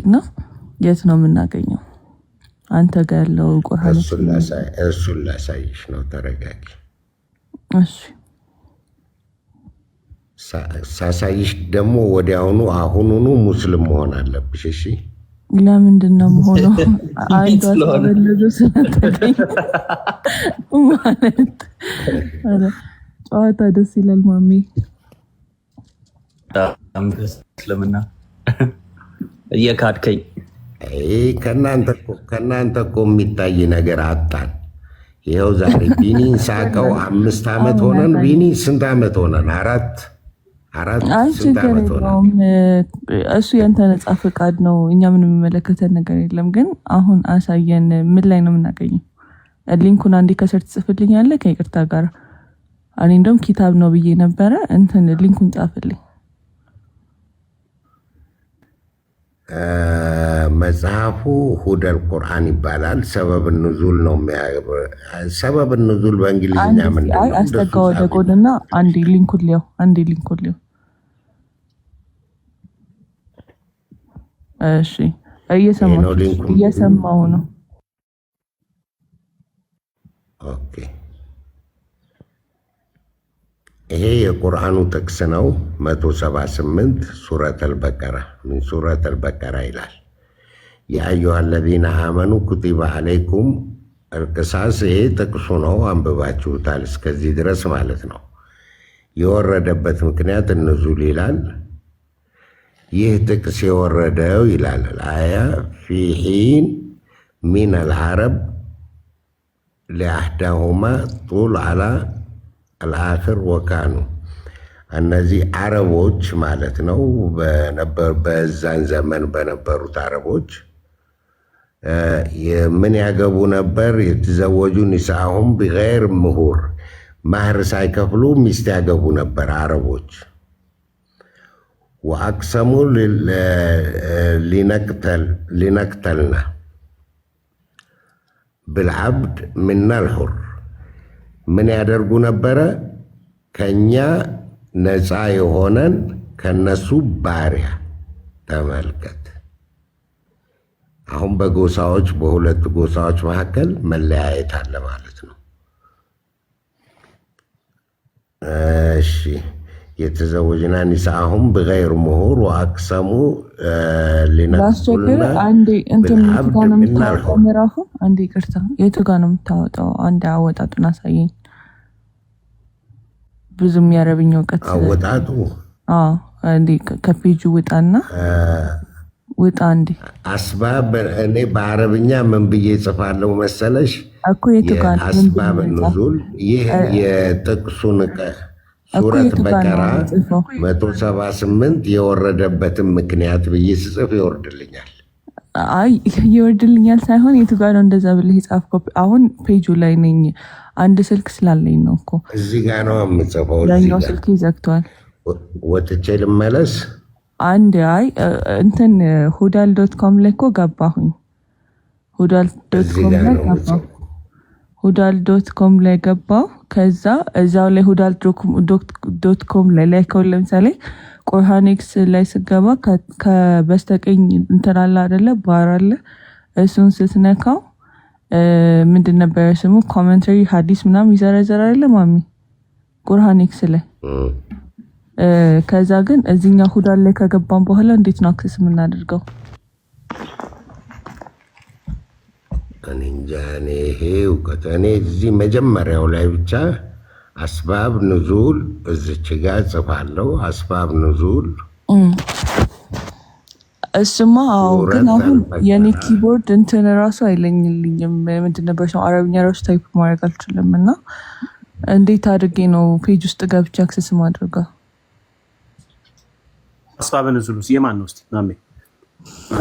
ስጠኝና የት ነው የምናገኘው? አንተ ጋር ያለው ቁርአን እሱን ላሳይሽ ነው። ተረጋጊ። እሺ ሳሳይሽ ደግሞ ወዲያውኑ አሁኑኑ ሙስሊም መሆን አለብሽ። እሺ ለምንድን ነው የምሆነው? አንዷ ተበለዙ ስለተገኘ ማለት ጨዋታ ደስ ይላል። ማሜ እስልምና እየካድከኝ ከእናንተ እኮ የሚታይ ነገር አጣን። ይኸው ዛሬ ቢኒን ሳቀው 5 ዓመት ሆነን። ቢኒ ስንት ዓመት ሆነን? አራት ስንት ዓመት ሆነን? እሱ ያንተ ነጻ ፈቃድ ነው። እኛ ምን የሚመለከተን ነገር የለም። ግን አሁን አሳየን። ምን ላይ ነው የምናገኘው? ሊንኩን አንዴ ከስር ትጽፍልኛለህ? ከይቅርታ ጋር እኔ እንደውም ኪታብ ነው ብዬ ነበረ። እንትን ሊንኩን ጻፍልኝ። መጽሐፉ ሁደል ቁርአን ይባላል። ሰበብ ኑዙል ነው። ሰበብ ኑዙል በእንግሊዝኛ ምንድን ነው? አስጠጋ ወደ ጎንና አንዴ ሊንኩን ሊያው። እሺ እየሰማሁ ነው። ኦኬ ይሄ የቁርአኑ ጥቅስ ነው። 178 ሱረተል በቀራ ምን ሱረተል በቀራ ይላል። የአዩሃ አለዚነ አመኑ ኩቲበ አለይኩም አልቅሳስ። ይሄ ጥቅሱ ነው። አንብባችሁታል እስከዚህ ድረስ ማለት ነው። የወረደበት ምክንያት ንዙል ይላል። ይህ ጥቅስ የወረደው ይላል አያ ፊ ሒን ሚን አልዓረብ ሊአህዳሁማ ጡል አላ አልአኽር ወካኑ። እነዚህ አረቦች ማለት ነው። በዛን ዘመን በነበሩት አረቦች ምን ያገቡ ነበር? የተዘወጁ ኒሳሁም ቢገይር ምሁር፣ ማህር ሳይከፍሉ ሚስት ያገቡ ነበር አረቦች። ወአቅሰሙ ሊነቅተልና ብልዓብድ ሚናል ሑር። ምን ያደርጉ ነበረ? ከኛ ነፃ የሆነን ከነሱ ባሪያ። ተመልከት። አሁን በጎሳዎች በሁለት ጎሳዎች መካከል መለያየት አለ ማለት ነው። እሺ የተዘወጅና ኒሳሁም በገይር ምሁር ወአቅሰሙ ሊነቅቱልና ብልዓብድ ሚናል ሑር። አንዴ ይቅርታ፣ የቱ ጋር ነው የምታወጣው? አንድ አወጣጡን አሳየኝ። ብዙም የአረብኛ እውቀት አወጣጡ አንዴ ከፔጁ ውጣና ውጣ። አንዴ አስባብ እኔ በአረብኛ ምን ብዬ ጽፋለሁ መሰለሽ? እኮ የቱ ጋር ነው አስባብ ኑዙል? ይህ የጥቅሱን ሱረት በቀራ 178 የወረደበትን ምክንያት ብዬ ስጽፍ ይወርድልኛል። አይ ይወርድልኛል ሳይሆን የቱ ጋር ነው እንደዛ ብለህ የጻፍከው? አሁን ፔጁ ላይ ነኝ። አንድ ስልክ ስላለኝ ነው እኮ እዚህ ጋር ነው የምጽፈው። ያኛው ስልክ ይዘግቷል። ወጥቼ ልመለስ። አንድ አይ እንትን ሁዳል.com ላይ እኮ ገባሁኝ። ሁዳል.com ላይ ገባሁ። ከዛ እዛው ላይ ሁዳል.com ላይ ከው ለምሳሌ ቁርአኒክስ ላይ ስገባ ከበስተቀኝ እንትን አለ አይደለ? ባር አለ። እሱን ስትነካው ምንድን ነበር ስሙ? ኮሜንታሪ ሐዲስ ምናምን ይዘረዘራል አይደለ ማሚ? ቁርአኒክስ ላይ ከዛ ግን እዚህኛው ሁዳል ላይ ከገባን በኋላ እንዴት ነው አክሰስ የምናደርገው? እኔ እንጃ። ይሄ እውቀት እኔ እዚህ መጀመሪያው ላይ ብቻ አስባብ ኑዙል እዚች ጋር ጽፋለሁ። አስባብ ኑዙል እሱማ ግን አሁን የኔ ኪቦርድ እንትን ራሱ አይለኝልኝም። ምንድን ነበር ሰው አረብኛ ራሱ ታይፕ ማድረግ አልችልም። እና እንዴት አድርጌ ነው ፔጅ ውስጥ ገብቼ አክሰስ ማድረገው? አስባብ ኑዙል የማን ነው? እስቲ ማሜ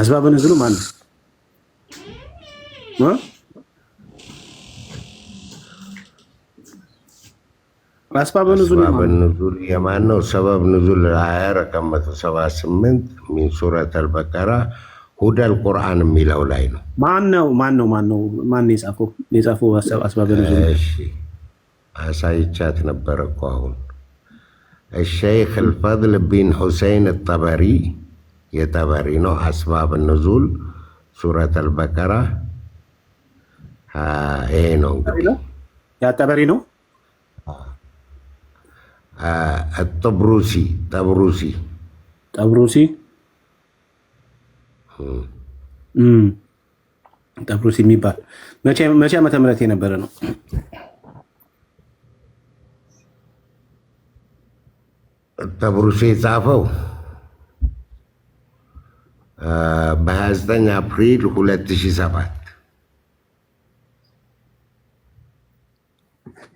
አስባብ ኑዙል ማን ነው? አስባብ ኑዙል የማን ነው? ሰበብ ኑዙል አያ ረቀም 178 ሚን ሱረተል በቀራ ሁደል ቁርአን የሚለው ላይ ነው። ማን የጻፈው አስባብ ኑዙል? እሺ አሳይቻት ነበር እኮ አሁን። الشيخ الفضل بن حسين الطبري የጠበሪ ነው። አስባብ ኑዙል ሱረተል በቀራ ይሄ ነው እንግዲህ ያጠበሪ ነው። ጠብሩሲ የሚባል መቼ ዓመተ ምህረት የነበረ ነው? ጠብሩሲ የጻፈው በ29 አፕሪል 2007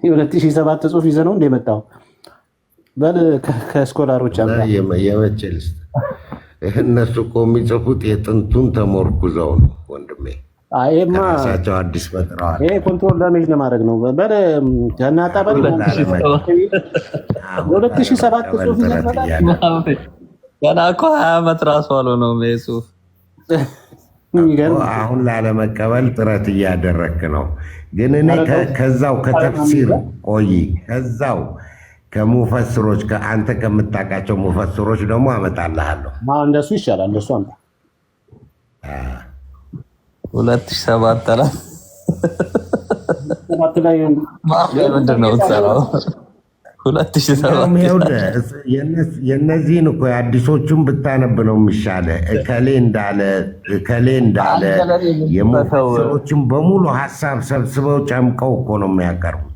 የ2007 ጽሑፍ ይዘህ ነው እንደመጣው በል ከስኮላሮች የመቼ ልስጥ? እነሱ እኮ የሚጽፉት የጥንቱን ተሞርኩዘው ነው ወንድሜ። ራሳቸው አዲስ ፈጥረዋል። ይሄ ኮንትሮል ዳሜጅ ለማድረግ ነው። በል ከናጣበል 2007 ጽሑፍ ይዘህ ገና እኮ 20 ዓመት ራሱ አልሆነውም ይሄ ጽሑፍ። አሁን ላለመቀበል ጥረት እያደረክ ነው። ግን እኔ ከዛው ከተፍሲር ከዛው ከሙፈስሮች አንተ ከምታውቃቸው ሙፈስሮች ደግሞ አመጣልሃለሁ። እንደሱ ይሻላል። እንደሱ አምጣ። 2007 ላይ ምንድን ነው የምትሰራው? 2007 የእነዚህን እኮ የአዲሶቹን ብታነብ ነው የሚሻለ። እከሌ እንዳለ የሙፈስሮችን በሙሉ ሀሳብ ሰብስበው ጨምቀው እኮ ነው የሚያቀርቡት።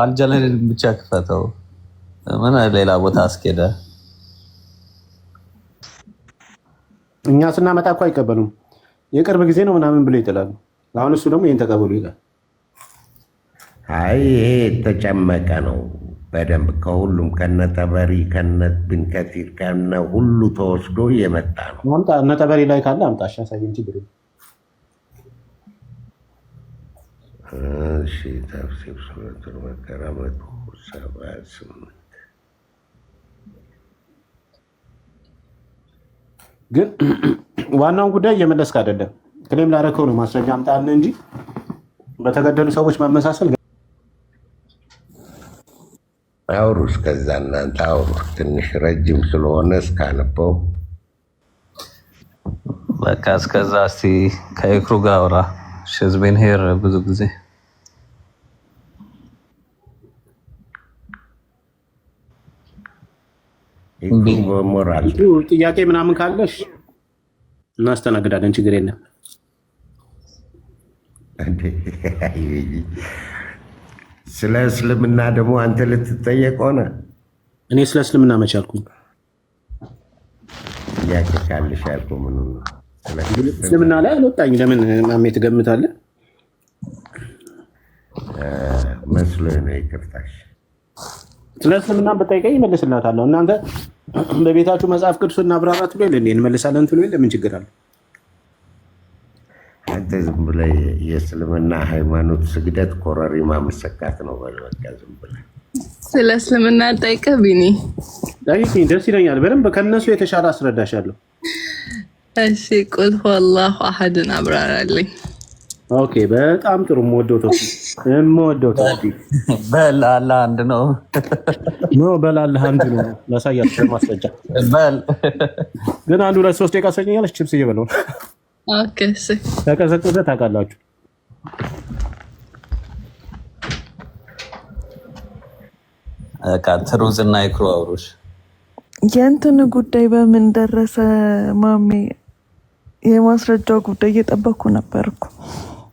አልጀለልን ብቻ ክፈተው። ምን ሌላ ቦታ አስኬደ? እኛ ስናመጣ እኮ አይቀበሉም። የቅርብ ጊዜ ነው ምናምን ብሎ ይጥላሉ። አሁን እሱ ደግሞ ይህን ተቀበሉ ይላል። አይ ይሄ የተጨመቀ ነው በደንብ ከሁሉም ከነጠበሪ ከነ ብን ከቲር ከነ ሁሉ ተወስዶ የመጣ ነው። አምጣ ነጠበሪ ላይ ካለ አምጣ። አሻሳየን ችግር የለም። እሺ ተፍሲር ሱረቱል በቀራ 178 ግን ዋናውን ጉዳይ እየመለስክ አይደለም። ክሌም ላደረከው ነው ማስረጃ አምጣልህ እንጂ በተገደሉ ሰዎች መመሳሰል አውሩ። እስከዛ እናንተ አውሩ። ትንሽ ረጅም ስለሆነ እስካነበው በቃ እስከዛ እስቲ ከኢክሩ ጋር አውራ። ሽዝቤን ሄር ብዙ ጊዜ ሞራል ጥያቄ ምናምን ካለሽ እናስተናግዳለን። ችግር የለም። ስለ እስልምና ደግሞ አንተ ልትጠየቅ ሆነ። እኔ ስለ እስልምና መች አልኩኝ? ጥያቄ ካልሽ ያልኩ ምን እስልምና ላይ አልወጣኝ። ለምን ማሜ ትገምታለህ? መስሎኝ ነው። ይቅርታሽ። ስለ እስልምና በጠይቀኝ እመልስላታለሁ። እናንተ በቤታችሁ መጽሐፍ ቅዱስ እናብራራ ትሉ የለ እንመልሳለን ትሉ የለ። ምን ችግር አለ? አንተ ዝም ብለህ የእስልምና ሃይማኖት ስግደት ኮረሪማ መሰካት ነው። በቃ ዝም ብለህ ስለ እስልምና ጠይቀህ ቢኒ ጠይቂኝ፣ ደስ ይለኛል። በደንብ ከነሱ የተሻለ አስረዳሻለሁ። እሺ ቁል ሁወላሁ አሐድን አብራራልኝ። ኦኬ በጣም ጥሩ። የምወደው ቶፒክ በል አላህ አንድ ነው። በል አላህ አንድ ነው። ላሳያችሁ ማስረጃ። በል ግን 1-2-3 ደቂቃ ሰኘኛለች። ቺፕስ እየበላሁ ኦኬ እሺ። ተቀዘቀዘ ታውቃላችሁ። ትሩዝ እና ኢክሩ አውሩሽ። የእንትን ጉዳይ በምን ደረሰ ማሜ? የማስረጃው ጉዳይ እየጠበኩ ነበርኩ።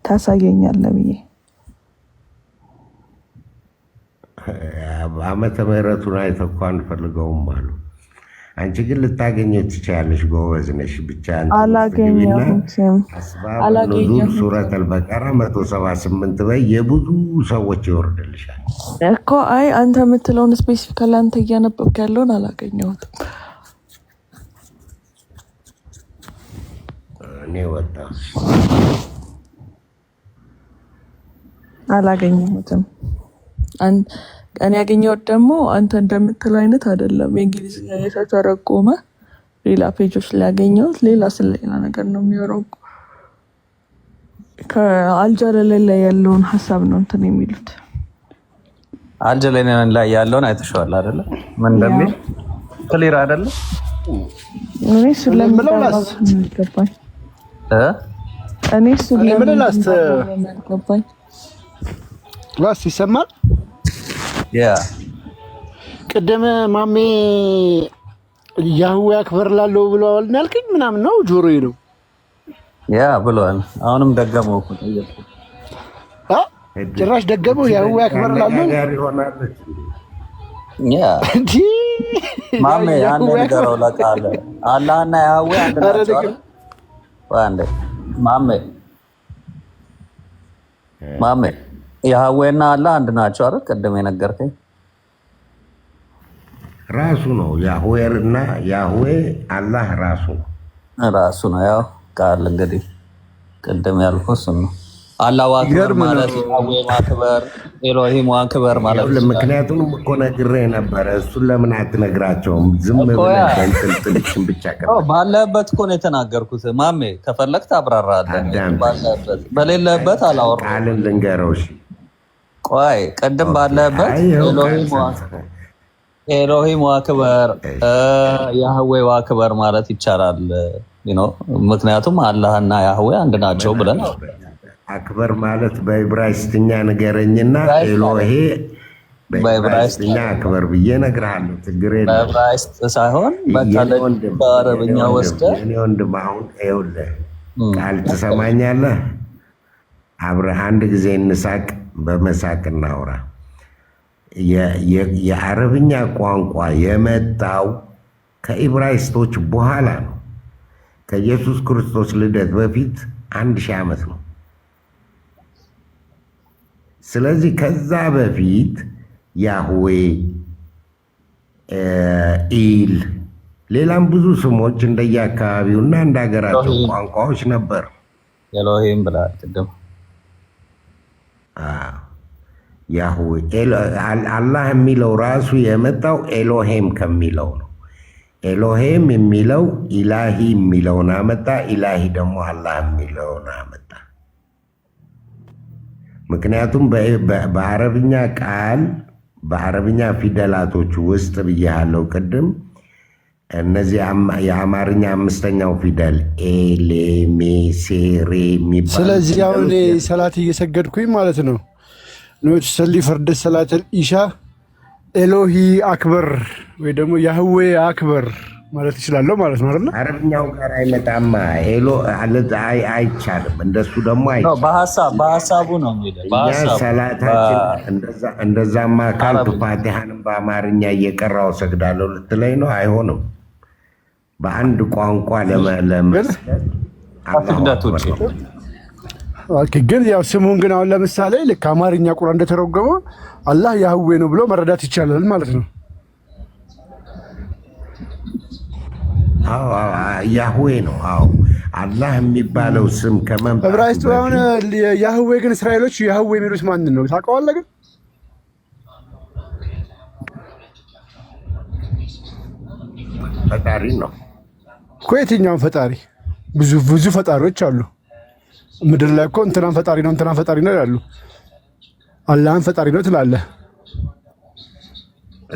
ታሳየኛለህ ብዬ ዓመተ ምህረቱን አይተህ እኮ አንፈልገውም አሉ። አንቺ ግን ልታገኘው ትችያለሽ። ጎበዝ ነሽ። ብቻ አላገኘሁትም። ሱረቱል በቀራ 178 በይ የብዙ ሰዎች ይወርድልሻል እኮ። አይ አንተ የምትለውን ስፔሲፊካሊ አንተ እያነበብክ ያለውን አላገኘሁትም። እኔ ወጣ አላገኘሁትም። እኔ ያገኘሁት ደግሞ አንተ እንደምትለው አይነት አይደለም። የእንግሊዝኛ የተተረጎመ ሌላ ፔጆች ላይ ያገኘሁት ሌላ ስለሌላ ነገር ነው የሚወራው። ከአልጀለል ላይ ያለውን ሀሳብ ነው እንትን የሚሉት። አልጀለል ላይ ያለውን አይተሽዋል አይደለ? ምን እንደሚል ክሊር አይደለ? እኔ ስለምለውላስ ገባኝ እኔ ስለምለውላስ ገባኝ ላስ ይሰማል ያ ቅድም ማሜ ያህዌ አክበር ላለው ብለዋል እናልከኝ ምናምን ነው ጆሮዬ ነው ያ ብለዋል አሁንም ደገመው እኮ ጭራሽ ደገመው ያህዌ አክበር ላለው ያ ማሜ አንድ ነገር አውላቃለ አላህና ያህዌ አንድ ናቸው አንዴ ማሜ ያህዌና አላህ አንድ ናቸው አይደል ቀደም የነገርከኝ ራሱ ነው ያህዌና ያህዌ አላህ ራሱ ነው ያው ቃል እንግዲህ ቀደም ያልኩት ነው አላህ አክበር ማለት ያህዌ ማክበር ኤሎሂም ማክበር ማለት ነው ምክንያቱም እኮ ነግሬህ ነበር እሱን ለምን አትነግራቸውም ዝም ብለህ እንትን ብቻ ባለበት እኮ ነው የተናገርኩት ማሜ ከፈለክ ታብራራለህ ባለበት በሌለበት አላወራም ቃልን ልንገረው እሺ ቆይ ቀደም ባለበት ኤሎሂም አክበር ያህዌ አክበር ማለት ይቻላል ምክንያቱም አላህና ያህዌ አንድ ናቸው ብለን አክበር ማለት በዕብራይስጥኛ ንገረኝና ኤሎሄ በዕብራይስጥኛ አክበር ብዬ እነግርሃለሁ ችግር የለም በዕብራይስጥ ሳይሆን በአረብኛ ወስደህ እኔ ወንድም አሁን ይኸውልህ ቃል ትሰማኛለህ አብረህ አንድ ጊዜ እንሳቅ በመሳቅ እናውራ የአረብኛ ቋንቋ የመጣው ከዕብራይስጦች በኋላ ነው ከኢየሱስ ክርስቶስ ልደት በፊት 1000 ዓመት ነው ስለዚህ ከዛ በፊት ያህዌ ኢል ሌላም ብዙ ስሞች እንደየአካባቢውና እንደሀገራቸው ቋንቋዎች ነበር ኤሎሂም ብለሃል ቅድም ያህዌ አላህ የሚለው ራሱ የመጣው ኤሎሄም ከሚለው ነው ኤሎሄም የሚለው ኢላሂ የሚለውን አመጣ ኢላሂ ደግሞ አላህ የሚለውን አመጣ ምክንያቱም በአረብኛ ቃል በአረብኛ ፊደላቶች ውስጥ ብያለሁ ቅድም እነዚህ የአማርኛ አምስተኛው ፊደል ኤሌ ሜ ሴ ሬ የሚባል ስለዚህ አሁን ሰላት እየሰገድኩኝ ማለት ነው ኖች ሰሊ ፈርድ ሰላተል ኢሻ ኤሎሂ አክበር ወይ ደግሞ ያህዌ አክበር ማለት ይችላል ማለት ነው አይደል አረብኛው ጋር አይመጣማ ኤሎ አይቻልም እንደሱ ደግሞ አይቻልም በሐሳቡ ነው የሚለው በሐሳቡ ሰላታችን እንደዛማ ካልኩ ፋቲሃንም በአማርኛ እየቀራው ሰግዳለሁ ልትለኝ ነው አይሆንም በአንድ ቋንቋ ለመስገድ አትግዳቶች ግን ያው ስሙን ግን አሁን ለምሳሌ ልክ አማርኛ ቁርአን እንደተረጎመው አላህ ያህዌ ነው ብሎ መረዳት ይቻላል ማለት ነው ያህዌ ነው አዎ አላህ የሚባለው ስም ከመምጣቱ ዕብራይስጥ አሁን ያህዌ ግን እስራኤሎች ያህዌ የሚሉት ማን ነው ታውቀዋለህ ግን ፈጣሪ ነው እኮ የትኛውን ፈጣሪ ብዙ ፈጣሪዎች አሉ ምድር ላይ እኮ እንትናን ፈጣሪ ነው ይላሉ አላህን ፈጣሪ ነው ትላለህ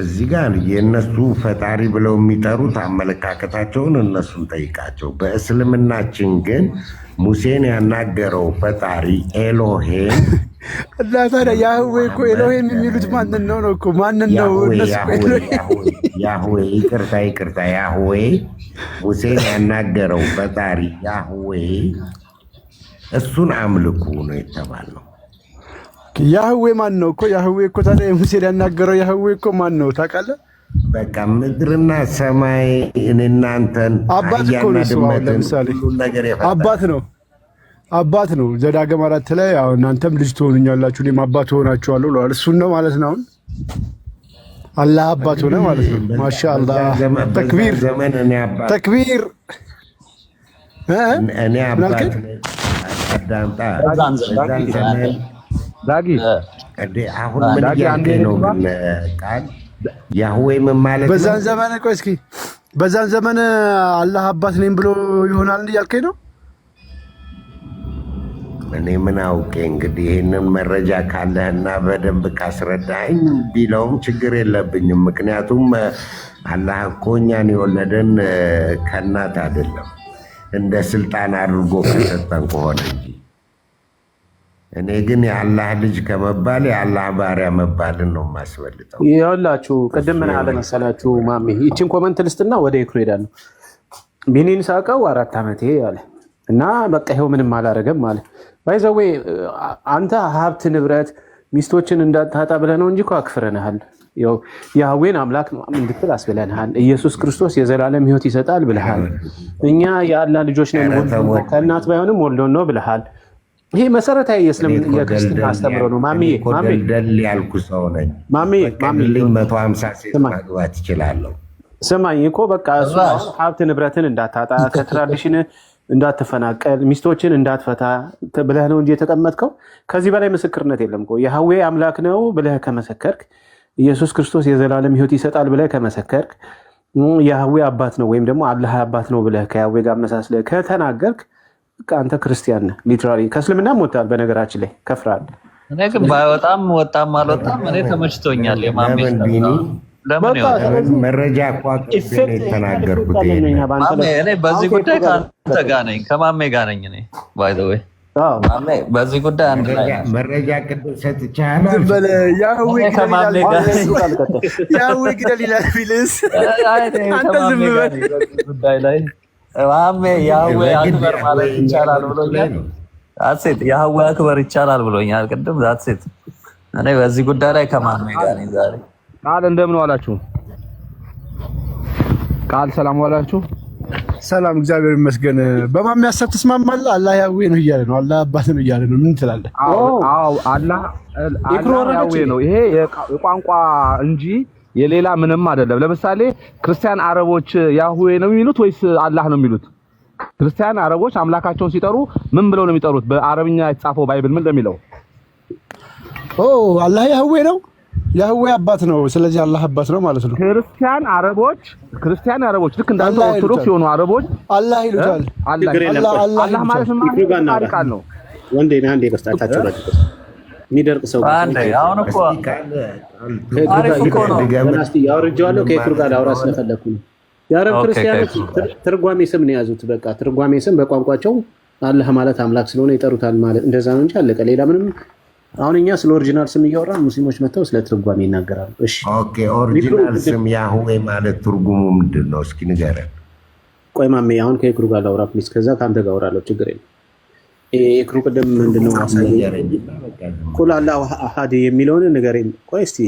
እዚህ ጋር የእነሱ ፈጣሪ ብለው የሚጠሩት አመለካከታቸውን እነሱን ጠይቃቸው በእስልምናችን ግን ሙሴን ያናገረው ፈጣሪ ኤሎሄም እና ታዲያ ያህዌ እኮ ኤሎሄም የሚሉት ማንን ነው እኮ ማንን ነው ያህዌ ይቅርታ ያህዌ ሙሴን ያናገረው ፈጣሪ ያህዌ እሱን አምልኩ ነው የተባለው ያህዌ ማን ነው እኮ ያህዌ እኮ ታዲያ ሙሴን ያናገረው ያህዌ እኮ ማን ነው ታውቃለህ በቃ ምድርና ሰማይ እናንተን አባት እኮ ነው ለምሳሌ አባት ነው ዘዳግም 4 ላይ ያው እናንተም ልጅ ትሆኑኛላችሁ እኔም አባት ሆናችኋለሁ ብለዋል እሱን ነው ማለት ነው አላህ አባት ሆነ ማለት ነው ማሻአላህ ተክቢር እኔ አባት አዳምጣ ዳጊ አሁን ምን ያንተ ነው ቃል ያህዌ ምን ማለት ነው በዛን ዘመን ቆይ እስኪ በዛን ዘመን አላህ አባት ነኝ ብሎ ይሆናል እንዴ ያልከኝ ነው እኔ ምን አውቄ እንግዲህ ይህንን መረጃ ካለህና በደንብ ካስረዳኝ ቢለውም ችግር የለብኝም። ምክንያቱም አላህ እኮ እኛን የወለደን ከእናት አይደለም እንደ ስልጣን አድርጎ ከሰጠን ከሆነ እንጂ። እኔ ግን የአላህ ልጅ ከመባል የአላህ ባሪያ መባልን ነው የማስበልጠው። ይኸውላችሁ ቅድም ምን አለ መሰላችሁ ማሜ፣ ይችን ኮመንት ልስጥና ወደ ይክሩ ሄዳለሁ። ቢኒን ሳቀው 4 ዓመቴ አለ እና በቃ ይኸው ምንም አላረገም አለ። ባይዘዌ አንተ ሀብት ንብረት ሚስቶችን እንዳታጣ ብለህ ነው እንጂ እኮ አክፍረንሃል። ያህዌን አምላክ እንድትል አስብለንሃል። ኢየሱስ ክርስቶስ የዘላለም ሕይወት ይሰጣል ብለሃል። እኛ የአላህ ልጆች ነን፣ ከእናት ባይሆንም ወልዶን ነው ብለሃል። ይሄ መሰረታዊ የክርስትና አስተምሮ ነው። ማሜ ደል ያልኩ ሰው ነኝ። ማሜ 150 ሴት ማግባት ይችላለሁ። ስማኝ እኮ በቃ ሀብት ንብረትን እንዳታጣ፣ ከትራዲሽን እንዳትፈናቀል፣ ሚስቶችን እንዳትፈታ ብለህ ነው እንጂ የተቀመጥከው። ከዚህ በላይ ምስክርነት የለም እኮ። የሃዌ አምላክ ነው ብለህ ከመሰከርክ፣ ኢየሱስ ክርስቶስ የዘላለም ሕይወት ይሰጣል ብለህ ከመሰከርክ፣ የሃዌ አባት ነው ወይም ደግሞ አላህ አባት ነው ብለህ ከያዌ ጋር መሳስለህ ከተናገርክ አንተ ክርስቲያን ነህ። ሊትራሊ ከእስልምናም ወጣል። በነገራችን ላይ ከፍራል። እኔ ግን ባይወጣም ወጣም አልወጣም እኔ ተመችቶኛል። የማሜ መረጃ የተናገርኩት እኔ በዚህ ጉዳይ ከአንተ ጋር ነኝ፣ ከማሜ ጋር ነኝ። እኔ ባይ ዘ ዌይ ማሜ በዚህ ጉዳይ አንድ ላይ መረጃ ቅድም ሰጥቻለሁ። ያህዌ ግደል ይላል ቢልስ አንተ ዝም በል ጉዳይ ላይ ማሜ ያህዌ አክበር ማለት ይቻላል ብሎኛል። ዛትሴት ያህዌ አክበር ይቻላል ብሎኛል ቅድም። ዛትሴት እኔ በዚህ ጉዳይ ላይ ከማሜ ጋር ነኝ ዛሬ። ቃል እንደምን ዋላችሁ? ቃል ሰላም ዋላችሁ? ሰላም እግዚአብሔር ይመስገን። በማሜ ሀሳብ ትስማማለህ? አላህ ያህዌ ነው እያለ ነው። አላህ አባት ነው እያለ ነው። ምን ትላለህ? አዎ አላህ ያህዌ ነው። ይሄ የቋንቋ እንጂ የሌላ ምንም አይደለም። ለምሳሌ ክርስቲያን አረቦች ያህዌ ነው የሚሉት ወይስ አላህ ነው የሚሉት? ክርስቲያን አረቦች አምላካቸውን ሲጠሩ ምን ብለው ነው የሚጠሩት? በአረብኛ የተጻፈው ባይብል ምን እንደሚለው? አላህ ያህዌ ነው። ያህዌ አባት ነው። ስለዚህ አላህ አባት ነው ማለት ነው። ክርስቲያን አረቦች ልክ እንዳንተ ኦርቶዶክስ የሆኑ አረቦች አላህ ይሉታል። አላህ ማለት ምን ማለት ነው? ወንዴ ነህ አንዴ በስታታችሁ የሚደርቅ ሰው አንዴ አሁን እኮ ያወርጀዋለሁ ከይክሩ ጋር ላውራ ስለፈለኩ ነው። የአረብ ክርስቲያኖች ትርጓሜ ስም ነው የያዙት። በቃ ትርጓሜ ስም በቋንቋቸው አላህ ማለት አምላክ ስለሆነ ይጠሩታል ማለት እንደዛ ነው እንጂ አለቀ። ሌላ ምንም። አሁን እኛ ስለ ኦሪጂናል ስም እያወራን ሙስሊሞች መጥተው ስለ ትርጓሜ ይናገራሉ። እሺ ኦኬ። ኦሪጂናል ስም ያህዌ ማለት ትርጉሙ ምንድን ነው? እስኪ ንገረን። ቆይ ማሜ አሁን ከይክሩ ጋር ላውራ ፕሊዝ። ከዛ ከአንተ ጋር አወራለሁ። ችግር የለም። ይክሩ ቅድም ምንድነው ማሳየኝ? ቁል አላሁ አሐድ የሚለውን ንገረኝ። ቆይ እስቲ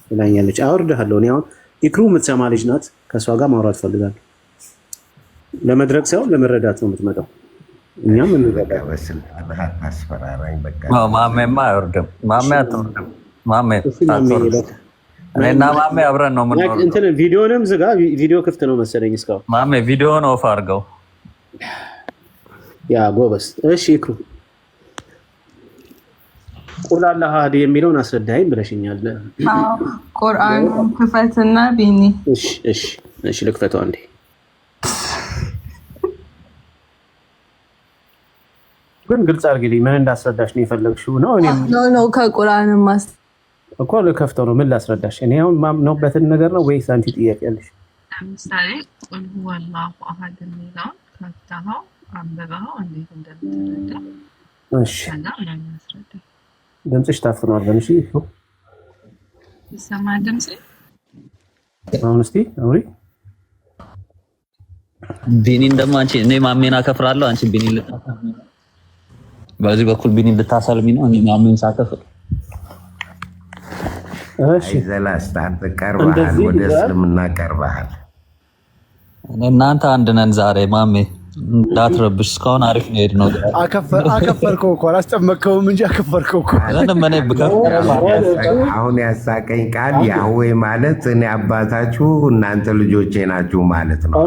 ትላኛለች። አወርድሃለሁ። እኔ አሁን ይክሩ የምትሰማ ልጅ ናት። ከእሷ ጋር ማውራት ፈልጋለሁ። ለመድረክ ሳይሆን ለመረዳት ነው የምትመጣው። እኛም እንረዳ። አስፈራራኝ። በቃ ማሜማ አይወርድም። ማሜ አትወርድም። ማሜ እኔና ማሜ አብረን ነው የምንኖረው። እንትን ቪዲዮንም ዝጋ። ቪዲዮ ክፍት ነው መሰለኝ እስካሁን። ማሜ ቪዲዮን ኦፍ አድርገው። ያ ጎበስ። እሺ ይክሩ ቁል አላሁ አሐድ የሚለውን አስረዳኸኝ ብለሽኛል። ቁርአን ክፈትና ቢኒ። እሺ ልክፈተው አንዴ። ግን ግልጽ አድርጊልኝ ምን እንዳስረዳሽ ነው የፈለግሽው? ነው እኔ ነው ከቁርአን ማስ እኮ ልከፍተው ነው። ምን ላስረዳሽ? እኔ አሁን ማምነውበትን ነገር ነው ወይስ አንቺ ጥያቄ ያለሽ? ለምሳሌ ቁል ሁወላሁ አሐድ የሚለውን ከፍተኸው አንብበኸው እንዴት እንደምትረዳ እሺ። ድምፅሽ ታፍኗል። በንሺ ይሰማል ድምፄ? አሁን እስቲ አውሪ። ቢኒን ደግሞ አንቺ እኔ ማሜን አከፍራለሁ፣ አንቺ ቢኒን ልታሳልሚ ነው። በዚህ በኩል ቢኒን ልታሳልሚ ነው፣ እኔ ማሜን ሳከፍር። እሺ ዘላስታ አንተ ቀርበሃል፣ ወደ እስልምና ቀርበሃል። እናንተ አንድ ነን ዛሬ ማሜ እንዳትረብሽ። እስካሁን አሪፍ ነው የሄድነው። አከፈርከው እኮ አላስጠመቅከውም እንጂ አከፈርከው እኮ። አሁን ያሳቀኝ ቃል ያህዌ ማለት እኔ አባታችሁ እናንተ ልጆቼ ናችሁ ማለት ነው።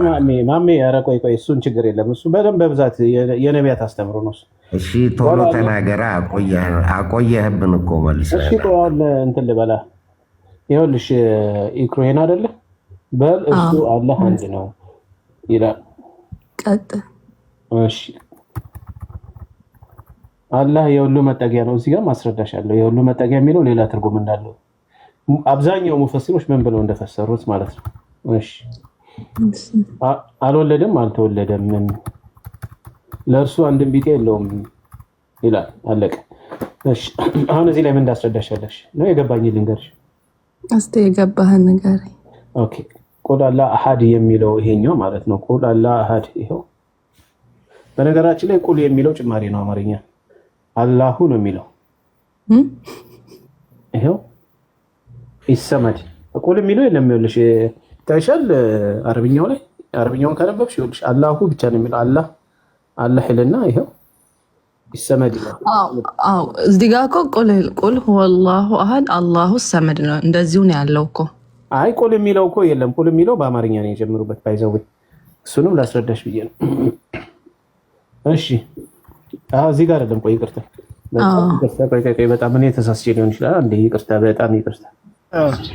ማሜ ኧረ ቆይ እሱን ችግር የለም። እሱ በደንብ በብዛት የነቢያት አስተምሮ ነው። እሺ ቶሎ ተናገራ። አቆየህብን እኮ መልሰህ። እሺ ቆይ እንትን ልበላ። ይኸውልሽ ኢክሩሄን አይደለ በል እሱ አላህ አንድ ነው ይላል። ቀጥ እሺ አላህ የሁሉ መጠጊያ ነው። እዚህ ጋር ማስረዳሻለሁ። የሁሉ መጠጊያ የሚለው ሌላ ትርጉም እንዳለው አብዛኛው ሙፈሲሮች ምን ብለው እንደፈሰሩት ማለት ነው። እሺ አልወለደም አልተወለደም ለእርሱ አንድም ቢጤ የለውም ይላል። አለቀ። እሺ አሁን እዚህ ላይ ምን እንዳስረዳሻለሽ ነው የገባኝ ልንገርሽ። እስቲ የገባህን ንገረኝ። ኦኬ ቁል አላህ አሐድ የሚለው ይሄኛው ማለት ነው። ቁል አላህ አሐድ ይሄው። በነገራችን ላይ ቁል የሚለው ጭማሪ ነው አማርኛ አላሁ ነው የሚለው ይሄው ይሰመድ ቁል የሚለው የለም። ይኸውልሽ ታይሻል አረብኛው ላይ አረብኛውን ካነበብሽ ይኸውልሽ አላሁ ብቻ ነው የሚለው አላህ ይልና ይሄው ይሰመድ ይላል። አዎ እዚህ ጋር እኮ ቁል ሁወላሁ አሐድ አላሁ ሰመድ ነው እንደዚሁ ነው ያለው እኮ። አይ ቁል የሚለው እኮ የለም። ቁል የሚለው በአማርኛ ነው የጀመሩበት ባይዘው። እሱንም ላስረዳሽ ብዬ ነው። እሺ እዚህ ጋር አይደለም። ቆይ ይቅርታ በጣም እኔ ተሳስቼ ሊሆን ይችላል። አንዴ ይቅርታ፣ በጣም ይቅርታ።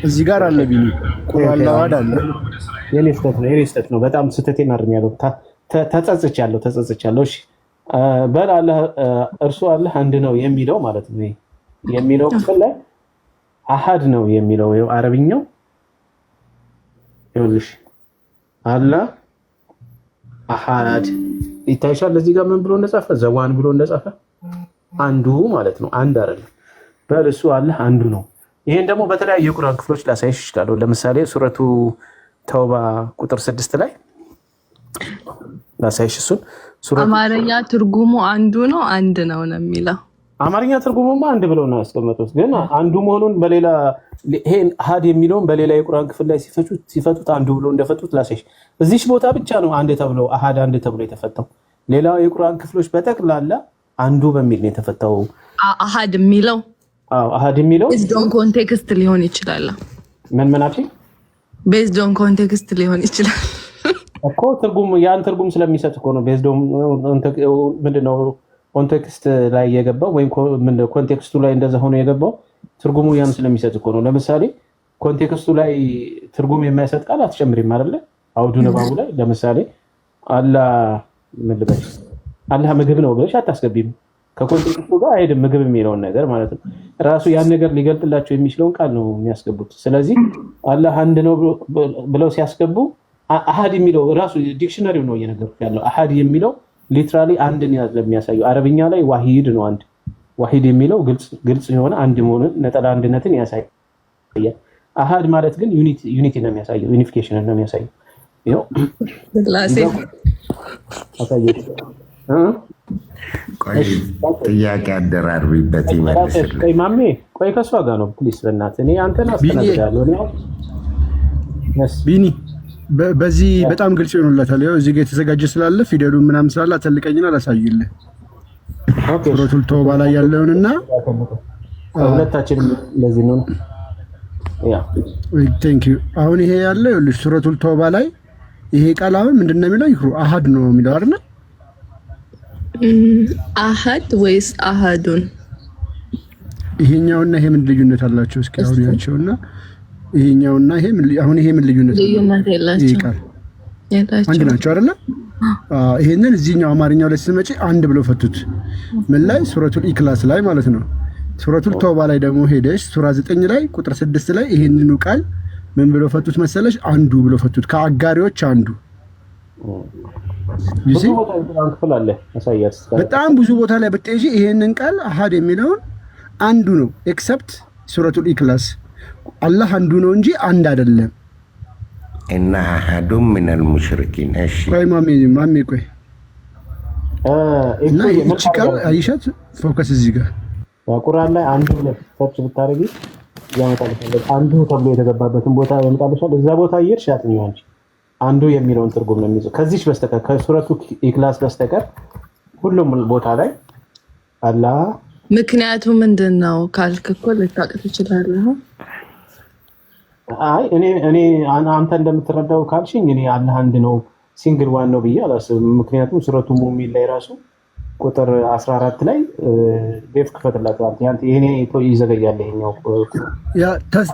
እዚህ ጋር አለ ቢኒ ቁል አላህ አሐድ አለ። የኔ ስህተት ነው። በጣም ስህተቴን አርሜያለሁ። ተጸጽቻለሁ። እሺ በል አላህ እርሱ አላህ አንድ ነው የሚለው ማለት ነው። የሚለው ክፍል ላይ አሐድ ነው የሚለው አረብኛው ይኸውልሽ አላህ አሐድ ይታይሻል። እዚህ ጋር ምን ብሎ እንደጻፈ ዘዋን ብሎ እንደጻፈ አንዱ ማለት ነው። አንድ አይደለም። በል እሱ አላህ አንዱ ነው። ይሄን ደግሞ በተለያዩ የቁርአን ክፍሎች ላሳይሽ እችላለሁ። ለምሳሌ ሱረቱ ተውባ ቁጥር 6 ላይ ላሳይሽ። እሱን አማርኛ ትርጉሙ አንዱ ነው አንድ ነው የሚለው። አማርኛ ትርጉሙማ አንድ ብለው ነው ያስቀመጡት። ግን አንዱ መሆኑን በሌላ ይሄን አሐድ የሚለውን በሌላ የቁርአን ክፍል ላይ ሲፈቱት አንዱ ብሎ እንደፈቱት ላሳይሽ። እዚች ቦታ ብቻ ነው አንድ ተብሎ አሐድ አንድ ተብሎ የተፈታው። ሌላው የቁርአን ክፍሎች በጠቅላላ አንዱ በሚል ነው የተፈታው። አሐድ የሚለው አሐድ የሚለው ቤዝድ ኦን ኮንቴክስት ሊሆን ይችላል። ምን አልሽኝ? ቤዝድ ኦን ኮንቴክስት ሊሆን ይችላል እኮ ያን ትርጉም ስለሚሰጥ እኮ ነው። ቤዝድ ኦን ምንድነው ኮንቴክስት ላይ የገባው ወይም ኮንቴክስቱ ላይ እንደዛ ሆኖ የገባው ትርጉሙ ያን ስለሚሰጥ እኮ ነው። ለምሳሌ ኮንቴክስቱ ላይ ትርጉም የማይሰጥ ቃል አትጨምሪም አይደለ? አውዱ ነባቡ ላይ ለምሳሌ አላህ ምን ልበል አላህ ምግብ ነው ብለሽ አታስገቢም። ከኮንቴክስቱ ጋር አይደለም ምግብ የሚለውን ነገር ማለት ነው። ራሱ ያን ነገር ሊገልጥላቸው የሚችለውን ቃል ነው የሚያስገቡት። ስለዚህ አላህ አንድ ነው ብለው ሲያስገቡ አሐድ የሚለው ራሱ ዲክሽነሪው ነው እየነገርኩት ያለው። አሐድ የሚለው ሊትራሊ አንድን ለሚያሳየው አረብኛ ላይ ዋሂድ ነው። አንድ ዋሂድ የሚለው ግልጽ የሆነ አንድ መሆኑን ነጠላ አንድነትን ያሳያል። አሐድ ማለት ግን ዩኒቲ ነው የሚያሳየው፣ ዩኒፊኬሽን ነው የሚያሳየው። ይኸው ጥያቄ አደራርቢበት ይመልስልኝ። ቆይ ማሜ ቆይ ከሷ ጋር ነው ፕሊስ፣ በእናትህ እኔ አንተን አስተናግዳለሁ። ቢኒ በዚህ በጣም ግልጽ ይሆንላታል። ያው እዚህ ጋር የተዘጋጀ ስላለ ፊደሉ ምናምን ስላለ አተልቀኝና አላሳይልህ። ኦኬ ሱረቱል ተውባ ላይ ያለውንና ሁለታችንም ለዚህ ነው። ያ ቴንክ ዩ። አሁን ይሄ ያለው ይኸውልሽ ሱረቱል ተውባ ላይ ይሄ ቃል አሁን ምንድነው የሚለው? ይሁሩ አሐድ ነው የሚለው አይደል? አሐድ ወይስ አሐዱን? ይሄኛውና ይሄ ምን ልዩነት አላቸው? እስኪ አሁን ያቸውና ይሄኛውና ይሄ ምን ልዩነት የላቸው? አንድ ናቸው አይደል? ይሄንን እዚህኛው አማርኛው ላይ ስትመጪ አንድ ብለው ፈቱት። ምን ላይ? ሱረቱል ኢክላስ ላይ ማለት ነው። ሱረቱል ተውባ ላይ ደግሞ ሄደሽ ሱራ 9 ላይ ቁጥር 6 ላይ ይሄንኑ ቃል ምን ብለው ፈቱት መሰለሽ? አንዱ ብለው ፈቱት። ከአጋሪዎች አንዱ። በጣም ብዙ ቦታ ላይ ብትሄጂ ይሄንን ቃል አሐድ የሚለውን አንዱ ነው። ኤክሰፕት ሱረቱል ኢክላስ አላህ አንዱ ነው እንጂ አንድ አይደለም። እና አሐዱም ሚነል ሙሽሪኪን። እሺ ቆይ ማሜ ቆይ እና እቺ ቃል አይሻት ፎከስ እዚህ ጋር ቁርአን ላይ አንዱ ብለሽ ሰርች ብታረጊ ያመጣልሻል። አንዱ ተብሎ የተገባበትን ቦታ ያመጣልሻል። እዛ ቦታ ይርሽ ያጥኚው አንቺ አንዱ የሚለውን ትርጉም ነው የሚይዘው። ከዚህች በስተቀር ከሱረቱ ኢክላስ በስተቀር ሁሉም ቦታ ላይ አላህ ምክንያቱ ምንድነው ካልክ እኮ ልታውቅ ትችላለህ። አይ እኔ አንተ እንደምትረዳው ካልሽኝ እኔ አላህ አንድ ነው ሲንግል ዋን ነው ብዬ አላስብም። ምክንያቱም ሱረቱ ሙእሚን ላይ ራሱ ቁጥር 14 ላይ ቤፍ ክፈትላታል። ይሄኔ ይዘገያል። ይሄኛው ያ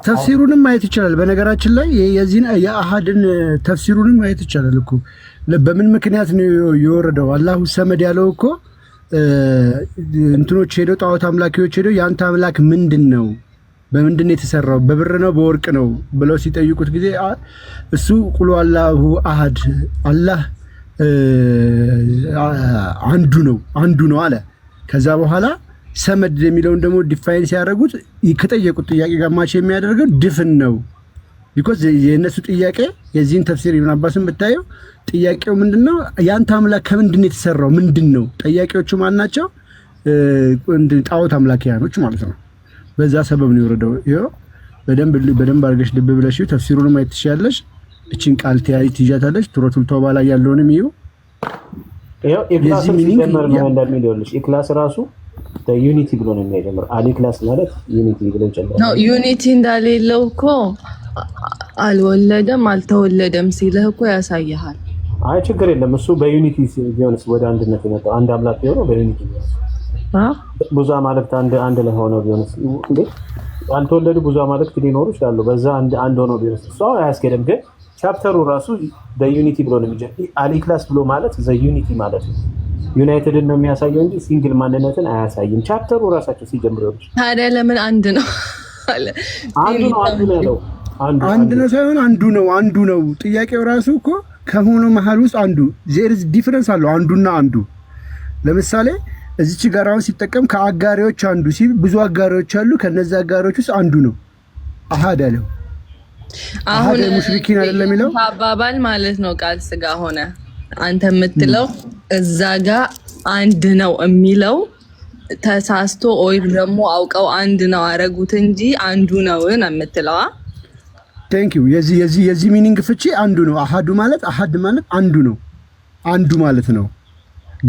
ተፍሲሩንም ማየት ይችላል። በነገራችን ላይ የዚህን የአሐድን ተፍሲሩንም ማየት ይችላል እኮ በምን ምክንያት ነው የወረደው? አላሁ ሰመድ ያለው እኮ እንትኖች ሄደው ጣዖት አምላኪዎች ሄደው ያንተ አምላክ ምንድነው? በምንድነው የተሰራው? በብር ነው በወርቅ ነው ብለው ሲጠይቁት ጊዜ እሱ ቁሉ አላሁ አሐድ አላህ አንዱ ነው አለ። ከዛ በኋላ ሰመድ የሚለውን ደግሞ ዲፋይን ሲያደርጉት ከጠየቁት ጥያቄ ጋር ማች የሚያደርገው ድፍን ነው። ቢኮዝ የእነሱ ጥያቄ የዚህን ተፍሲር ኢብኑ አባስን ብታየው ጥያቄው ምንድነው? ያንተ አምላክ ከምንድን ነው የተሰራው? ምንድነው? ጠያቂዎቹ ማን ናቸው? ጣዖት አምላኪያኖች ማለት ነው። በዛ ሰበብ ነው የወረደው። ይኸው በደንብ አድርገሽ ልብ ብለሽ ተፍሲሩን ማየት ትችያለሽ። እቺን ቃል ትይዣታለሽ። ሱረቱል ተውባ ላይ ያለውንም ይኸው ኢክላስ ሲጀመር ነው እንደሚልልሽ ኢክላስ ራሱ ዩኒቲ ብሎ ነው የሚጀምር። አልኢክላስ ማለት ዩኒቲ ብሎ ጨምሮ ነው። ዩኒቲ እንዳሌለው እኮ አልወለደም አልተወለደም ሲልህ እኮ ያሳያል። አይ ችግር የለም እሱ በዩኒቲ ቢሆንስ ወደ አንድነት የመጣው አንድ አምላክ ቢሆን በዩኒቲ ብዙ አማልክት አንድ ላይ ሆነው ቢሆንስ እንዴ ያልተወለዱ ብዙ አማልክት ሊኖሩ ይችላሉ። በዛ አንድ ሆነው ቢሆንስ እሱ አያስኬድም። ግን ቻፕተሩ ራሱ በዩኒቲ ብሎ ነው የሚጀምር። አልኢክላስ ብሎ ማለት ዩኒቲ ማለት ነው። ዩናይትድን ነው የሚያሳየው እንጂ ሲንግል ማንነትን አያሳይም። ቻፕተሩ ራሳቸው ሲጀምሩ ታዲያ ለምን አንድ ነው አለ? አንድ ነው ሳይሆን አንዱ ነው። ጥያቄው ራሱ እኮ ከሆነ መሀል ውስጥ አንዱ ዜር ኢዝ ዲፈረንስ አለው። አንዱና አንዱ ለምሳሌ እዚች ጋር አሁን ሲጠቀም ከአጋሪዎች አንዱ ሲል ብዙ አጋሪዎች አሉ። ከነዛ አጋሪዎች ውስጥ አንዱ ነው አሃድ አለው። አሁን ሙሽሪኪን አይደለም የሚለው አባባል ማለት ነው። ቃል ስጋ ሆነ አንተ የምትለው እዛ ጋር አንድ ነው የሚለው ተሳስቶ ወይም ደግሞ አውቀው አንድ ነው አረጉት እንጂ አንዱ ነው የምትለው። ቴንክ ዩ። የዚህ ሚኒንግ ፍቺ አንዱ ነው። አሃድ ማለት አንዱ ማለት ነው።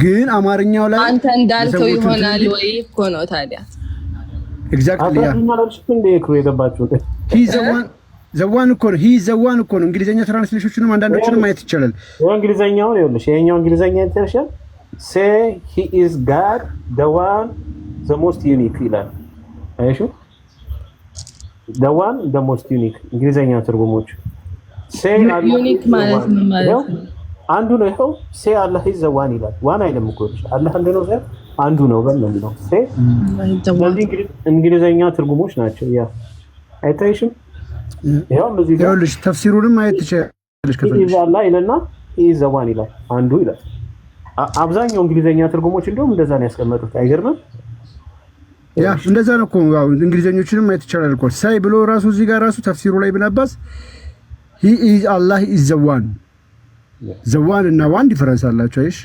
ግን አማርኛው ላይ አንተ እንዳልከው ይሆናል ወይ እኮ ነው ታዲያ። ኤግዛክትሊ ያ ማለት እንደ እኮ የገባችሁ ዘዋን እኮ ነው። እንግሊዘኛ ትራንስሌሽኖችንም አንዳንዶችንም ማየት ይቻላል። እንግሊዘኛው ነው ይኸውልሽ፣ የኛው እንግሊዘኛ ኢንተርሽን say he is God the one the most unique ይላል። አይሹ the one the most unique እንግሊዘኛ ትርጉሞች say unique ማለት ምን ማለት ነው? አንዱ ነው። ይኸው say Allah is the one ይላል። ዋን አይደለም እኮ አላህ አንዱ ነው ሳይሆን አንዱ ነው በሚለው say እንግሊዘኛ ትርጉሞች ናቸው። ያ አይታይሽም? ይኸውልሽ ተፍሲሩንም ማየት ትችላለሽ። ከፈለግሽ አላህ ይለና is the one ይላል፣ አንዱ ይላል። አብዛኛው እንግሊዘኛ ትርጉሞች እንደውም እንደዛ ነው ያስቀመጡት። አይገርምም? ያ እንደዛ ነው እኮ እንግሊዘኞችንም ማየት ይቻላል እኮ ሳይ ብሎ ራሱ እዚህ ጋር ራሱ ተፍሲሩ ላይ ኢብኑ አባስ he is Allah is the one እና ዋን ዲፈረንስ አላቸው። አይሽ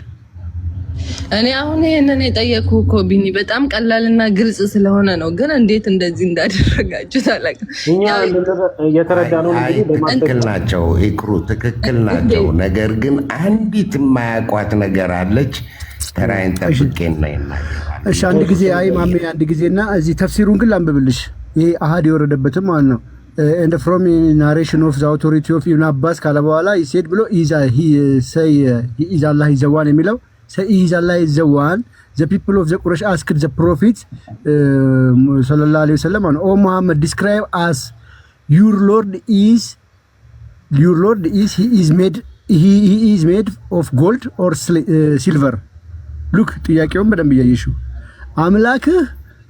እኔ አሁን ይሄንን የጠየቅኩህ እኮ ቢኒ በጣም ቀላልና ግልጽ ስለሆነ ነው። ግን እንዴት እንደዚህ እንዳደረጋችሁ ታላቅም እኛ የተረዳነው እንግዲህ ትክክል ናቸው። ኢክሩ ትክክል ናቸው። ነገር ግን አንዲት የማያውቋት ነገር አለች። ተራይን ጠብቄ ነው ይናገራል። እሺ አንድ ጊዜ አይ ማሜ አንድ ጊዜና እዚህ ተፍሲሩን ግን ላንብብልሽ። ይሄ አሃድ የወረደበትም ማለት ነው። and from narration of the authority of Ibn Abbas ካለ በኋላ ይሰድ ብሎ he say he is Allah is the one የሚለው say he is Allah is the one. The people of the Quraysh asked the prophet sallallahu alaihi wasallam, oh Muhammad, describe us your Lord is he is made of gold or silver. look ጥያቄውን በደንብ ያየሽው አምላክህ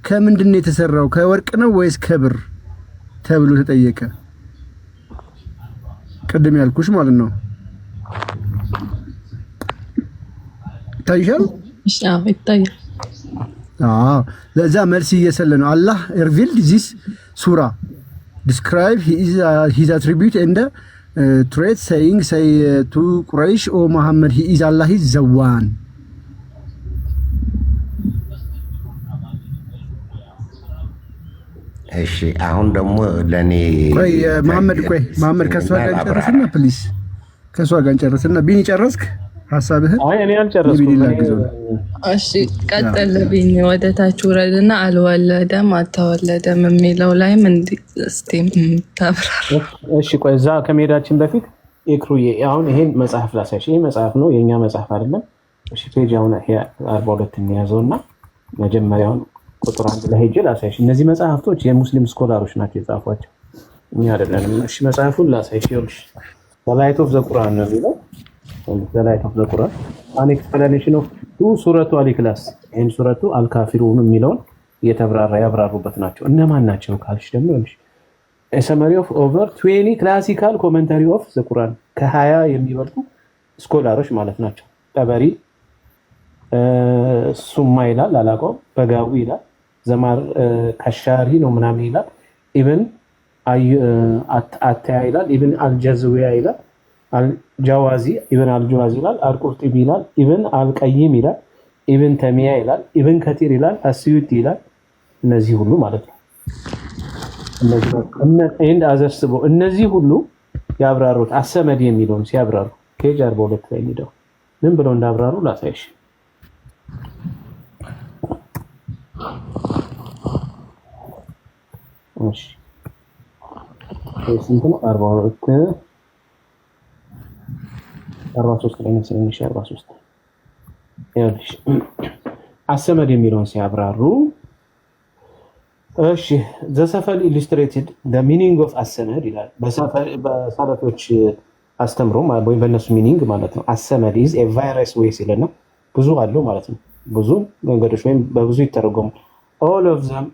ከምንድን ነው የተሰራው? ከወርቅ ነው ወይስ ከብር ተብሎ ተጠየቀ። ቅድም ያልኩሽ ማለት ነው። ታይሻል? ይታያል። ለዛ መልስ እየሰለ ነው። አላህ revealed this surah describe his attribute and trait saying say to Quraysh, oh Muhammad, he is Allah is the one. እሺ አሁን ደግሞ ለኔ መሐመድ ከሷ ጋር ጨርስና ፕሊዝ ከሷ ጋር ጨርስና ቢኒ ጨረስክ ሐሳብህን? አይ እኔ አልጨረስኩም። እሺ ቀጥል ቢኒ፣ ወደ ታች ውረድና አልወለደም አልተወለደም የሚለው ላይ ምን እስቲም ታብራራ። እሺ ቆይ እዛ ከመሄዳችን በፊት ኢክሩዬ አሁን ይሄን መጽሐፍ ላሳይሽ። ይሄ መጽሐፍ ነው የኛ መጽሐፍ አይደለም። እሺ ፔጅ አሁን 42 እንያዘውና መጀመሪያውን ቁጥር 1 ላይ ሄጄ ላሳይሽ። እነዚህ መጽሐፍቶች የሙስሊም ስኮላሮች ናቸው የጻፏቸው፣ እኛ አይደለንም። እሺ መጽሐፉን ላሳይሽ። ይኸውልሽ The Light of the Quran ነው የሚለው the light of the Quran, an explanation of two ሱረቱ አልኢኽላስ and ሱረቱ አልካፊሩን የሚለውን እየተብራራ ያብራሩበት ናቸው። እነማን ናቸው ካልሽ ደግሞ a summary of over 20 classical commentary of the Quran ከ20 የሚበልጡ ስኮላሮች ማለት ናቸው። ጠበሪ ሱማ ይላል አላውቀውም፣ በጋዊ ይላል፣ ዘማር ከሻሪ ነው ምናምን ይላል፣ ኢብን አታያ ይላል፣ ኢብን አልጀዝዊያ ይላል፣ አልጃዋዚ ኢብን አልጃዋዚ ይላል፣ አልቁርጡቢ ይላል፣ ኢብን አልቀይም ይላል፣ ኢብን ተሚያ ይላል፣ ኢብን ከቲር ይላል፣ አስዩቲ ይላል። እነዚህ ሁሉ ማለት ነው። እነዚህ ሁሉ ያብራሩት አሰመድ የሚለውን ሲያብራሩ ፔጅ 42 ላይ ሄደው ምን ብለው እንዳብራሩ ላሳይሽ። እሺ ስንት ነው? 43 ላይ ነው። 43 ያልሽ አሰመድ የሚለውን ሲያብራሩ እሺ ዘሰፈል ኢሉስትሬትድ the meaning of አሰመድ ይላል። በሰለፎች አስተምሮ ወይ በእነሱ ሚኒንግ ማለት ነው። አሰመድ is a virus way ሲለና ብዙ አለው ማለት ነው። ብዙ መንገዶች ወይም በብዙ ይተረጎሙ all of them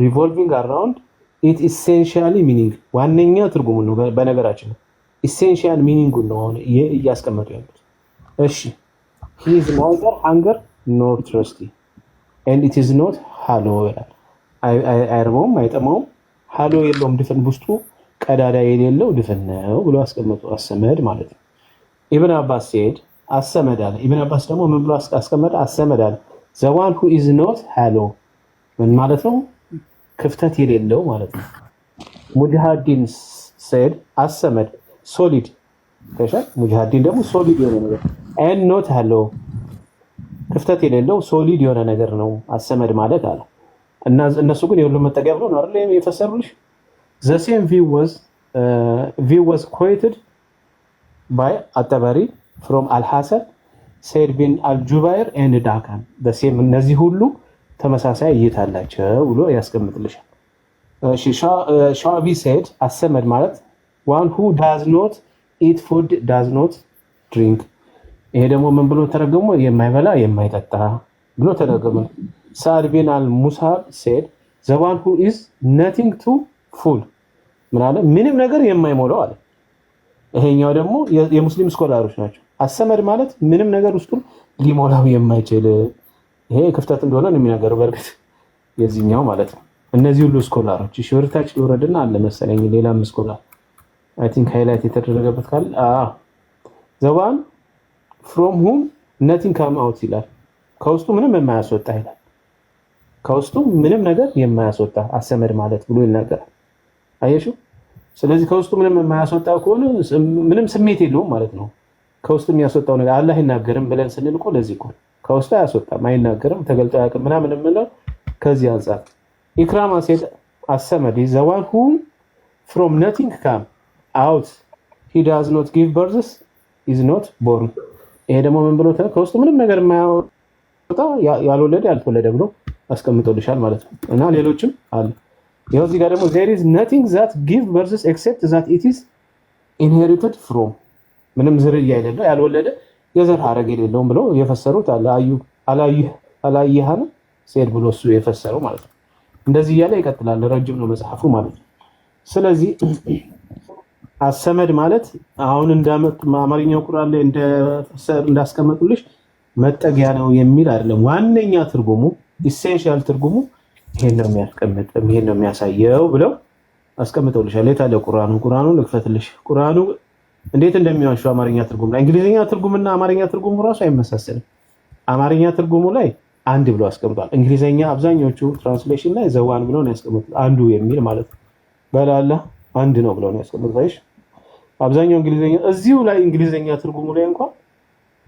revolving around it essentially meaning ዋነኛ ትርጉሙ ነው። በነገራችን essential meaning ነው እያስቀመጡ ያሉት። እሺ he is neither hunger nor thirsty and it is not hollow ይላል። አይርቦም አይጠማውም፣ ሃሎ የለውም፣ ድፍን ውስጡ ቀዳዳ የሌለው ድፍን ነው ብሎ አስቀመጡ። አሰመድ ማለት ነው። ኢብን አባስ ሲሄድ አሰመድ አለ። ኢብን አባስ ደግሞ ምን ብሎ አስቀመጠ? አሰመድ አለ the one who is not hollow ምን ማለት ነው? ክፍተት የሌለው ማለት ነው። ሙጃሂዲን said አሰመድ solid ከሻ ሙጃሂዲን ደግሞ solid የሆነ ነገር and not hollow ክፍተት የሌለው solid የሆነ ነገር ነው አሰመድ ማለት አለ። እና እነሱ ግን የሁሉ መጠጊያ ብለው ነው አይደል የፈሰሩልሽ። the same view was quoted by at-Tabari from al-Hasan Said bin al-Jubair and Dakan the same እነዚህ ሁሉ ተመሳሳይ እይታ አላቸው ብሎ ያስቀምጥልሻል። ሻቢ said አሰመድ ማለት one who does not eat food does not drink ይሄ ደግሞ ምን ብሎ ተረገመ? የማይበላ የማይጠጣ ብሎ ተረገመ። ሳድ ቢን አል-ሙሳብ said the one who is nothing to full ምንም ነገር የማይሞላው አለ። ይሄኛው ደግሞ የሙስሊም ስኮላሮች ናቸው። አሰመድ ማለት ምንም ነገር ውስጡ ሊሞላው የማይችል ይሄ ክፍተት እንደሆነ ነው የሚናገረው። በርግጥ የዚህኛው ማለት ነው። እነዚህ ሁሉ ስኮላሮች ሽወርታች ወረድና አለ መሰለኝ ሌላም ስኮላር I think ሃይላይት የተደረገበት ካለ the one from whom nothing come out ይላል። ከውስጡ ምንም የማያስወጣ ይላል። ከውስጡ ምንም ነገር የማያስወጣ አሰመድ ማለት ብሎ ይናገራል። አየሹ። ስለዚህ ከውስጡ ምንም የማያስወጣ ከሆነ ምንም ስሜት የለውም ማለት ነው። ከውስጡ የሚያስወጣው ነገር አላህ ይናገርም ብለን ስንል እኮ ለዚህ እኮ ከውስጡ አያስወጣም፣ አይናገርም፣ ተገልጦ አያውቅም ምናምን የምንለው ከዚህ አንፃር። ኢክራማ said አሰመድ is the one who from nothing come out he does not give birth is not born ይሄ ደግሞ ምን ብሎ ከውስጡ ምንም ነገር የማያወጣ ያልወለደ ያልተወለደ ብሎ አስቀምጦልሻል ማለት ነው። እና ሌሎችም አሉ። ይሄው እዚህ ጋር ደግሞ there is nothing that give birth except that it is inherited from ምንም ዝርያ የሌለው ያልወለደ የዘር ሐረግ የሌለውም ብለው የፈሰሩት አለ። አላየሃን ሲል ብሎ እሱ የፈሰረው ማለት ነው። እንደዚህ እያለ ይቀጥላል። ረጅም ነው መጽሐፉ ማለት ነው። ስለዚህ አሰመድ ማለት አሁን እንዳመጡ አማርኛው ቁርአን ላይ እንዳስቀመጡልሽ መጠጊያ ነው የሚል አይደለም። ዋነኛ ትርጉሙ ኢሴንሻል ትርጉሙ ይሄን ነው የሚያስቀምጥ ይሄን ነው የሚያሳየው ብለው አስቀምጠውልሻል። የታለ ቁርአኑን ልክፈትልሽ። ቁርአኑ እንዴት እንደሚዋሽው አማርኛ ትርጉም ላይ እንግሊዘኛ ትርጉምና አማርኛ ትርጉሙ ራሱ አይመሳሰልም። አማርኛ ትርጉሙ ላይ አንድ ብሎ አስቀምጧል። እንግሊዘኛ አብዛኞቹ ትራንስሌሽን ላይ ዘዋን ብለው ነው ያስቀምጡት፣ አንዱ የሚል ማለት ነው። በላላ አንድ ነው ብለው ነው ያስቀምጡት። አብዛኛው እንግሊዘኛ እዚሁ ላይ እንግሊዘኛ ትርጉሙ ላይ እንኳን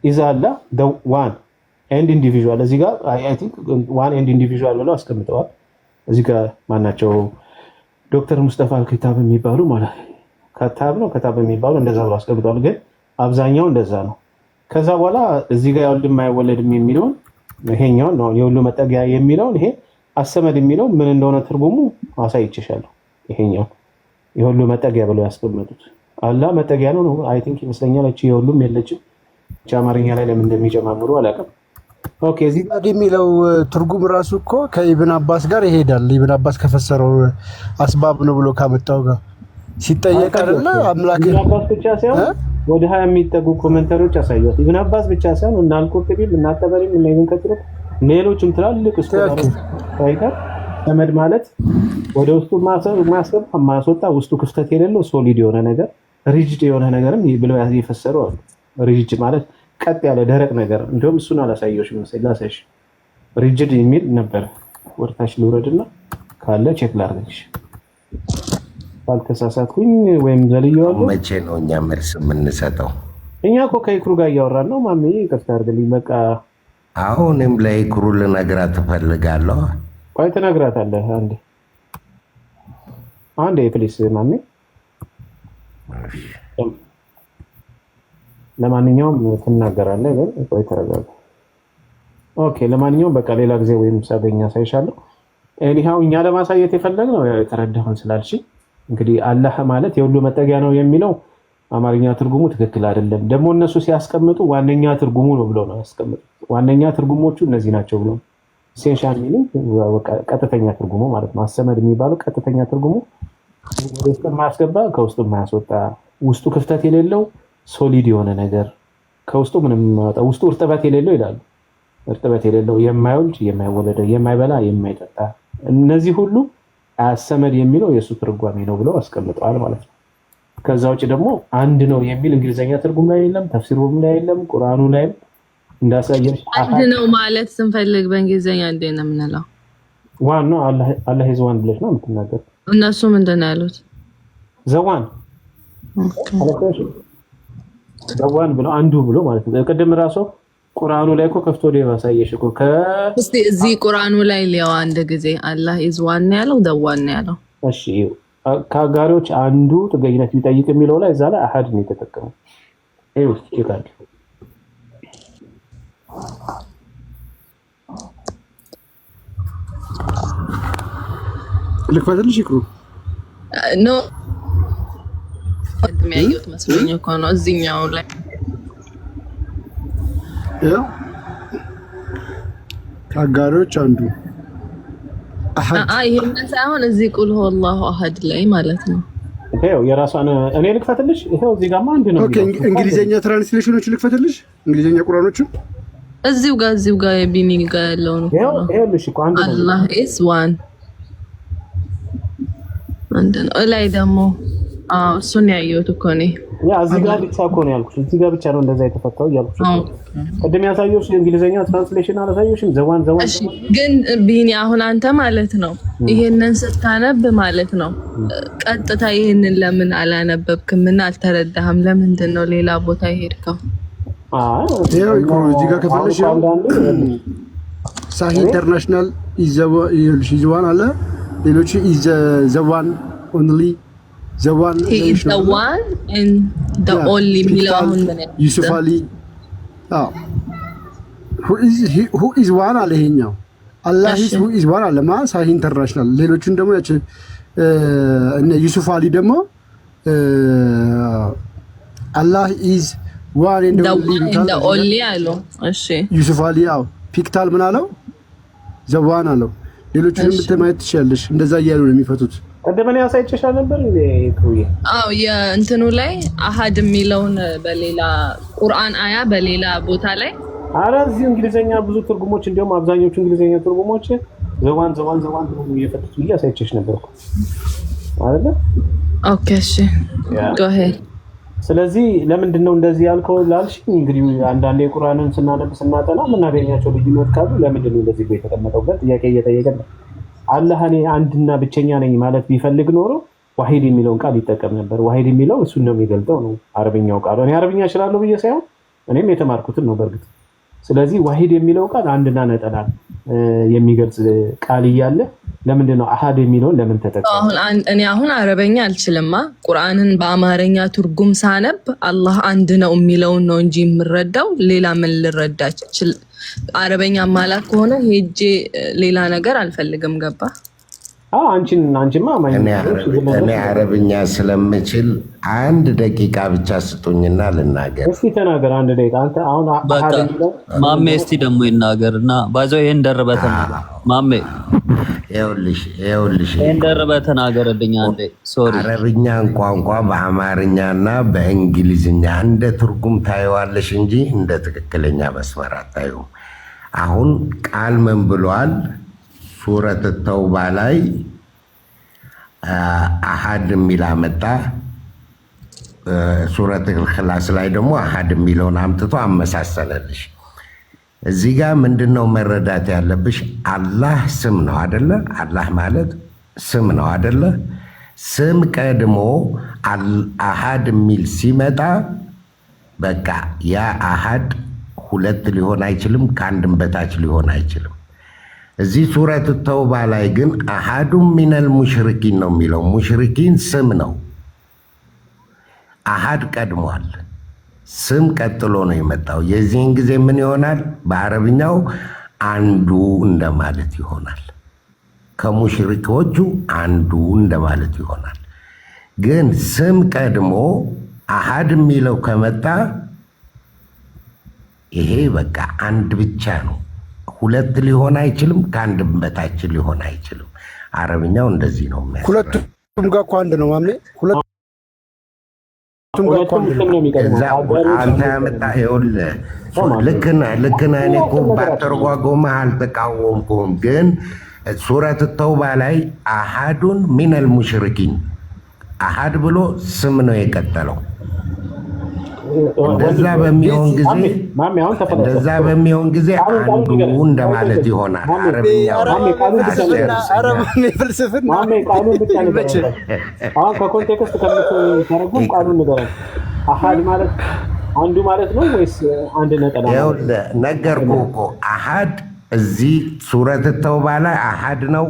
ይዛላ the one and individual እዚህ ጋር I think one and individual ብለው አስቀምጠዋል። እዚህ ጋር ማናቸው ዶክተር ሙስጠፋ አልኪታብ የሚባሉ ማለት ከታብ የሚባሉ እንደዛ ብለው አስቀምጠዋል። ግን አብዛኛው እንደዛ ነው። ከዛ በኋላ እዚህ ጋር ያው የማይወለድም የሚለውን ይሄኛው ነው የሁሉ መጠጊያ የሚለውን ይሄ አሰመድ የሚለው ምን እንደሆነ ትርጉሙ አሳይቼሻለሁ። ይሄኛው የሁሉ መጠጊያ ብለው ያስቀምጡት አላህ መጠጊያ ነው አይ ቲንክ ይመስለኛል። እቺ የሁሉም የለችም አማርኛ ላይ ለምን እንደሚጨማምሩ አላውቅም። ኦኬ እዚህ ጋር የሚለው ትርጉም ራሱ እኮ ከኢብን አባስ ጋር ይሄዳል። ኢብን አባስ ከፈሰረው አስባብ ነው ብሎ ካመጣው ጋር ሲጠየቅ አይደለ አምላክ ኢብን አባስ ብቻ ሳይሆን ወደ 20 የሚጠጉ ኮሜንተሮች ያሳዩት ኢብን አባስ ብቻ ሳይሆን እና አልቁርጡቢም እና ተበሪም እና ኢብን ከትር ሌሎችም ትላልቅ ስኮላሮች ታይተር ሰመድ ማለት ወደ ውስጡ ማስገባ ማስወጣ ውስጡ ክፍተት የሌለው ሶሊድ የሆነ ነገር ሪጅድ የሆነ ነገርም ብለው ያፈሰሩ አሉ። ሪጅድ ማለት ቀጥ ያለ ደረቅ ነገር እንደውም እሱን አላሳየሽም መሰለኝ ላሳይሽ። ሪጅድ የሚል ነበር። ወርታሽ ልውረድና ካለ ቼክ ላድርግሽ ካልተሳሳትኩኝ ወይም ዘልየዋለሁ። መቼ ነው እኛ መልስ የምንሰጠው? እኛ እኮ ከይክሩ ጋር እያወራን ነው። ማሚ ይቅርታ አድርግልኝ። በቃ አሁንም ለይክሩ ልነግራት እፈልጋለሁ። ቆይ ትነግራታለህ። አንዴ ፕሊስ ማሚ። ለማንኛውም ትናገራለህ ግን ቆይ ተረጋጋ። ኦኬ ለማንኛውም በቃ ሌላ ጊዜ ወይም ሳገኛ ሳይሻለሁ። ኤኒሃው እኛ ለማሳየት የፈለግነው የተረዳሁን ስላልሽ እንግዲህ አላህ ማለት የሁሉ መጠጊያ ነው የሚለው አማርኛ ትርጉሙ ትክክል አይደለም። ደግሞ እነሱ ሲያስቀምጡ ዋነኛ ትርጉሙ ነው ብለው ነው ያስቀምጡት። ዋነኛ ትርጉሞቹ እነዚህ ናቸው ብለው ሴንሻል ሚኒንግ ቀጥተኛ ትርጉሙ ማለት ነው። አሰመድ የሚባለው ቀጥተኛ ትርጉሙ ውስጥ ማስገባ ከውስጡ ማያስወጣ ውስጡ ክፍተት የሌለው ሶሊድ የሆነ ነገር ከውስጡ ምንም ማውጣ ውስጡ እርጥበት የሌለው ይላሉ። እርጥበት የሌለው የማይወልድ የማይወለድ የማይበላ የማይጠጣ እነዚህ ሁሉ አሰመድ የሚለው የሱ ትርጓሜ ነው ብለው አስቀምጠዋል ማለት ነው። ከዛ ውጭ ደግሞ አንድ ነው የሚል እንግሊዘኛ ትርጉም ላይ የለም፣ ተፍሲሩም ላይ የለም፣ ቁርአኑ ላይም እንዳሳየሽ አንድ ነው ማለት ስንፈልግ በእንግሊዘኛ እንዴ ነው የምንለው? ዋን ነው አላህ ኢዝ ዋን ብለሽ ነው የምትናገር። እነሱ ምንድን ነው ያሉት? ዘዋን ዘዋን ብሎ አንዱ ብሎ ማለት ነው። ቀደም ራሱ ቁርአኑ ላይ እኮ ከፍቶ ነው ያሳየሽ እኮ እስቲ እዚህ ቁርአኑ ላይ ሊያው አንድ ጊዜ አላህ ኢዝ ዋን ያለው ዘዋን ያለው። እሺ ከአጋሪዎች አንዱ ጥገኝነት ቢጠይቅ የሚለው ላይ እዛ ላይ አሐድ ነው የተጠቀመው። ውስጥ ይላል ልክፈትልሽ ይክሩ ኖ የሚያዩት መስሎኝ እኮ ነው እዚህኛው ላይ ከአጋሪዎች አንዱ ይሄን ሳይሆን እዚህ ቁል ሁ አላሁ አሐድ ላይ ማለት ነው። ይሄው የራሷን እኔ ልክፈትልሽ። ይሄው እዚህ ጋርማ አንድ ነው። ኦኬ እንግሊዘኛ ትራንስሌሽኖች ልክፈትልሽ። እንግሊዘኛ ቁርአኖቹ እዚሁ ጋር የቢኒ ጋር ያለው ነው። ይሄው ልሽ እኮ አንድ ነው። አላህ ኢዝ ዋን አንድ ነው። ላይ ደግሞ እሱን ያየሁት እኮ ነው። ያ እዚህ ጋር ብቻ እኮ ነው ያልኩሽ። እዚህ ጋር ብቻ ነው እንደዛ የተፈታው ያልኩሽ። ቀደም ያሳየሁሽ እንግሊዘኛ ትራንስሌሽን አላሳየሁሽም? ዘዋን እሺ ግን ቢኒ አሁን አንተ ማለት ነው ይሄንን ስታነብ ማለት ነው ቀጥታ ይሄንን ለምን አላነበብክም እና አልተረዳህም? ለምንድን ነው ሌላ ቦታ ይሄድከው? ይሄው እዚህ ጋር ከፈለሽ ሳሂህ ኢንተርናሽናል ኢዘዋን አለ። ሌሎች ዘዋን ኦንሊ ዘዋን is the one and the only ሚለውን ዩሱፍ አሊ who is one አለ። ይሄኛው አላህ is who is one አለ ማ ሳሂህ ኢንተርናሽናል። ሌሎችን ደግሞ ያቺ እነ ዩሱፍ አሊ ደግሞ አላህ is one and the only አሉ። እሺ ዩሱፍ አሊ ፒክታል ምን አለው? ዘዋን አለው። ሌሎችንም ብትማየት ትችያለሽ። እንደዛ እያሉ ነው የሚፈቱት። ቀደመን ያሳይችሻል ነበር እንዴ ክሩዬ? የእንትኑ ላይ አሐድ የሚለውን በሌላ ቁርአን አያ በሌላ ቦታ ላይ እዚህ እንግሊዘኛ ብዙ ትርጉሞች እንዲያውም አብዛኞቹ እንግሊዘኛ ትርጉሞች ዘዋን ነው እየፈቱት ብዬ ያሳይችሽ ነበር እኮ አይደለ? ኦኬ እሺ go ahead። ስለዚህ ለምንድን ነው እንደዚህ ያልከው ላልሽ እንግዲህ አንዳንዴ ቁርአንን ስናጠና የምናገኛቸው ልዩነት ካሉ ለምንድን ነው እንደዚህ የተቀመጠበት ጥያቄ እየጠየቀን ነው። አላህ እኔ አንድና ብቸኛ ነኝ ማለት ቢፈልግ ኖሮ ዋሂድ የሚለውን ቃል ይጠቀም ነበር። ዋሂድ የሚለው እሱን ነው የሚገልጠው ነው አረብኛው ቃል። እኔ አረብኛ እችላለሁ ብዬ ሳይሆን እኔም የተማርኩትን ነው በርግጥ። ስለዚህ ዋሂድ የሚለው ቃል አንድና ነጠላ የሚገልጽ ቃል እያለ ለምንድን ነው አሐድ የሚለውን ለምን ተጠቀመ? እኔ አሁን አረበኛ አልችልማ። ቁርአንን በአማርኛ ትርጉም ሳነብ አላህ አንድ ነው የሚለውን ነው እንጂ የምረዳው ሌላ ምን ልረዳ እችል? አረበኛ ማላክ ከሆነ ሄጄ ሌላ ነገር አልፈልግም። ገባ? አንቺማ እኔ አረብኛ ስለምችል 1 ደቂቃ ብቻ ስጡኝና ልናገር። እስቲ ተናገር 1 ደቂቃ። አንተ አሁን ማሜ እስቲ ደግሞ ይናገርና ባይዘው ይሄን ደርበህ ተናገር ማሜ። ይኸውልሽ ይሄን ደርበህ ተናገርልኝ አንዴ። ሶሪ አረብኛን ቋንቋ በአማርኛና በእንግሊዝኛ እንደ ትርጉም ታየዋለሽ እንጂ እንደ ትክክለኛ መስመር አታዩም። አሁን ቃል ምን ብሏል? ሱረት ተውባ ላይ አሐድ የሚል አመጣ። ሱረት ኢኽላስ ላይ ደግሞ አሐድ የሚለውን አምጥቶ አመሳሰለልሽ። እዚህ ጋር ምንድነው መረዳት ያለብሽ? አላህ ስም ነው አደለ? አላህ ማለት ስም ነው አደለ? ስም ቀድሞ አሐድ የሚል ሲመጣ በቃ ያ አሐድ 2 ሊሆን አይችልም፣ ከአንድም በታች ሊሆን አይችልም። እዚህ ሱረት ተውባ ላይ ግን አሐዱም ሚነል ሙሽሪኪን ነው የሚለው። ሙሽሪኪን ስም ነው። አሐድ ቀድሟል፣ ስም ቀጥሎ ነው የመጣው። የዚህን ጊዜ ምን ይሆናል? በአረብኛው አንዱ እንደማለት ይሆናል። ከሙሽሪኮቹ አንዱ እንደማለት ይሆናል። ግን ስም ቀድሞ አሐድ የሚለው ከመጣ ይሄ በቃ አንድ ብቻ ነው። 2 ሊሆን አይችልም፣ ከአንድም በታች ሊሆን አይችልም። አረብኛው እንደዚህ ነው የሚያስረዳው። ሁለቱም ጋር እኮ አንድ ነው ማሜ። ሁለቱም ጋር አንተ ያመጣህ ይኸውልህ፣ ልክ ነህ። እኔ እኮ ባተረጓጎምህ አልተቃወምኩም። ግን ሱረት ተውባ ላይ አሐዱን ሚነል ሙሽሪኪን አሐድ ብሎ ስም ነው የቀጠለው። እንደዛ በሚሆን ጊዜ አንዱ እንደማለት ይሆናል። ከኮንቴክስት ከምትተረጉም ቃሉን ንገረን። አሐድ ማለት አንዱ ማለት ነው ወይስ አንድ ነጠላ? ነገርኩህ እኮ አሐድ እዚህ ሱረት ተውባ ላይ አሐድ ነው።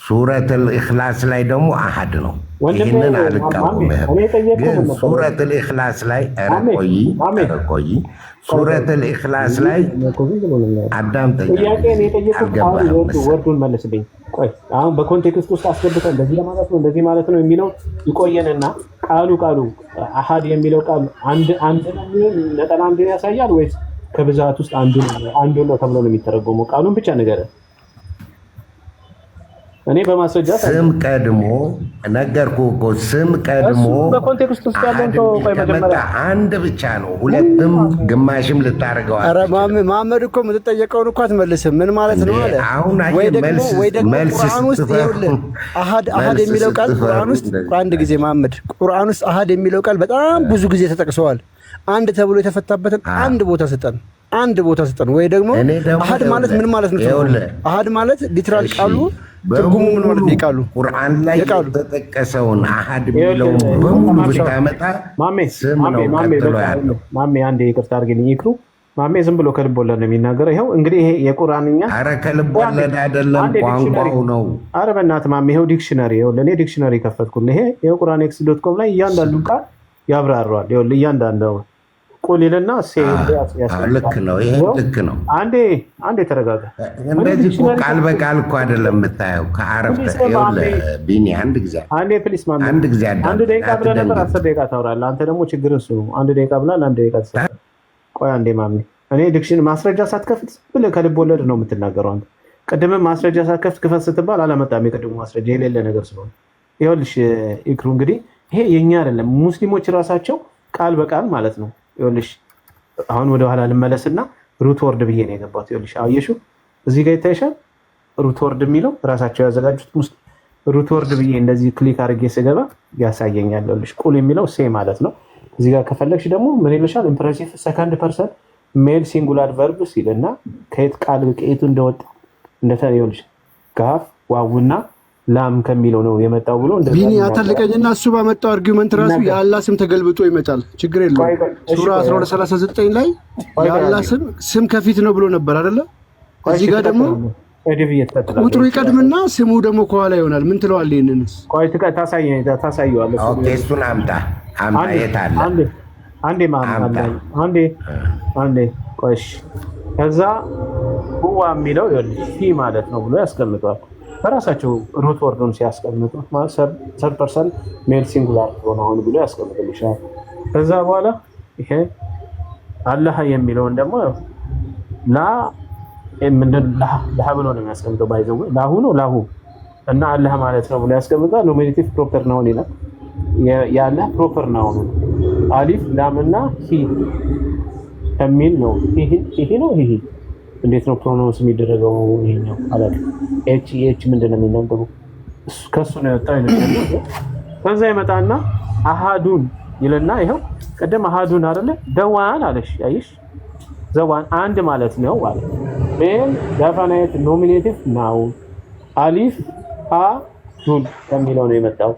ሱረት ኢኽላስ ላይ ደግሞ አሐድ ነው። ይህንን አልቃወምህም። ግን ሱረት ኢኽላስ ላይ ቆይ ሱረት ኢኽላስ ላይ አዳምጠኝ። ወርዱን መልስልኝ። ቆይ አሁን በኮንቴክስት ውስጥ አስገብተን እንደዚህ ለማለት ነው እንደዚህ ማለት ነው የሚለው ይቆየንና ቃሉ አሐድ የሚለው ቃል አንድ ነው ነጠላ አንድ ያሳያል ወይስ ከብዛት ውስጥ አንዱ ነው ተብሎ ነው የሚተረጎመው? ቃሉን ብቻ ንገረን። እኔ በማስረጃ ስም ቀድሞ ነገርኩህ እኮ ስም ቀድሞ በኮንቴክስት ውስጥ ያለው መጀመሪያ አንድ ብቻ ነው። 2ም ግማሽም ልታደርገው። ኧረ መሐመድ እኮ የምትጠየቀውን እኮ አትመልስም። ምን ማለት ነው አለ? ወይ ደግሞ ቁርአን ውስጥ ይኸውልህ አሐድ የሚለው ቃል ቁርአን ውስጥ አንድ ጊዜ መሐመድ ቁርአን ውስጥ አሐድ የሚለው ቃል በጣም ብዙ ጊዜ ተጠቅሰዋል። አንድ ተብሎ የተፈታበትን አንድ ቦታ ስጠን። ወይ ደግሞ አሐድ ማለት ምን ማለት ነው? አሐድ ማለት ሊትራል ቃሉ ትርጉሙ ምን ማለት ነው? ቃሉ ቁርአን ላይ የተጠቀሰውን አሐድ የሚለውን በሙሉ ብታመጣ ስም ነው ቀጥሎ ያለው። ማሜ አንዴ ይቅርታ አድርግልኝ ይክሩ። ማሜ ዝም ብሎ ከልብ ወለድ ነው የሚናገረው። ይኸው እንግዲህ ይሄ የቁርአንኛ ኧረ ከልብ ወለድ አይደለም ቋንቋው ነው። ኧረ በእናትህ ማሜ ይኸው ዲክሽነሪ፣ ይኸው ለእኔ ዲክሽነሪ ከፈትኩልህ። ይሄ ቁርአንx.com ላይ እያንዳንዱ ቃል ያብራራዋል። ይኸው እያንዳንዱ ቁሊልና ልክ ነው። ይሄ ልክ ነው። አንዴ ተረጋጋ። እንደዚህ እኮ ቃል በቃል እኮ አይደለም የምታየው። ከአረፍተ ቢኒ አንድ ጊዜ ፕሊስ ማሜ አንድ ጊዜ 1 ደቂቃ ብለህ ነበር 10 ደቂቃ ታወራለህ። አንተ ደግሞ ችግር እሱ 1 ደቂቃ ብለሃል 1 ደቂቃ ትሰጣለህ። ቆይ አንዴ ማሜ፣ እኔ ዲክሽን ማስረጃ ሳትከፍት ብለህ ከልብ ወለድ ነው የምትናገረው አንተ። ቅድምም ማስረጃ ሳትከፍት ክፈት ስትባል አላመጣም። የቅድሙ ማስረጃ የሌለ ነገር ስለሆነ ይኸውልሽ ይክሩ፣ እንግዲህ ይሄ የኛ አይደለም ሙስሊሞች ራሳቸው ቃል በቃል ማለት ነው። ይኸውልሽ አሁን ወደ ኋላ ልመለስና ሩት ወርድ ብዬ ነው የገባሁት። ይኸውልሽ አየሽው እዚህ ጋር ይታይሻል። ሩት ወርድ የሚለው ራሳቸው ያዘጋጁት ሩት ወርድ ብዬ እንደዚህ ክሊክ አድርጌ ስገባ ያሳየኛል። ይኸውልሽ ቁል የሚለው ሴ ማለት ነው። እዚህ ጋር ከፈለግሽ ደግሞ ምን ይልሻል? ኢምፕሬሲቭ ሰከንድ ፐርሰን ሜል ሲንጉላር ቨርብ ሲልና ከየት ቃል ከየቱ እንደወጣ ይኸውልሽ ጋፍ ዋውና ላም ከሚለው ነው የመጣው ብሎ እንደዛ ቢኒ አታልቀኝና እሱ ባመጣው አርጊውመንት ራሱ የአላህ ስም ተገልብጦ ይመጣል። ችግር የለውም። ሱራ 1239 ላይ የአላህ ስም ከፊት ነው ብሎ ነበር አይደለ? እዚህ ጋር ደግሞ ቁጥሩ ይቀድምና ስሙ ደግሞ ከኋላ ይሆናል። ምን ትለዋለህ? ይሄንንስ ቆይ ታሳየዋለህ። ኦኬ እሱን አምጣ የት አለ? አንዴ ቆይ ከዛ ሁዋ የሚለው ይኸውልሽ ፊ ማለት ነው ብሎ ያስቀምጠዋል። በራሳቸው ሩት ወርዱን ሲያስቀምጡት ማለት ሰርድ ፐርሰን ሜል ሲንጉላር ፕሮናውን ብሎ ያስቀምጥልሻል። ከዛ በኋላ ይሄ አላህ የሚለውን ደግሞ ላ ምንድን ላህ ብሎ ነው የሚያስቀምጠው። ባይዘው ላሁ ነው ላሁ እና አላህ ማለት ነው ብሎ ያስቀምጣል። ኖሚኔቲቭ ፕሮፐር ናውን ይላል። የአላህ ፕሮፐር ናውን አሊፍ ላምና ሂ የሚል ነው። ይሄ ነው ይሄ እንዴት ነው ፕሮናውንስ የሚደረገው? ይሄኛው አላውቅም። ኤች ምንድን ነው የሚነበበው? ከሱ ነው የወጣው ይመስላል። ከዛ ይመጣና አሃዱን ይልና ይሄው ቀደም አሃዱን አይደለ ደዋን አለሽ አይሽ ዘዋን አንድ ማለት ነው ማለት ሜል ዴፊኒት ኖሚኔቲቭ ናውን አሊፍ አ ዱን ከሚለው ነው የመጣው።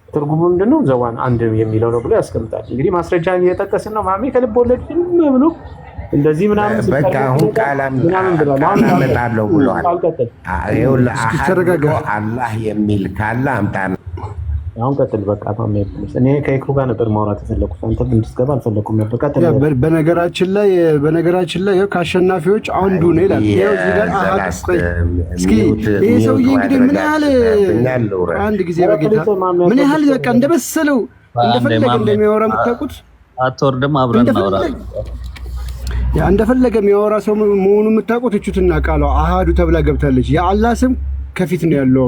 ትርጉሙ ምንድነው? ዘዋን አንድ የሚለው ነው ብሎ ያስቀምጣል። እንግዲህ ማስረጃን እየጠቀስን ነው። ማሚ ከልብ ወለድ ብሎ እንደዚህ ምናምን በቃ አሁን ቃላም አመጣለሁ ብሏል። አላህ የሚል ካለ አምጣ። አሁን ቀጥል። በቃ ማሚ እኔ ከይክሩ ጋር ነበር ማውራት የፈለኩት፣ አንተ እንድትገባ አልፈለኩም ነበር። ቀጥል። በነገራችን ላይ ያው ከአሸናፊዎች አንዱ ነው ይላል። ያው እዚህ ጋር እስኪ ይሄ ሰውዬ እንግዲህ ምን ያህል አንድ ጊዜ በጌታ ምን ያህል በቃ እንደበሰለው እንደፈለገ እንደሚያወራ የምታውቁት አትወርድም አብረን እናወራ ያ እንደፈለገ የሚያወራ ሰው መሆኑን የምታውቁት እቹትና ቃሏ አሃዱ ተብላ ገብታለች። የአላህ ስም ከፊት ነው ያለው።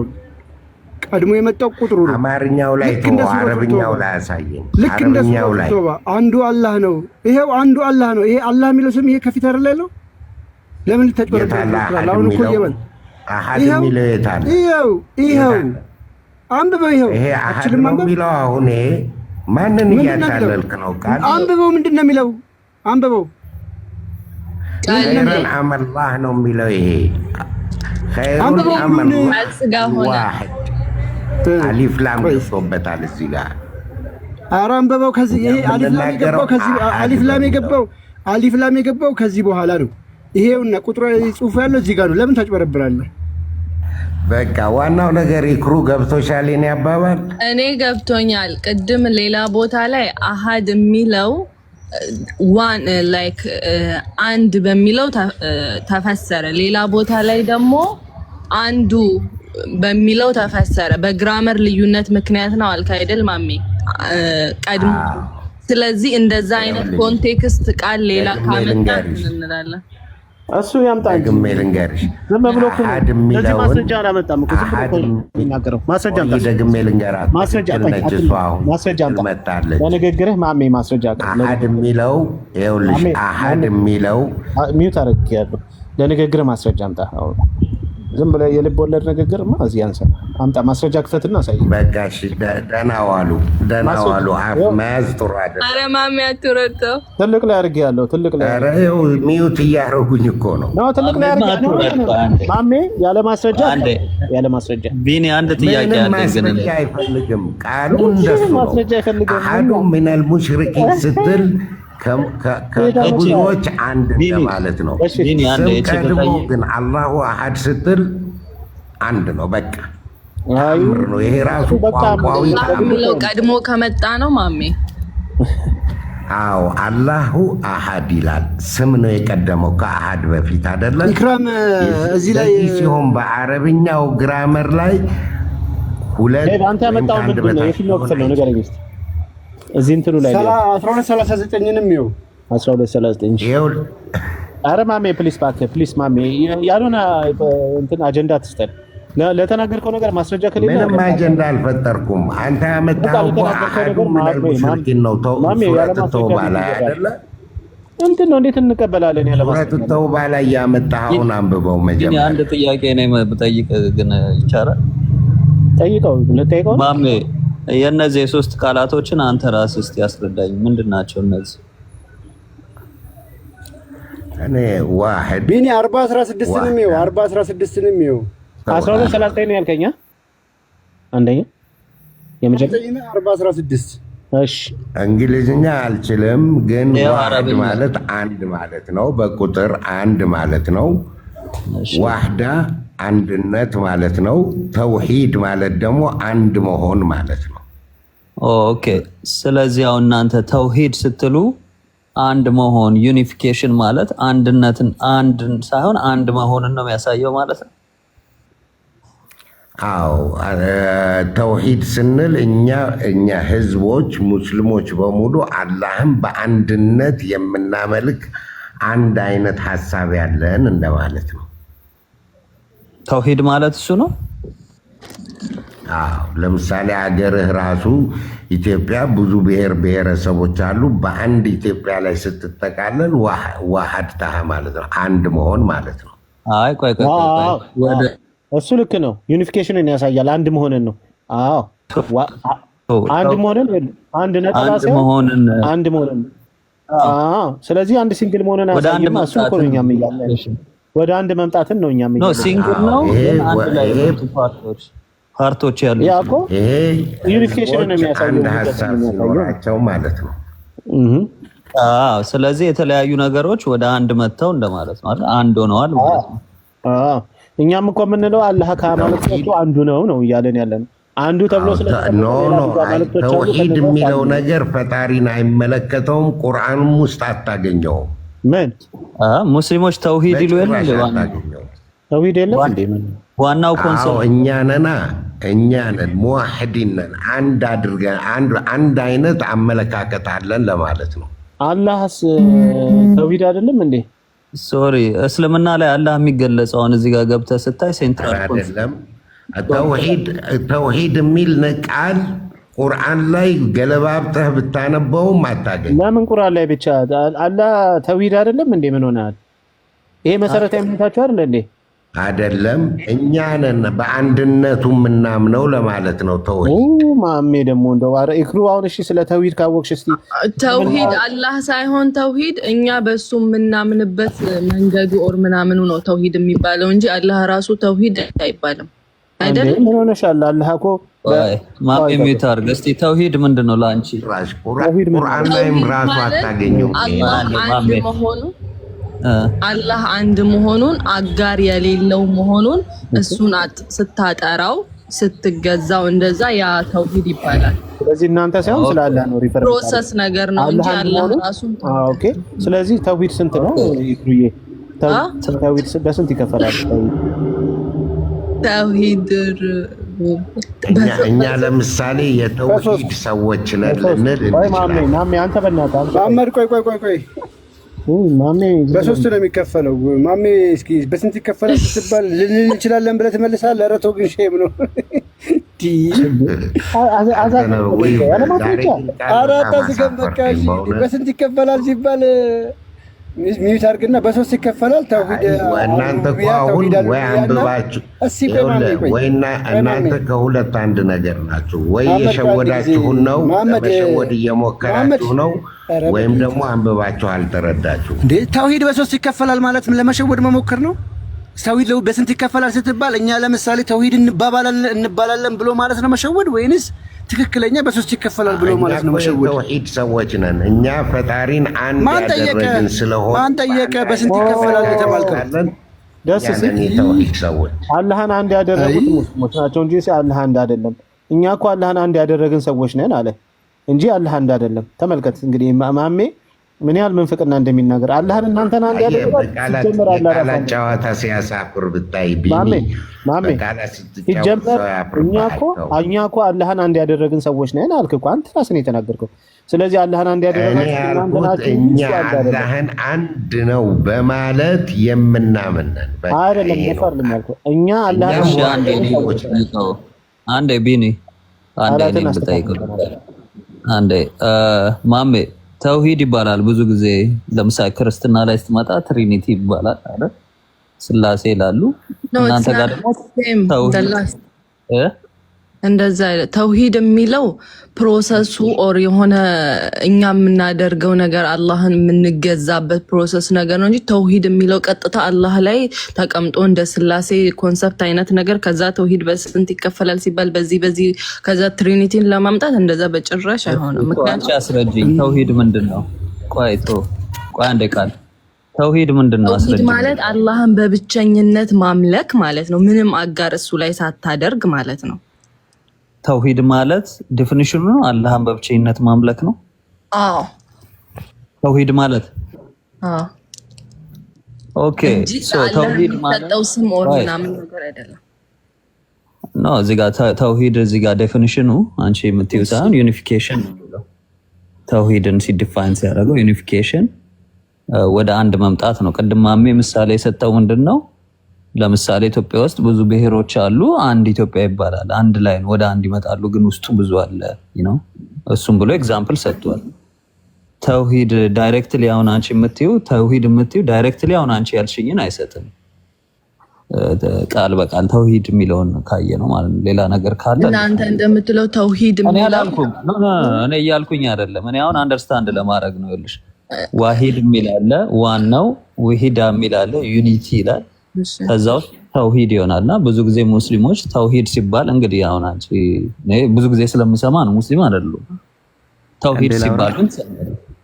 ቀድሞ የመጣው ቁጥሩ ነው። አማርኛው ላይ ተው፣ አረብኛው ላይ አሳየኝ። ልክ እንደሱ አንዱ አላህ ነው። ይሄው አንዱ አላህ ነው። ይሄ አላህ የሚለው ስም ይሄ ከፊት አይደለ ያለው? ለምን ተጨበረታል? አሁን እኮ ይበል አሃድ የሚለው የታለ? ይሄው አንብበው። ይሄ አሃድ ነው የሚለው አሁን ይሄ ማንን እያታለልክ ነው? ቃል አንብበው። ምንድን ነው የሚለው? አንብበው። ኸይረን አመላህ ነው የሚለው ይሄ ኸይሩን አመላህ ዋሂድ አሊፍ ላም ገብቶበታል እዚህ ጋር። ኧረ አንብበው። ከዚህ ይሄ አሊፍ ላም የገባው ከዚህ አሊፍ ላም የገባው ከዚህ በኋላ ነው። ይሄውና ቁጥሩ ጽሑፉ ያለው እዚህ ጋር ነው። ለምን ታጭበረብራለህ? በቃ ዋናው ነገር ይክሩ ገብቶሻል? የኔ አባባል እኔ ገብቶኛል። ቅድም ሌላ ቦታ ላይ አሃድ የሚለው ዋን ላይክ አንድ በሚለው ተፈሰረ። ሌላ ቦታ ላይ ደግሞ አንዱ በሚለው ተፈሰረ። በግራመር ልዩነት ምክንያት ነው አልክ አይደል ማሜ? ቀድሞ ስለዚህ እንደዛ አይነት ኮንቴክስት ቃል ሌላ ካመጣ እንላለን። እሱ ያምጣ ግሜ ልንገርሽ፣ ዝም ብሎ አሃድ የሚለውን ማስረጃ አላመጣም እኮ ዝም ብሎ የሚናገረው ማስረጃ አምጣ። ደግሜ ልንገራት ማስረጃ አምጣ። ለንግግርህ ማሜ ማስረጃ አምጣ። አሃድ የሚለው ይኸውልሽ፣ አሃድ የሚለው ሚውት አድርጌያለሁ። ለንግግርህ ማስረጃ አምጣ። ዝም ብለህ የልብ ወለድ ንግግር እዚህ ያንሳል። አምጣ ማስረጃ ክፈትና አሳይ። በቃ እሺ፣ ደህና ዋሉ። አፍ መያዝ ጥሩ አይደለም። ኧረ ማሜ አትረተው። ትልቅ ላይ አድርጌያለሁ። ትልቅ ላይ ኧረ ይኸው ሚውት እያደረጉኝ እኮ ነው። ትልቅ ላይ አድርጌያለሁ ማሜ። ያለ ማስረጃ ቢኒ አንድ ጥያቄ አለ። ማስረጃ አይፈልግም ቃሉ እንደሱ ነው። አሐዱ ሚነል ሙሽሪኪን ስትል ከብዙዎች አንድ ማለት ነው። ስም ቀድሞ ግን አላሁ አሐድ ስትል አንድ ነው። በቃ ተአምር ነው ይሄ ራሱ ቋንቋዊ ተአምር ነው። ቀድሞ ከመጣ ነው ማሜ። አዎ አላሁ አሐድ ይላል። ስም ነው የቀደመው ከአሐድ በፊት አይደለም። ኢክራም እዚህ ላይ ሲሆን በአረብኛው ግራመር ላይ ሁለት አንተ ያመጣው ምንድን ነው? የፊልም ክፍል ነው ንገረኝ እስኪ። እዚህ እንትኑ ላይ 1239ንም ይኸው 1239 ይኸው። ኧረ ማሜ ፕሊስ እባክህ ፕሊስ ማሜ፣ ያልሆነ እንትን አጀንዳ ትስጠን። ለተናገርከው ነገር ማስረጃ ከሌለ ምንም አጀንዳ አልፈጠርኩም። አንተ ያመጣኸው እኮ አሐዱ ሚነል ሙሽሪኪን ነው። ሱረቱ ተውባ ላይ አይደለ? እንትን ነው። እንዴት እንቀበላለን? ያለ ማስረጃ ሱረቱ ተውባ ላይ ያመጣኸውን አንብበው መጀመሪያ። አንድ ጥያቄ ነው ብጠይቅ ግን ይቻላል? ጠይቀው ማሜ። የእነዚህ የሶስት ቃላቶችን አንተ ራስህ እስቲ ያስረዳኝ። ምንድን ናቸው እነዚህ? እኔ ዋሂድ ቢኒ 4016ንም ይኸው 4016ንም ይኸው 1239 ነው ያልከኝ አንደኛ የመጀመሪያ 4016። እሺ እንግሊዝኛ አልችልም፣ ግን ዋሂድ ማለት አንድ ማለት ነው። በቁጥር አንድ ማለት ነው። ዋህዳ አንድነት ማለት ነው። ተውሂድ ማለት ደግሞ አንድ መሆን ማለት ነው። ኦኬ። ስለዚህ አሁን እናንተ ተውሂድ ስትሉ አንድ መሆን ዩኒፊኬሽን ማለት አንድነትን አንድ ሳይሆን አንድ መሆንን ነው የሚያሳየው ማለት ነው። አዎ ተውሂድ ስንል እኛ ህዝቦች ሙስሊሞች በሙሉ አላህን በአንድነት የምናመልክ አንድ አይነት ሀሳብ ያለን እንደማለት ነው። ተውሂድ ማለት እሱ ነው። አዎ ለምሳሌ ሀገርህ ራሱ ኢትዮጵያ ብዙ ብሔር ብሔረሰቦች አሉ። በአንድ ኢትዮጵያ ላይ ስትጠቃለል ዋሃድታህ ማለት ነው፣ አንድ መሆን ማለት ነው። አይ ቆይ እሱ ልክ ነው። ዩኒፊኬሽንን ያሳያል፣ አንድ መሆንን ነው። አዎ አንድ መሆንን አንድ ነጠላ ሳይሆን አንድ መሆንን። አዎ ስለዚህ አንድ ሲንግል መሆንን ያሳያል። እሱ እኮ ነው እኛም እያለን ወደ አንድ መምጣትን ነው እኛም እያለን። ነው ሲንግል ነው አንድ ላይ ፓርቶች ያሉ ይሄ ዩኒፊኬሽንን የሚያሳየው አንድ ሀሳብ ሲኖራቸው ማለት ነው። አዎ ስለዚህ የተለያዩ ነገሮች ወደ አንድ መጥተው እንደማለት ነው አይደል? አንድ ሆነዋል ማለት ነው። አዎ እኛም እኮ የምንለው አላህ ከአማልክቶቹ አንዱ ነው እያለን ያለን አንዱ ተብሎ ተውሂድ የሚለው ነገር ፈጣሪን አይመለከተውም። ቁርአኑም ውስጥ አታገኘውም። ምን ሙስሊሞች ተውሂድ ይሉ የለም ተውሂድ የለም እንዴ? ምን ዋናው ኮንሰፕት እኛ ነን ሙዋሂዲን ነን። አንድ አድርገን አንድ አይነት አመለካከት አለን ለማለት ነው። አላህስ ተውሂድ አይደለም እንዴ? ሶሪ እስልምና ላይ አላህ የሚገለጸው አሁን እዚህ ጋር ገብተህ ስታይ ሴንትራል አይደለም። ተውሂድ የሚል ቃል ቁርአን ላይ ገለባብጠህ ብታነበውም አታገኝ። ለምን ቁርአን ላይ ብቻ አላህ ተውሂድ አይደለም እንዴ? ምን ሆነሃል? ይሄ መሰረታዊ እምነታችሁ አይደል እንዴ? አይደለም። እኛ ነን በአንድነቱ የምናምነው ለማለት ነው። ተውሂድ ማሜ ደግሞ እንደው አረ ኢክሩ አሁን እሺ፣ ስለ ተውሂድ ካወቅሽ እስቲ ተውሂድ አላህ ሳይሆን ተውሂድ እኛ በሱ የምናምንበት መንገዱ ኦር ምናምኑ ነው ተውሂድ የሚባለው እንጂ አላህ ራሱ ተውሂድ አይባልም። አይደለም ምን ሆነሻል? አላህ እኮ ማሜ የሚታርግ እስቲ ተውሂድ ምንድነው ላንቺ? ቁርአን ላይም ራሱ አታገኘው። አላህ አንድ መሆኑን አጋር የሌለው መሆኑን እሱን ስታጠራው ስትገዛው እንደዛ ያ ተውሂድ ይባላል። ስለዚህ እናንተ ሳይሆን ስለ አላህ ነው ሪፈረንስ ፕሮሰስ ነገር ነው እንጂ አላህ ራሱ ኦኬ። ስለዚህ ተውሂድ ስንት ነው ይክሩዬ? ተውሂድ በስንት ይከፈላል? ተውሂድ እኛ ለምሳሌ የተውሂድ ሰዎች ነን ልንል ማሜ አንተ በእናትህ ማመድ ቆይ ማሜ በሶስት ነው የሚከፈለው። ማሜ እስኪ በስንት ይከፈላል ስትባል ልንል እንችላለን ብለህ ትመልሳለህ። ኧረ ተው ግን ሼም ነው። በስንት ይከፈላል ሲባል ሚዩት አድርግና በሶስት ይከፈላል። እናንተ እኮ አሁን ወይ አንብባችሁ ወይና እናንተ ከሁለት አንድ ነገር ናችሁ። ወይ የሸወዳችሁን ነው ለመሸወድ እየሞከራችሁ ነው፣ ወይም ደግሞ አንብባችሁ አልተረዳችሁም። እንዴ ተውሂድ በሶስት ይከፈላል ማለት ለመሸወድ መሞከር ነው። ተውሂድ በስንት ይከፈላል ስትባል እኛ ለምሳሌ ተውሂድ እንባላለን ብሎ ማለት ነው መሸወድ፣ ወይንስ ትክክለኛ በሶስት ይከፈላል ብሎ ማለት ነው መሸወድ? ተውሂድ ሰዎች ነን እኛ ፈጣሪን አንድ ያደረግን ስለሆነ ማን ጠየቀ በስንት ይከፈላል የተባልከው? ደስ ሲል ተውሂድ ሰዎች አላህን አንድ ያደረጉት ሙስሊሞች ናቸው እንጂ አላህ አንድ አይደለም። እኛ እኮ አላህን አንድ ያደረግን ሰዎች ነን አለ እንጂ አላህ አንድ አይደለም። ተመልከት እንግዲህ ማሜ ምን ያህል ምንፍቅና እንደሚናገር አላህን እናንተን አንድ ያደረጋችሁ ሲጀመር አላህ ራሱ ጨዋታ ሲያሳፍር ብታይ ማሜ ሲጀመር እኛ እኮ አላህን አንድ ያደረግን ሰዎች ነን አልክ እኮ አንተ ራስህ የተናገርከው። ስለዚህ አላህን አንድ ያደረጋችሁ እኛ አላህን አንድ ነው በማለት የምናምን ነን። አይደለም ነፈርልም ያልከው እኛ አላህን አንዴ ቢኒ አንዴ ማሜ ተውሂድ ይባላል ብዙ ጊዜ። ለምሳሌ ክርስትና ላይ ስትመጣ ትሪኒቲ ይባላል አይደል? ስላሴ ይላሉ። እናንተ ጋር ደግሞ እንደዛ ተውሂድ የሚለው ፕሮሰሱ ኦር የሆነ እኛ የምናደርገው ነገር አላህን የምንገዛበት ፕሮሰስ ነገር ነው እንጂ ተውሂድ የሚለው ቀጥታ አላህ ላይ ተቀምጦ እንደ ስላሴ ኮንሰፕት አይነት ነገር ከዛ ተውሂድ በስንት ይከፈላል ሲባል በዚህ ከዛ ትሪኒቲን ለማምጣት እንደዛ በጭራሽ አይሆንም። ምክንያቱም አስረጅኝ ተውሂድ ምንድነው? ቆይ አንዴ ቃል ተውሂድ ምንድነው? ተውሂድ ማለት አላህን በብቸኝነት ማምለክ ማለት ነው። ምንም አጋር እሱ ላይ ሳታደርግ ማለት ነው። ተውሂድ ማለት ዴፊኒሽኑ ነው አላህን በብቸኝነት ማምለክ ነው። አዎ ተውሂድ ማለት ኦኬ ሶ ተውሂድ ማለት ተጠው ስም ኦር ምናምን ነገር አይደለም። ኖ እዚህ ጋር ተውሂድ እዚህ ጋር ዴፊኒሽኑ አንቺ የምትይው ሳይሆን ዩኒፊኬሽን ነው። ተውሂድን ሲዲፋይን ሲያደርገው ዩኒፊኬሽን ወደ አንድ መምጣት ነው። ቅድም ማሜ ምሳሌ የሰጠው ምንድነው? ለምሳሌ ኢትዮጵያ ውስጥ ብዙ ብሔሮች አሉ፣ አንድ ኢትዮጵያ ይባላል። አንድ ላይ ወደ አንድ ይመጣሉ፣ ግን ውስጡ ብዙ አለ እሱም ብሎ ኤግዛምፕል ሰጥቷል። ተውሂድ ዳይሬክትሊ አሁን አንቺ የምትይው ተውሂድ የምትይው ዳይሬክትሊ አሁን አንቺ ያልሽኝን አይሰጥም። ቃል በቃል ተውሂድ የሚለውን ካየ ነው ማለት ነው። ሌላ ነገር ካለ እናንተ እንደምትለው ተውሂድ የሚለው እኔ እያልኩኝ አይደለም። እኔ አሁን አንደርስታንድ ለማድረግ ነው። ይልሽ ዋሂድ የሚል አለ፣ ዋናው ውሂዳ የሚል አለ፣ ዩኒቲ ይላል። ከዛ ውስጥ ተውሂድ ይሆናልና ብዙ ጊዜ ሙስሊሞች ተውሂድ ሲባል እንግዲህ አሁን አንቺ ብዙ ጊዜ ስለምሰማ ነው፣ ሙስሊም አይደሉም። ተውሂድ ሲባል ግን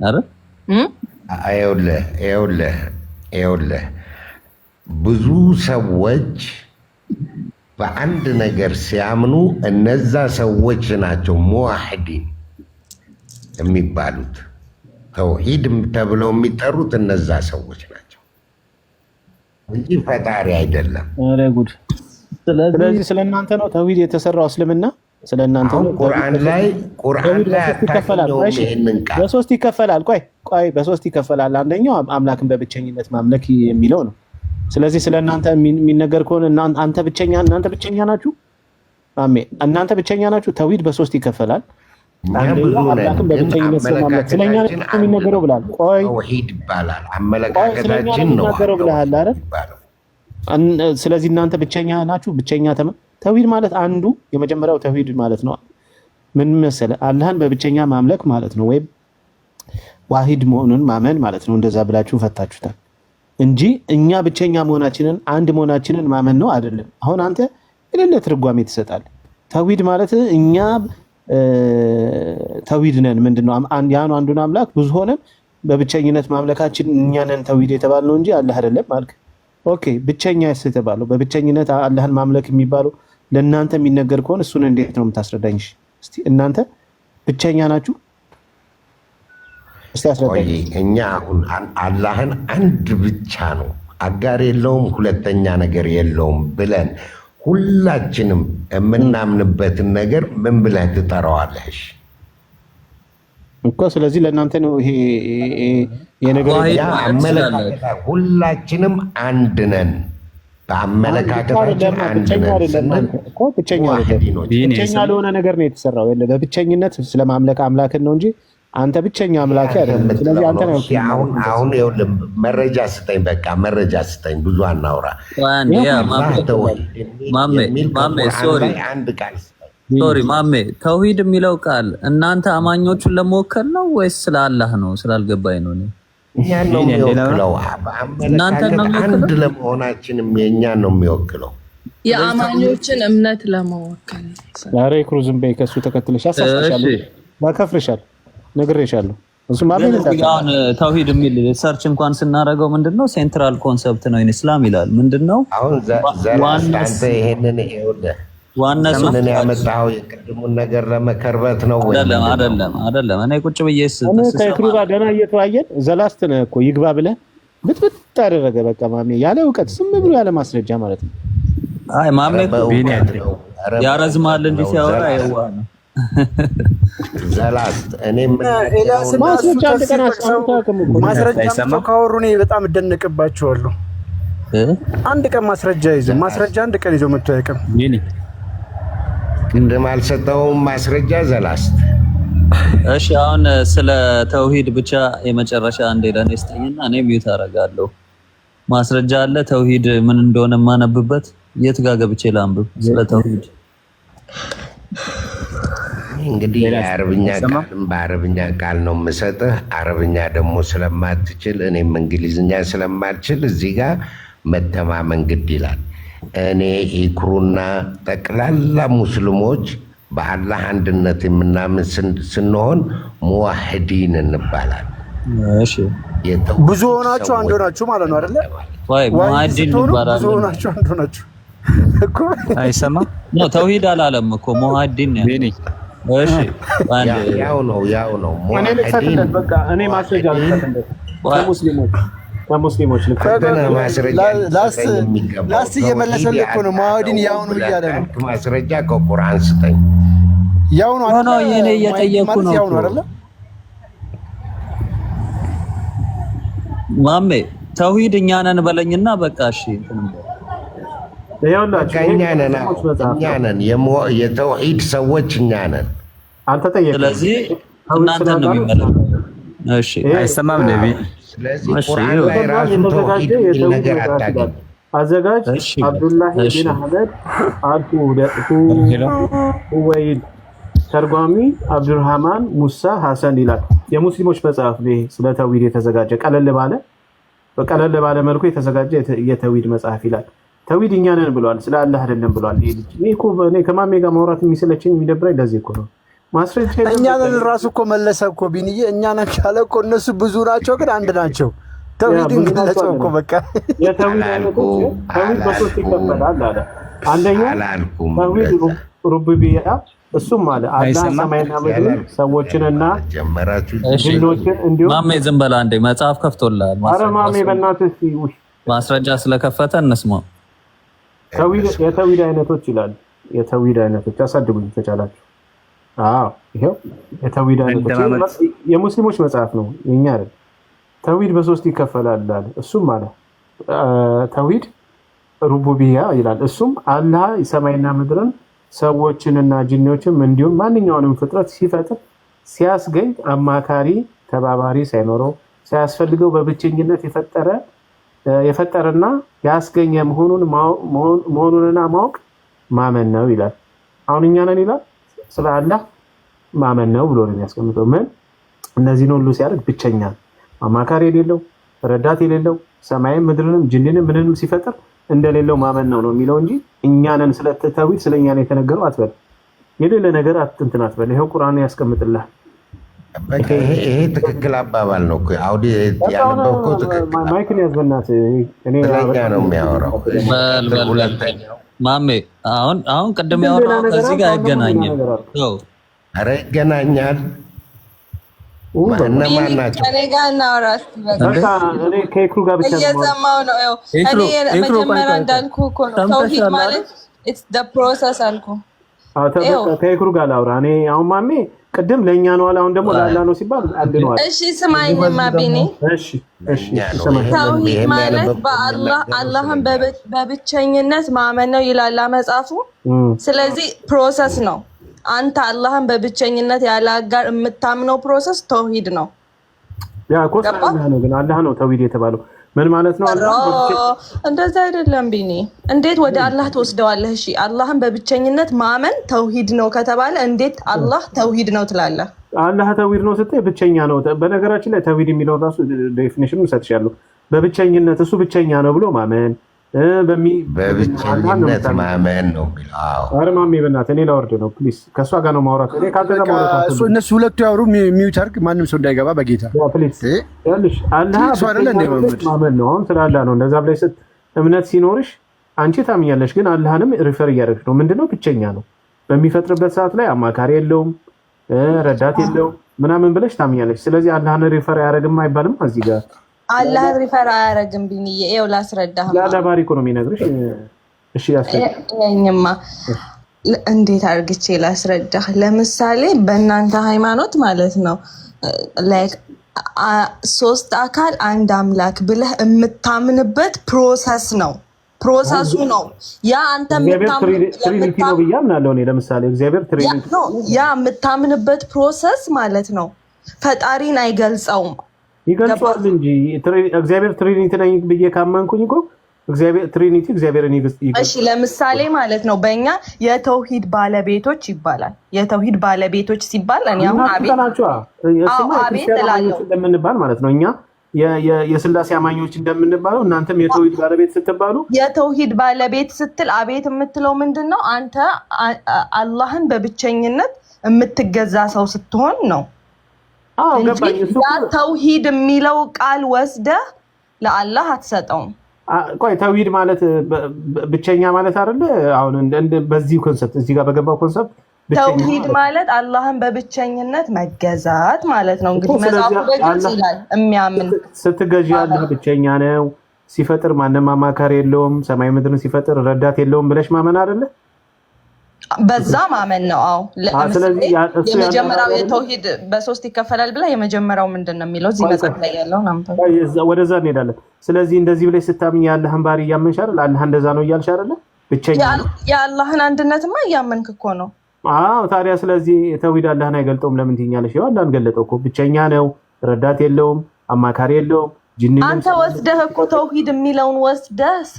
አረ ይኸውልህ ብዙ ሰዎች በአንድ ነገር ሲያምኑ እነዛ ሰዎች ናቸው ሙዋሂዲን የሚባሉት። ተውሂድ ተብለው የሚጠሩት እነዛ ሰዎች ናቸው እንጂ ፈጣሪ አይደለም። ጉድ። ስለዚህ ስለእናንተ ነው ተውሂድ የተሰራው እስልምና ስለእናንተ ነው። ቁርአን ላይ በሶስት ይከፈላል። ቆይ በሶስት ይከፈላል። አንደኛው አምላክን በብቸኝነት ማምለክ የሚለው ነው። ስለዚህ ስለእናንተ የሚነገር ከሆነ እናንተ ብቸኛ ናችሁ። አሜን። እናንተ ብቸኛ ናችሁ። ተውሂድ በሶስት ይከፈላል። አንደኛው አምላክን በብቸኝነት ማምለክ ስለኛ ነው የሚነገረው ብላል። ቆይ ተውሂድ ይባላል። አመለካከታችን ነው የሚነገረው ብለሃል አይደል? ስለዚህ እናንተ ብቸኛ ናችሁ። ብቸኛ ተውሂድ ማለት አንዱ የመጀመሪያው ተውሂድ ማለት ነው። ምን መሰለህ? አላህን በብቸኛ ማምለክ ማለት ነው፣ ወይም ዋሂድ መሆኑን ማመን ማለት ነው። እንደዛ ብላችሁ ፈታችሁታል እንጂ እኛ ብቸኛ መሆናችንን አንድ መሆናችንን ማመን ነው አይደለም። አሁን አንተ የሌለ ትርጓሜ ትሰጣለህ። ተውሂድ ማለት እኛ ተውሂድ ነን ምንድነው? አንዱን አምላክ ብዙ ሆነን በብቸኝነት ማምለካችን እኛ ነን ተውሂድ የተባልነው እንጂ አላህ አይደለም ማለት። ኦኬ ብቸኛ የተባለው በብቸኝነት አላህን ማምለክ የሚባለው ለእናንተ የሚነገር ከሆነ እሱን እንዴት ነው የምታስረዳኝ? እስቲ እናንተ ብቸኛ ናችሁ? እስቲ አስረዳኝ። እኛ አሁን አላህን አንድ ብቻ ነው፣ አጋር የለውም፣ ሁለተኛ ነገር የለውም ብለን ሁላችንም የምናምንበትን ነገር ምን ብለህ ትጠራዋለህ እኮ? ስለዚህ ለእናንተ ነው ይሄ የነገር አመለካከት። ሁላችንም አንድ ነን፣ በአመለካከታችን አንድ ነን እኮ። ብቸኛ ለሆነ ነገር ነው የተሰራው። በብቸኝነት ስለማምለክ አምላክን ነው እንጂ አንተ ብቸኛ አምላክ አይደለም። ስለዚህ አንተ ነው አሁን ይኸውልህ፣ መረጃ ስጠኝ፣ በቃ መረጃ ስጠኝ፣ ብዙ አናውራ። ሶሪ ማሜ፣ ተውሂድ የሚለው ቃል እናንተ አማኞቹን ለመወከል ነው ወይስ ስለ አላህ ነው? ስላልገባኝ ነው። እኛን ነው የሚወክለው። አንድ ለመሆናችንም የእኛን ነው የሚወክለው፣ የአማኞችን እምነት ለመወከል። ዛሬ ክሩዝም በይ ከሱ ተከትለሽ አሳሳሻለሁ፣ ማከፍርሻል፣ ነግሬሻለሁ። እሱ ማለት አሁን ተውሂድ የሚል ሰርች እንኳን ስናደርገው ምንድነው ሴንትራል ኮንሰፕት ነው ኢስላም ይላል። ምንድነው አሁን አንተ ይሄንን ይኸውልህ ምን ያመጣው የቅድሙን ነገር ለመከርበት ነው ወይ? አይደለም። እኔ ቁጭ ብዬ ከክሩ ጋር ገና እየተወያየን ዘላስት ነህ እኮ ይግባ ብለህ ብጥብጥ አደረገ። በቃ ማሜ ያለ እውቀት ዝም ብሎ ያለ ማስረጃ ማለት ነው። አይ ማሜ ያረዝማል እንጂ ሲያወራ የዋ ነው። ዘላስት እኔ ማስረጃ ካወሩ እኔ በጣም እደነቅባቸዋለሁ። አንድ ቀን ማስረጃ አንድ ቀን ይዞ መጥቶ አይቀም። ቅድም አልሰጠውም ማስረጃ ዘላስት። እሺ አሁን ስለ ተውሂድ ብቻ የመጨረሻ አንዴ ለኔ ስጠኝና እኔ ሚዩት አደርጋለሁ። ማስረጃ አለ ተውሂድ ምን እንደሆነ ማነብበት? የት ጋር ገብቼ ላንብብ ስለ ተውሂድ? እንግዲህ በአረብኛ ቃል ነው የምሰጥህ። አረብኛ ደግሞ ስለማትችል እኔም እንግሊዝኛ ስለማልችል እዚህ ጋር መተማመን ግድ ይላል። እኔ ኢክሩና ጠቅላላ ሙስሊሞች በአላህ አንድነት የምናምን ስንሆን ሙዋሂዲን እንባላለን። እሺ ብዙ ሆናችሁ አንድ ሆናችሁ ማለት ነው አይደለ? ወይ ሙዋሂዲን እንባላለን። ብዙ ሆናችሁ አንድ ሆናችሁ እኮ አይሰማም ነው። ተውሂድ አላለም እኮ ሙዋሂዲን ነው። እሺ ያው ነው ሙዋሂዲን። በቃ እኔ ማስረጃ አልሰጥም ለሙስሊሞች ከሙስሊሞች ላስ እየመለሰልህ እኮ ነው። ማዕድን ያው ነው እያለ ነው። ማስረጃ ከቁርአን ስጠኝ። ያው ነው ሆኖ የኔ እየጠየኩ ነው ያው ነው አይደለ ማሜ ተውሂድ እኛ ነን በለኝና በቃ እሺ እኛ ነን የተውሂድ ሰዎች እኛ ነን። ስለዚህ እናንተ ነው የሚመለከተው። እሺ አይሰማም ነቢ። ስለዚህ ቁርአን ላይ ራሱ ተውሂድ የሚል ነገር አታውቅም። አዘጋጅ አብዱላህ ቢን አህመድ ሁወይድ፣ ተርጓሚ አብዱርሃማን ሙሳ ሐሰን ይላል። የሙስሊሞች መጽሐፍ ነው። ስለ ተውሂድ የተዘጋጀ ቀለል ባለ መልኩ የተዘጋጀ የተውሂድ መጽሐፍ ይላል። ተውሂድ እኛ ነን ብሏል፣ ስለ አላህ አይደለም ብሏል። እኔ ከማሜ ጋር ማውራት የሚሰለችኝ የሚደብረኝ ለዚህ እኮ ነው። ማስረጃ እኛ ነን ራሱ እኮ መለሰ እኮ ቢንዬ፣ እኛ ነን ካለ እኮ እነሱ ብዙ ናቸው ግን አንድ ናቸው። ተውሂድን ገለጸው እኮ በቃ። የተውሂድ በሶስት ይከፈላል አለ። አንደኛ ተውሂድ ሩቡቢያ፣ እሱም አለ አላህ ሰማይና ምድር ሰዎችንና ጅኖችን እንዲሁም ማሜ ዝም በላ እንደ መጽሐፍ ከፍቶላል። ኧረ ማሜ በእናትህ ማስረጃ ስለከፈተ እንስማው። የተውሂድ አይነቶች ይላል። የተውሂድ አይነቶች አሳድጉኝ ተቻላችሁ። ይሄው የተውሂድ አይነቶች የሙስሊሞች መጽሐፍ ነው፣ የኛ አይደል። ተውሂድ በሶስት ይከፈላል አለ። እሱም አለ ተውሂድ ሩቡቢያ ይላል። እሱም አላህ ሰማይና ምድርን ሰዎችንና ጂኒዎችን እንዲሁም ማንኛውንም ፍጥረት ሲፈጥር ሲያስገኝ አማካሪ ተባባሪ ሳይኖረው ሲያስፈልገው በብቸኝነት የፈጠረና ያስገኘ መሆኑንና ማወቅ ማመን ነው ይላል። አሁን እኛ ነን ይላል። ስለ አላህ ማመን ነው ብሎ ነው የሚያስቀምጠው። ምን እነዚህን ሁሉ ሲያደርግ ብቸኛ አማካሪ የሌለው ረዳት የሌለው ሰማይም ምድርንም ጅንንም ምንንም ሲፈጥር እንደሌለው ማመን ነው የሚለው እንጂ እኛ ነን ስለ ተውሂድ ስለኛ ነው የተነገረው አትበል። የሌለ ነገር አትንትን አትበል። ይሄው ቁርአን ያስቀምጥልሃል። በቃ ይሄ ትክክል አባባል ነው እኮ አውዲ ያነበብከው ትክክል። ማይክን ያዝበናት እኔ ስለኛ ነው የሚያወራው። ማሜ አሁን ቅድም ያወራው ከዚህ ጋር አይገናኝም። ኧረ ይገናኛል። እነማን ናቸው? እኔ ጋር እናውራ በቃ እኔ ከኢክሩ ጋር ብቻ እየሰማሁ ነው። እኔ መጀመሪያ እንዳልኩህ እኮ ነው ተውሂድ ማለት ኢትስ ዘ ፕሮሰስ አልኩህ። ከኢክሩ ጋር ላውራ። እኔ አሁን ማሜ ቅድም ለእኛ ነው አለ፣ አሁን ደግሞ ለአላህ ነው ሲባል አንድ ነው አለ። እሺ ስማኝማ ቢኒ። እሺ ተውሂድ ማለት አላህን በብቸኝነት ማመን ነው ይላል መጽሐፉ። ስለዚህ ፕሮሰስ ነው። አንተ አላህን በብቸኝነት ያለ አጋር የምታምነው ፕሮሰስ ተውሂድ ነው። ያ ኮስ አላህ ነው፣ ግን አላህ ነው ተውሂድ የተባለው ምን ማለት ነው? እንደዛ አይደለም ቢኒ። እንዴት ወደ አላህ ትወስደዋለህ? እሺ አላህን በብቸኝነት ማመን ተውሂድ ነው ከተባለ እንዴት አላህ ተውሂድ ነው ትላለህ? አላህ ተውሂድ ነው ስትይ ብቸኛ ነው። በነገራችን ላይ ተውሂድ የሚለው ራሱ ዴፊኒሽኑን ሰጥቻለሁ። በብቸኝነት እሱ ብቸኛ ነው ብሎ ማመን በብቸኝነት ማመን ነው። ኧረ ማሜ በእናትህ እኔ ላወርድ ነው ፕሊዝ። ከእሷ ጋር ነው ማውራት። እነሱ ሁለቱ ያወሩ ሚዩት አድርግ፣ ማንም ሰው እንዳይገባ በጌታ ፕሊዝ። አላህ ማመን ነው። አሁን ስለ አላህ ነው እንደዛ ብለሽ እምነት ሲኖርሽ አንቺ ታምኛለሽ፣ ግን አላህንም ሪፈር እያደረግሽ ነው። ምንድነው? ብቸኛ ነው። በሚፈጥርበት ሰዓት ላይ አማካሪ የለውም፣ ረዳት የለውም ምናምን ብለሽ ታምኛለሽ። ስለዚህ አላህን ሪፈር አያደርግም አይባልም እዚህ ጋር አላህ ሪፈር አያደርግም ቢኒዬ። ይኸው ላስረዳህ። ለባሪ እኮ ነው የሚነግርሽ። እሺ ያስረዳኝማ። እንዴት አድርግቼ ላስረዳህ? ለምሳሌ በእናንተ ሃይማኖት ማለት ነው ላይክ ሶስት አካል አንድ አምላክ ብለህ የምታምንበት ፕሮሰስ ነው። ፕሮሰሱ ነው ያ አንተ ትሪኒቲ ነው ብዬ አምናለሁ እኔ። ለምሳሌ እግዚአብሔር ትሪኒቲ ነው ያ የምታምንበት ፕሮሰስ ማለት ነው። ፈጣሪን አይገልጸውም። ይገልጿል እንጂ እግዚአብሔር ትሪኒቲ ነኝ ብዬ ካመንኩኝ እኮ እግዚአብሔር ትሪኒቲ እግዚአብሔርን ይገልጻል። እሺ ለምሳሌ ማለት ነው በእኛ የተውሂድ ባለቤቶች ይባላል። የተውሂድ ባለቤቶች ሲባል እኔ አሁን አቤት እላለሁ እንደምንባል ማለት ነው። እኛ የስላሴ አማኞች እንደምንባለው እናንተም የተውሂድ ባለቤት ስትባሉ፣ የተውሂድ ባለቤት ስትል አቤት የምትለው ምንድን ነው? አንተ አላህን በብቸኝነት የምትገዛ ሰው ስትሆን ነው። ተውሂድ የሚለው ቃል ወስደህ ለአላህ አትሰጠውም። ቆይ ተውሂድ ማለት ብቸኛ ማለት አይደለ? አሁን በዚህ ኮንሰፕት እዚህ ጋር በገባው ኮንሰፕት ተውሂድ ማለት አላህን በብቸኝነት መገዛት ማለት ነው። እንግዲህ መጽሐፉ በግልጽ ይላል የሚያምን ስትገዢ አላህ ብቸኛ ነው፣ ሲፈጥር ማንም አማካሪ የለውም፣ ሰማይ ምድርን ሲፈጥር ረዳት የለውም ብለሽ ማመን አይደለ? በዛ ማመን ነው። አዎ ለምሳሌ የመጀመሪያው የተውሂድ በሶስት ይከፈላል ብላ የመጀመሪያው ምንድነው የሚለው እዚህ መጽሐፍ ላይ ያለው ናምጣው ወደዛ እንሄዳለን። ስለዚህ እንደዚህ ብለሽ ስታምኝ የአላህን ባህሪ እያመንሽ አይደል? አላህ እንደዛ ነው እያልሽ አይደለ? ብቸኛ የአላህን አንድነትማ እያመንክ እኮ ነው። አዎ ታዲያ ስለዚህ ተውሂድ አላህን አይገልጠውም ለምን ትይኛለሽ? ይኸው አላህን ገለጠው እኮ ብቸኛ ነው፣ ረዳት የለውም፣ አማካሪ የለውም። አንተ ወስደህ እኮ ተውሂድ የሚለውን ወስደህ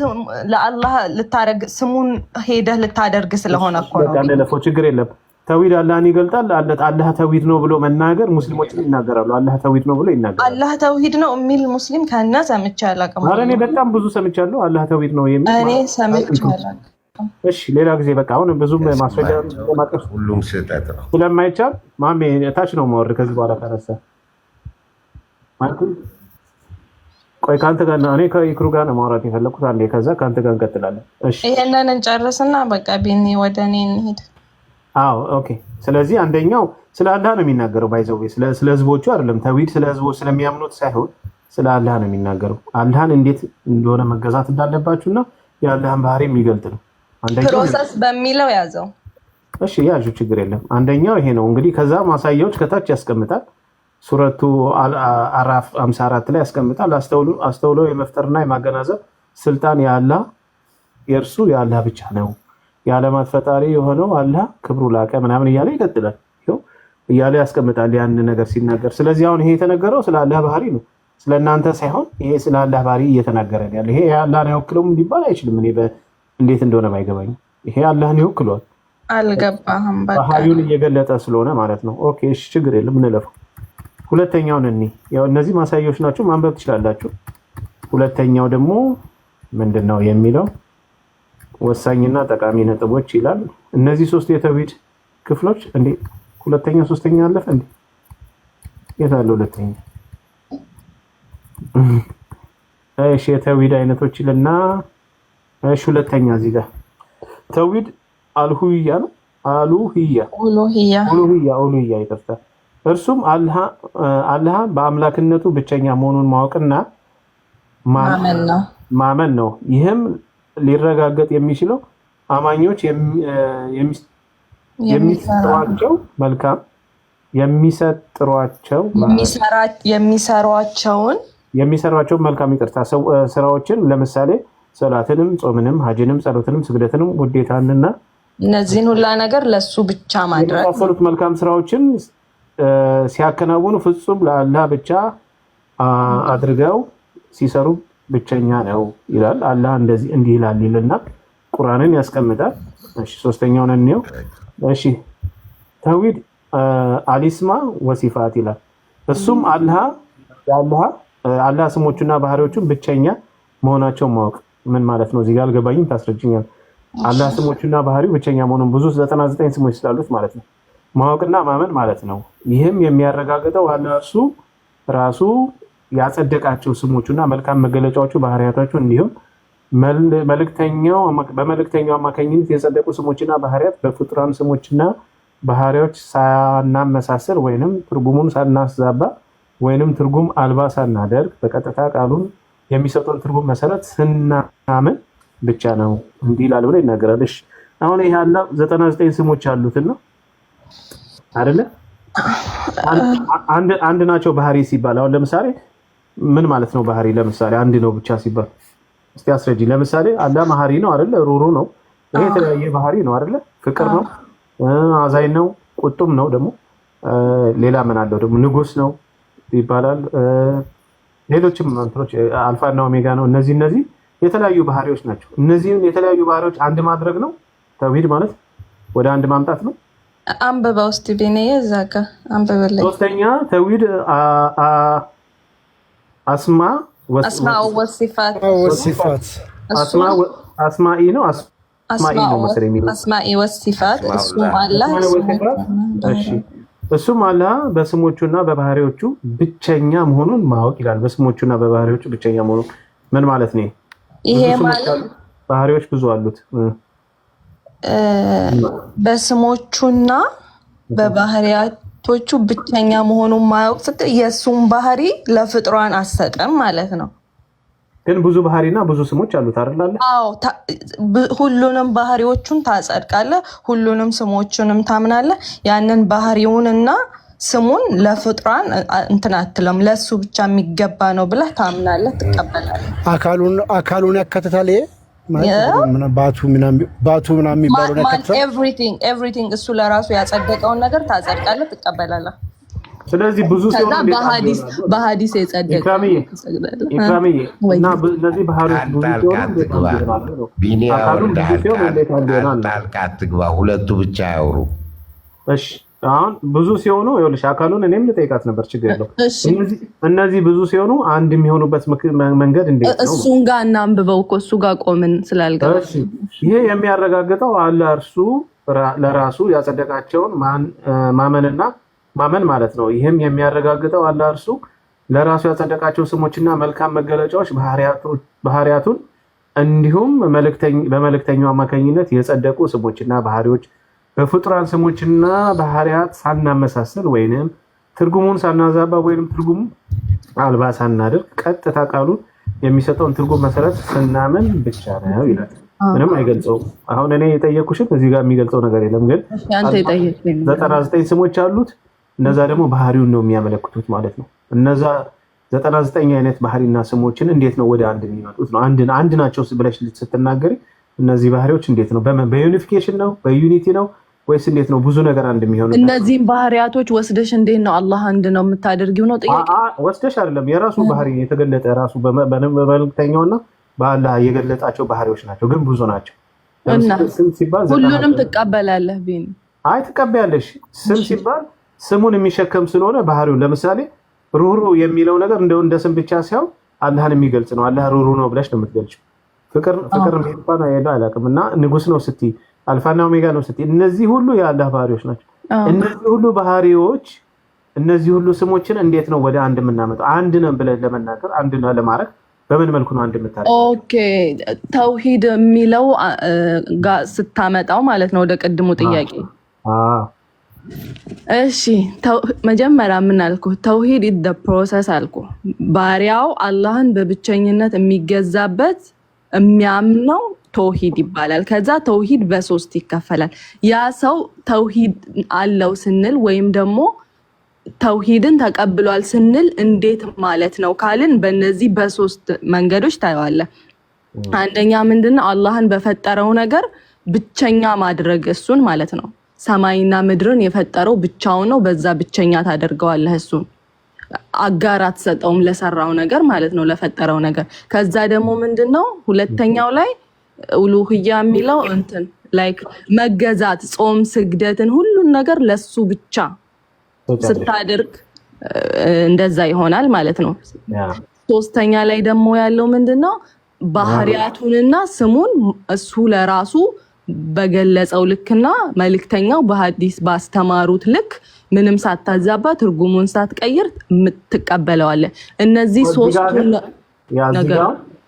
ለአላህ ልታደርግ ስሙን ሄደህ ልታደርግ ስለሆነ እኮ ነው። ለለፈው ችግር የለም። ተውሂድ አላህን ይገልጣል። አላህ ተውሂድ ነው ብሎ መናገር ሙስሊሞች ይናገራሉ። አላህ ተውሂድ ነው ብሎ ይናገራሉ። አላህ ተውሂድ ነው የሚል ሙስሊም ከእነ ሰምቼ አላውቅም። ኧረ እኔ በጣም ብዙ ሰምቻለሁ። አላህ ተውሂድ ነው የሚል እኔ ሰምቼ አላውቅም። እሺ ሌላ ጊዜ በቃ አሁን ብዙም ማስረጃ ማቀፍ ሁሉም ስህተት ነው ስለማይቻል ማሜ ታች ነው ማወርድ ከዚህ በኋላ ካረሳ ማለት ቆይ ካንተ ጋር እኔ ከኢክሩ ጋር ነው ማውራት የፈለኩት አንዴ ከዛ ካንተ ጋር እንቀጥላለን። እሺ ይሄንን እንጨርስና በቃ ቢኒ ወደ እኔ እንሂድ። አዎ ኦኬ። ስለዚህ አንደኛው ስለ አላህ ነው የሚናገረው ባይዘው ስለ ህዝቦቹ አይደለም። ተውሂድ ስለ ህዝቦች ስለሚያምኑት ሳይሆን ስለ አላህ ነው የሚናገረው። አላህን እንዴት እንደሆነ መገዛት እንዳለባችሁና የአላህን ባህሪ የሚገልጥ ነው። አንደኛው ፕሮሰስ በሚለው ያዘው። እሺ ያዡ ችግር የለም። አንደኛው ይሄ ነው እንግዲህ ከዛ ማሳያዎች ከታች ያስቀምጣል። ሱረቱ አራፍ 54 ላይ ያስቀምጣል። አስተውሎ የመፍጠርና የማገናዘብ ስልጣን የአላህ የእርሱ የአላህ ብቻ ነው። የዓለማት ፈጣሪ የሆነው አላህ ክብሩ ላቀ ምናምን እያለ ይቀጥላል። ይኸው እያለ ያስቀምጣል ያን ነገር ሲናገር። ስለዚህ አሁን ይሄ የተነገረው ስለ አላህ ባህሪ ነው፣ ስለ እናንተ ሳይሆን ይሄ ስለ አላህ ባህሪ እየተናገረ ያለ። ይሄ የአላህን አይወክለውም እንዲባል አይችልም። እኔ እንዴት እንደሆነ ባይገባኝ ይሄ አላህን ይወክለዋል። አልገባህም? በቃ ባህሪውን እየገለጠ ስለሆነ ማለት ነው። ኦኬ እሺ ችግር የለም እንለፈው። ሁለተኛውን ያው እነዚህ ማሳያዎች ናቸው ማንበብ ትችላላችሁ። ሁለተኛው ደግሞ ምንድነው የሚለው ወሳኝና ጠቃሚ ነጥቦች ይላል። እነዚህ ሶስት የተውሂድ ክፍሎች እንዴ ሁለተኛ ሶስተኛ አለፈ እንዴ? የት አለ ሁለተኛ? እሺ የተውሂድ አይነቶች ይልና እሺ ሁለተኛ እዚህ ጋር ተውሂድ አልሁያ ነው ኡሉሂያ ይቅርታ። እርሱም አላህ በአምላክነቱ ብቸኛ መሆኑን ማወቅና ማመን ነው። ይህም ሊረጋገጥ የሚችለው አማኞች የሚሰሯቸው መልካም ይቅርታ ስራዎችን ለምሳሌ ሶላትንም፣ ጾምንም፣ ሀጅንም፣ ጸሎትንም፣ ስግደትንም፣ ውዴታንና እነዚህን ሁላ ነገር ለሱ ብቻ ማድረግ የመሳሰሉት መልካም ስራዎችን ሲያከናውኑ ፍጹም ለአላህ ብቻ አድርገው ሲሰሩ ብቸኛ ነው ይላል። አላህ እንዲህ ይላል ይልና ቁርአንን ያስቀምጣል። እሺ ሶስተኛውን እንየው። እሺ ተውሂድ አሊስማ ወሲፋት ይላል። እሱም አላህ ስሞቹና ባህሪዎቹን ብቸኛ መሆናቸውን ማወቅ ምን ማለት ነው? እዚህ ጋር አልገባኝም፣ ታስረጅኛል። አላህ ስሞቹና ባህሪው ብቸኛ መሆኑን ብዙ 99 ስሞች ስላሉት ማለት ነው ማወቅና ማመን ማለት ነው። ይህም የሚያረጋግጠው አላህ እርሱ ራሱ ያጸደቃቸው ስሞቹና መልካም መገለጫዎቹ ባህሪያታቸው እንዲሁም በመልእክተኛው አማካኝነት የጸደቁ ስሞችና ባህሪያት በፍጡራን ስሞችና ባህሪያዎች ሳናመሳሰል ወይንም ትርጉሙን ሳናዛባ ወይንም ትርጉም አልባ ሳናደርግ በቀጥታ ቃሉን የሚሰጠውን ትርጉም መሰረት ስናምን ብቻ ነው እንዲህ ይላል ብሎ ይናገራል። እሺ አሁን ይሄ አላህ 99 ስሞች አሉትና አይደለ? አንድ ናቸው ባህሪ ሲባል አሁን ለምሳሌ ምን ማለት ነው? ባህሪ ለምሳሌ አንድ ነው ብቻ ሲባል እስቲ አስረጂ። ለምሳሌ አላህ መሐሪ ነው አይደለ? ሩሩ ነው። ይሄ የተለያየ ባህሪ ነው አይደለ? ፍቅር ነው፣ አዛኝ ነው፣ ቁጡም ነው። ደግሞ ሌላ ምን አለው ደግሞ? ንጉስ ነው ይባላል። ሌሎችም እንትኖች አልፋና ኦሜጋ ነው። እነዚህ የተለያዩ ባህሪዎች ናቸው። እነዚህን የተለያዩ ባህሪዎች አንድ ማድረግ ነው ተውሂድ ማለት፣ ወደ አንድ ማምጣት ነው። አንበባው እስቲ ቢነየ ዘጋ አንበበለ ሶስተኛ ተውሂድ አስማ ወሲፋት አስማኢ ነው። አስማኢ ነው መሰለኝ። አስማኢ ወሲፋት እሱም አላህ በስሞቹና በባህሪዎቹ ብቸኛ መሆኑን ማወቅ ይላል። በስሞቹና በባህሪዎቹ ብቸኛ መሆኑን ምን ማለት ነው? ይሄ ማለት ባህሪዎች ብዙ አሉት። በስሞቹና በባህሪያቶቹ ብቸኛ መሆኑን ማያውቅ ስትል የእሱን ባህሪ ለፍጥሯን አሰጠም ማለት ነው። ግን ብዙ ባህሪና ብዙ ስሞች አሉት አይደል? አዎ፣ ሁሉንም ባህሪዎቹን ታጸድቃለህ፣ ሁሉንም ስሞቹንም ታምናለህ። ያንን ባህሪውንና ስሙን ለፍጥሯን እንትን አትለም፣ ለሱ ብቻ የሚገባ ነው ብለህ ታምናለህ፣ ትቀበላለህ። አካሉን ያካትታል። ባቱ ምናምን የሚባለው ያካትታል። ኤቭሪቲንግ እሱ ለራሱ ያጸደቀውን ነገር ታጸድቃለህ፣ ትቀበላለህ። ስለዚህ ብዙ ሲሆን በሐዲስ የጸደቀ ኢክራምዬ እና እነዚህ ባህሪዎች ብዙ ሲሆኑ ጣልቃ አትግባ፣ ሁለቱ ብቻ ያውሩ። እሺ አሁን ብዙ ሲሆኑ ይኸውልሽ አካሉን እኔም ልጠይቃት ነበር፣ ችግር የለው። እነዚህ ብዙ ሲሆኑ አንድ የሚሆኑበት መንገድ እንዴት ነው? እሱን ጋር እናንብበው እኮ እሱ ጋር ቆምን ስላልገባ። ይሄ የሚያረጋግጠው አለ እርሱ ለራሱ ያጸደቃቸውን ማመንና ማመን ማለት ነው። ይህም የሚያረጋግጠው አለ እርሱ ለራሱ ያጸደቃቸው ስሞችና መልካም መገለጫዎች ባህሪያቱን እንዲሁም በመልእክተኛው አማካኝነት የጸደቁ ስሞችና ባህሪዎች በፍጡራን ስሞችና ባህሪያት ሳናመሳሰል ወይንም ትርጉሙን ሳናዛባ ወይንም ትርጉሙ አልባ ሳናደርግ ቀጥታ ቃሉን የሚሰጠውን ትርጉም መሰረት ስናምን ብቻ ነው ይላል። ምንም አይገልጸውም። አሁን እኔ የጠየኩሽን እዚህ ጋር የሚገልጸው ነገር የለም። ግን 99 ስሞች አሉት። እነዛ ደግሞ ባህሪውን ነው የሚያመለክቱት ማለት ነው። እነዛ 99 አይነት ባህሪና ስሞችን እንዴት ነው ወደ አንድ የሚመጡት ነው? አንድ ናቸው ብለሽ ስትናገሪ እነዚህ ባህሪዎች እንዴት ነው? በዩኒፊኬሽን ነው? በዩኒቲ ነው ወይስ እንዴት ነው ብዙ ነገር አንድ የሚሆነው? እነዚህም ባህሪያቶች ወስደሽ እንዴት ነው አላህ አንድ ነው የምታደርጊው ነው ጥያቄ? ወስደሽ አይደለም፣ የራሱ ባህሪ የተገለጠ ራሱ በመልእክተኛውና በአላህ የገለጣቸው ባህሪዎች ናቸው፣ ግን ብዙ ናቸው። እና ሁሉንም ትቀበላለህ ቢን? አይ ትቀበያለሽ። ስም ሲባል ስሙን የሚሸከም ስለሆነ ባህሪው፣ ለምሳሌ ሩሩ የሚለው ነገር እንደ ስም ብቻ ሳይሆን አላህን የሚገልጽ ነው። አላህ ሩሩ ነው ብለሽ ነው የምትገልጪው። ፍቅር እንኳን አላውቅም እና ንጉስ ነው ስትይ፣ አልፋና ኦሜጋ ነው ስትይ፣ እነዚህ ሁሉ የአላህ ባህሪዎች ናቸው። እነዚህ ሁሉ ባህሪዎች፣ እነዚህ ሁሉ ስሞችን እንዴት ነው ወደ አንድ የምናመጣው? አንድ ነን ብለን ለመናገር አንድ ነው ለማድረግ በምን መልኩ ነው አንድ የምታደርገው? ኦኬ ተውሂድ የሚለው ጋር ስታመጣው ማለት ነው ወደ ቅድሙ ጥያቄ። እሺ መጀመሪያ ምን አልኩ? ተውሂድ ኢዝ ዘ ፕሮሰስ አልኩ። ባሪያው አላህን በብቸኝነት የሚገዛበት የሚያምነው ተውሂድ ይባላል። ከዛ ተውሂድ በሶስት ይከፈላል። ያ ሰው ተውሂድ አለው ስንል ወይም ደግሞ ተውሂድን ተቀብሏል ስንል እንዴት ማለት ነው ካልን በእነዚህ በሶስት መንገዶች ታየዋለህ። አንደኛ ምንድነው? አላህን በፈጠረው ነገር ብቸኛ ማድረግ እሱን ማለት ነው። ሰማይና ምድርን የፈጠረው ብቻው ነው። በዛ ብቸኛ ታደርገዋለህ። እሱን አጋር አትሰጠውም ለሰራው ነገር ማለት ነው፣ ለፈጠረው ነገር። ከዛ ደግሞ ምንድነው? ሁለተኛው ላይ ኡሉሂያ የሚለው እንትን ላይክ መገዛት፣ ጾም፣ ስግደትን ሁሉን ነገር ለሱ ብቻ ስታደርግ እንደዛ ይሆናል ማለት ነው። ሶስተኛ ላይ ደግሞ ያለው ምንድነው? ባህሪያቱንና ስሙን እሱ ለራሱ በገለጸው ልክና መልእክተኛው በሐዲስ ባስተማሩት ልክ ምንም ሳታዛባ ትርጉሙን ሳትቀይር ትቀበለዋለህ። እነዚህ ሶስቱ ነገር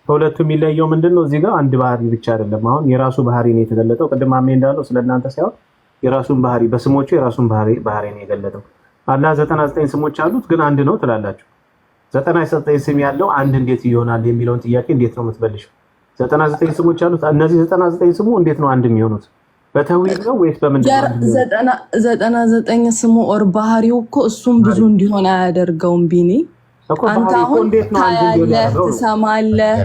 ከሁለቱ የሚለየው ምንድነው? እዚህ ጋር አንድ ባህሪ ብቻ አይደለም። አሁን የራሱ ባህሪ ነው የተገለጠው። ቅድም አሜ እንዳለው ስለእናንተ ሳይሆን የራሱን ባህሪ በስሞቹ የራሱን ባህሪ ነው የገለጠው። አላህ 99 ስሞች አሉት፣ ግን አንድ ነው ትላላችሁ። 99 ስም ያለው አንድ እንዴት ይሆናል የሚለውን ጥያቄ እንዴት ነው የምትመልሺው? 99 ስሞች አሉት። እነዚህ 99 ስሙ እንዴት ነው አንድ የሚሆኑት? በተውሂድ ነው ወይስ በምንድን ነው? 99 ስሙ ኦር ባህሪው እኮ እሱም ብዙ እንዲሆን አያደርገውም ቢኒ። አንተ አሁን ታያለህ፣ ትሰማለህ፣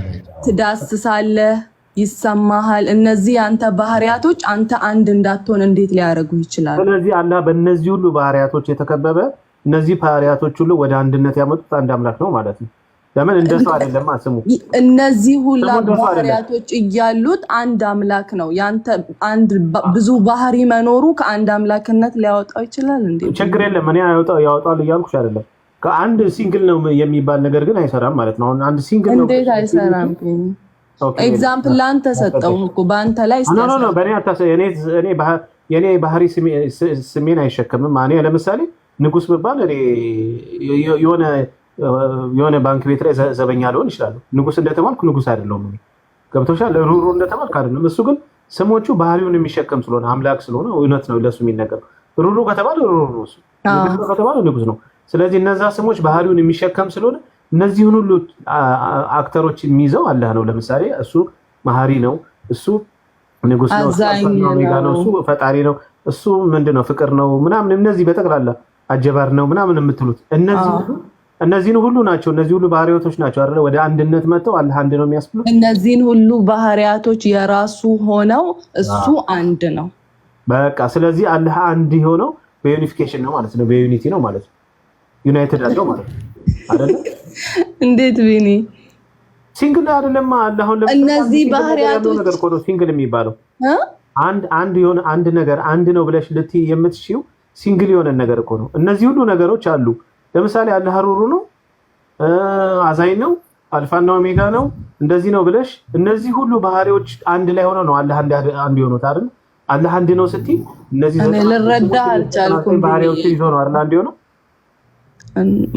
ትዳስሳለህ፣ ይሰማሃል። እነዚህ አንተ ባህሪያቶች አንተ አንድ እንዳትሆን እንዴት ሊያደርጉ ይችላሉ? ስለዚህ አላህ በእነዚህ ሁሉ ባህሪያቶች የተከበበ እነዚህ ባህሪያቶች ሁሉ ወደ አንድነት ያመጡት አንድ አምላክ ነው ማለት ነው። ለምን እንደሰው አይደለም ስሙ። እነዚህ ሁሉ ባህሪያቶች እያሉት አንድ አምላክ ነው። ያንተ አንድ ብዙ ባህሪ መኖሩ ከአንድ አምላክነት ሊያወጣው ይችላል እንዴ? ችግር የለም። እኔ ያወጣል እያልኩሽ አይደለም። ከአንድ ሲንግል ነው የሚባል ነገር ግን አይሰራም ማለት ነው። አንድ ሲንግል ነው እንዴት አይሰራም? ኤግዛምፕል ላንተ ሰጠው እኮ ባንተ ላይ ኖ በእኔ የኔ ባህሪ ስሜን አይሸከምም። እኔ ለምሳሌ ንጉስ ብባል እኔ የሆነ ባንክ ቤት ላይ ዘበኛ ልሆን ይችላል። ንጉስ እንደተባልኩ ንጉስ አይደለሁም። ገብቶሻል? ሩሩ እንደተባልክ አይደለም። እሱ ግን ስሞቹ ባህሪውን የሚሸከም ስለሆነ አምላክ ስለሆነ እውነት ነው ለሱ የሚነገር። ሩሩ ከተባለ ሩሩ ነው፣ እሱ ንጉስ ከተባለ ንጉስ ነው። ስለዚህ እነዛ ስሞች ባህሪውን የሚሸከም ስለሆነ እነዚህን ሁሉ አክተሮች የሚይዘው አላህ ነው። ለምሳሌ እሱ መሐሪ ነው፣ እሱ ንጉስ ነው፣ እሱ ፈጣሪ ነው፣ እሱ ምንድነው ፍቅር ነው ምናምን፣ እነዚህ በጠቅላላ አጀባር ነው ምናምን የምትሉት እነዚህን ሁሉ ናቸው። እነዚህ ሁሉ ባህሪያቶች ናቸው አይደል? ወደ አንድነት መጥተው አላህ አንድ ነው የሚያስብሉት። እነዚህን ሁሉ ባህሪያቶች የራሱ ሆነው እሱ አንድ ነው። በቃ ስለዚህ አላህ አንድ የሆነው በዩኒፊኬሽን ነው ማለት ነው፣ በዩኒቲ ነው ማለት ነው። ዩናይትድ አለው ማለት ነው አይደል? እንዴት ቢኒ ሲንግል አይደለም አላህ። አሁን እነዚህ ባህሪያቶች ነገር እኮ ነው ሲንግል የሚባለው። አንድ የሆነ አንድ ነገር አንድ ነው ብለሽ ልትይ የምትሽው ሲንግል የሆነ ነገር እኮ ነው። እነዚህ ሁሉ ነገሮች አሉ። ለምሳሌ አላህ ሩሩ ነው፣ አዛኝ ነው፣ አልፋና ኦሜጋ ነው፣ እንደዚህ ነው ብለሽ እነዚህ ሁሉ ባህሪዎች አንድ ላይ ሆነው ነው አላህ አንድ የሆኑት አይደል? አላህ አንድ ነው ስትይ እነዚህ ልረዳ አልቻልኩም። ባህሪዎች ይዞ ነው አይደል አንድ የሆነው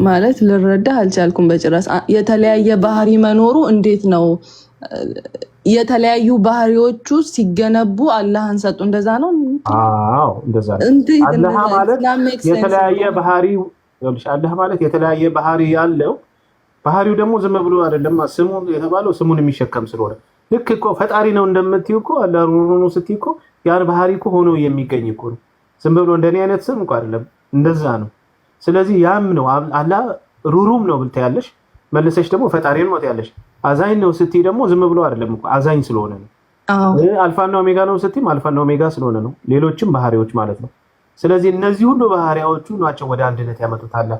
ማለት ልረዳ አልቻልኩም በጭራሽ። የተለያየ ባህሪ መኖሩ እንዴት ነው? የተለያዩ ባህሪዎቹ ሲገነቡ አላህን ሰጡ። እንደዛ ነው? አዎ እንደዛ ነው። አላህ ማለት የተለያየ ባህሪ አላህ ማለት የተለያየ ባህሪ ያለው፣ ባህሪው ደግሞ ዝም ብሎ አይደለም ስሙ የተባለው ስሙን የሚሸከም ስለሆነ ልክ እኮ ፈጣሪ ነው እንደምትይው እኮ አላህ ሩሩ ነው ስትይ እኮ ያን ባህሪ እኮ ሆኖ የሚገኝ እኮ ነው። ዝም ብሎ እንደኔ አይነት ስም እኮ አይደለም፣ እንደዛ ነው። ስለዚህ ያም ነው አላህ ሩሩም ነው ብልታያለሽ፣ መልሰሽ ደግሞ ፈጣሪን ነው ትያለሽ። አዛኝ ነው ስትይ ደግሞ ዝም ብሎ አይደለም እኮ አዛኝ ስለሆነ ነው። አልፋና ኦሜጋ ነው ስትይም አልፋና ኦሜጋ ስለሆነ ነው። ሌሎችም ባህሪዎች ማለት ነው። ስለዚህ እነዚህ ሁሉ ባህሪያዎቹ ናቸው ወደ አንድነት ያመጡት አላህ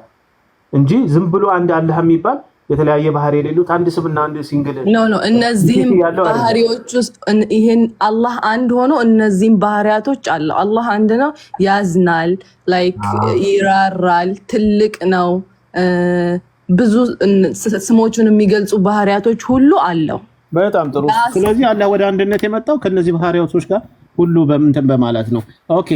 እንጂ ዝም ብሎ አንድ አላህ የሚባል የተለያየ ባህሪ የሌሉት አንድ ስምና አንድ ሲንግል ኖ እነዚህም ባህሪዎች ውስጥ ይሄን አላህ አንድ ሆኖ እነዚህም ባህሪያቶች አለው። አላህ አንድ ነው፣ ያዝናል፣ ላይክ ይራራል፣ ትልቅ ነው፣ ብዙ ስሞቹን የሚገልጹ ባህሪያቶች ሁሉ አለው። በጣም ጥሩ። ስለዚህ አላህ ወደ አንድነት የመጣው ከነዚህ ባህሪያቶች ጋር ሁሉ በእንትን በማለት ነው። ኦኬ